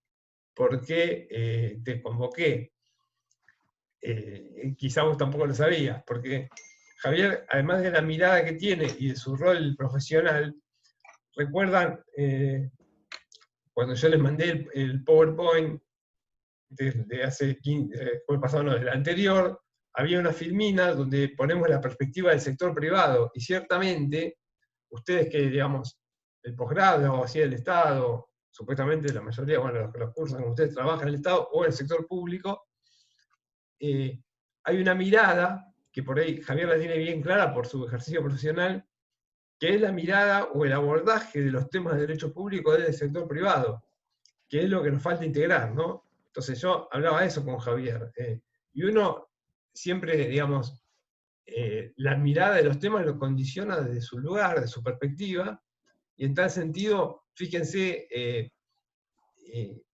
por qué te convoqué. Quizá vos tampoco lo sabías, porque Javier, además de la mirada que tiene y de su rol profesional, recuerdan cuando yo les mandé el PowerPoint de hace 15, fue pasado, no, del anterior, había una filmina donde ponemos la perspectiva del sector privado, y ciertamente, ustedes que, digamos, el posgrado, así del Estado, supuestamente la mayoría, bueno, los cursos con ustedes trabajan en el Estado o en el sector público, hay una mirada, que por ahí Javier la tiene bien clara por su ejercicio profesional, que es la mirada o el abordaje de los temas de derecho público desde el sector privado, que es lo que nos falta integrar, ¿no? Entonces yo hablaba de eso con Javier, y uno siempre, digamos, la mirada de los temas lo condiciona desde su lugar, de su perspectiva, y en tal sentido, fíjense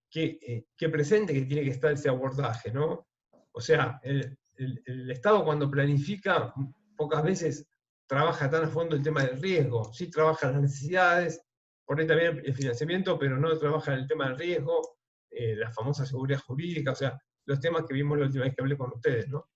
qué presente que tiene que estar ese abordaje, ¿no? O sea, el Estado cuando planifica, pocas veces trabaja tan a fondo el tema del riesgo, sí trabaja las necesidades, por ahí también el financiamiento, pero no trabaja en el tema del riesgo, la famosa seguridad jurídica, o sea, los temas que vimos la última vez que hablé con ustedes, ¿no?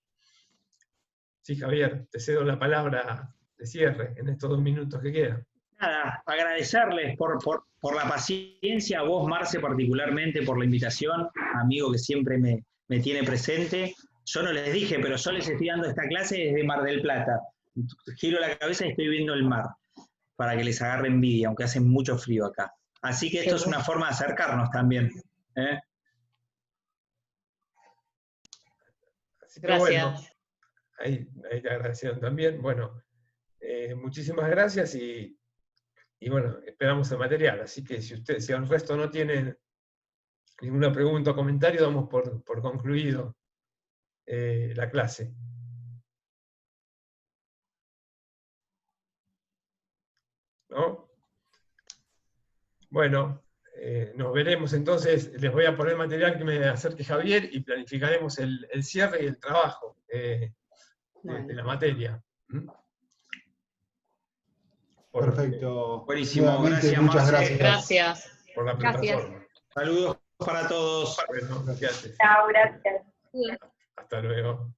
Sí, Javier, te cedo la palabra de cierre en estos 2 minutos que quedan.
Nada, agradecerles por la paciencia, a vos, Marce, particularmente por la invitación, amigo que siempre me tiene presente. Yo no les dije, pero yo les estoy dando esta clase desde Mar del Plata. Giro la cabeza y estoy viendo el mar, para que les agarre envidia, aunque hace mucho frío acá. Así que esto es una forma de acercarnos también.
Así que
Gracias.
bueno, ahí te agradecieron también. Bueno, muchísimas gracias y bueno, esperamos el material. Así que si al resto no tienen ninguna pregunta o comentario, damos por concluido la clase. ¿No? Bueno, nos veremos entonces. Les voy a poner material que me acerque Javier y planificaremos el cierre y el trabajo de la materia.
Perfecto.
Buenísimo,
Nuevamente,
gracias,
muchas
Marce.
Gracias.
Por la plataforma.
Saludos para todos.
Bueno, gracias.
Chao, gracias.
Hasta luego.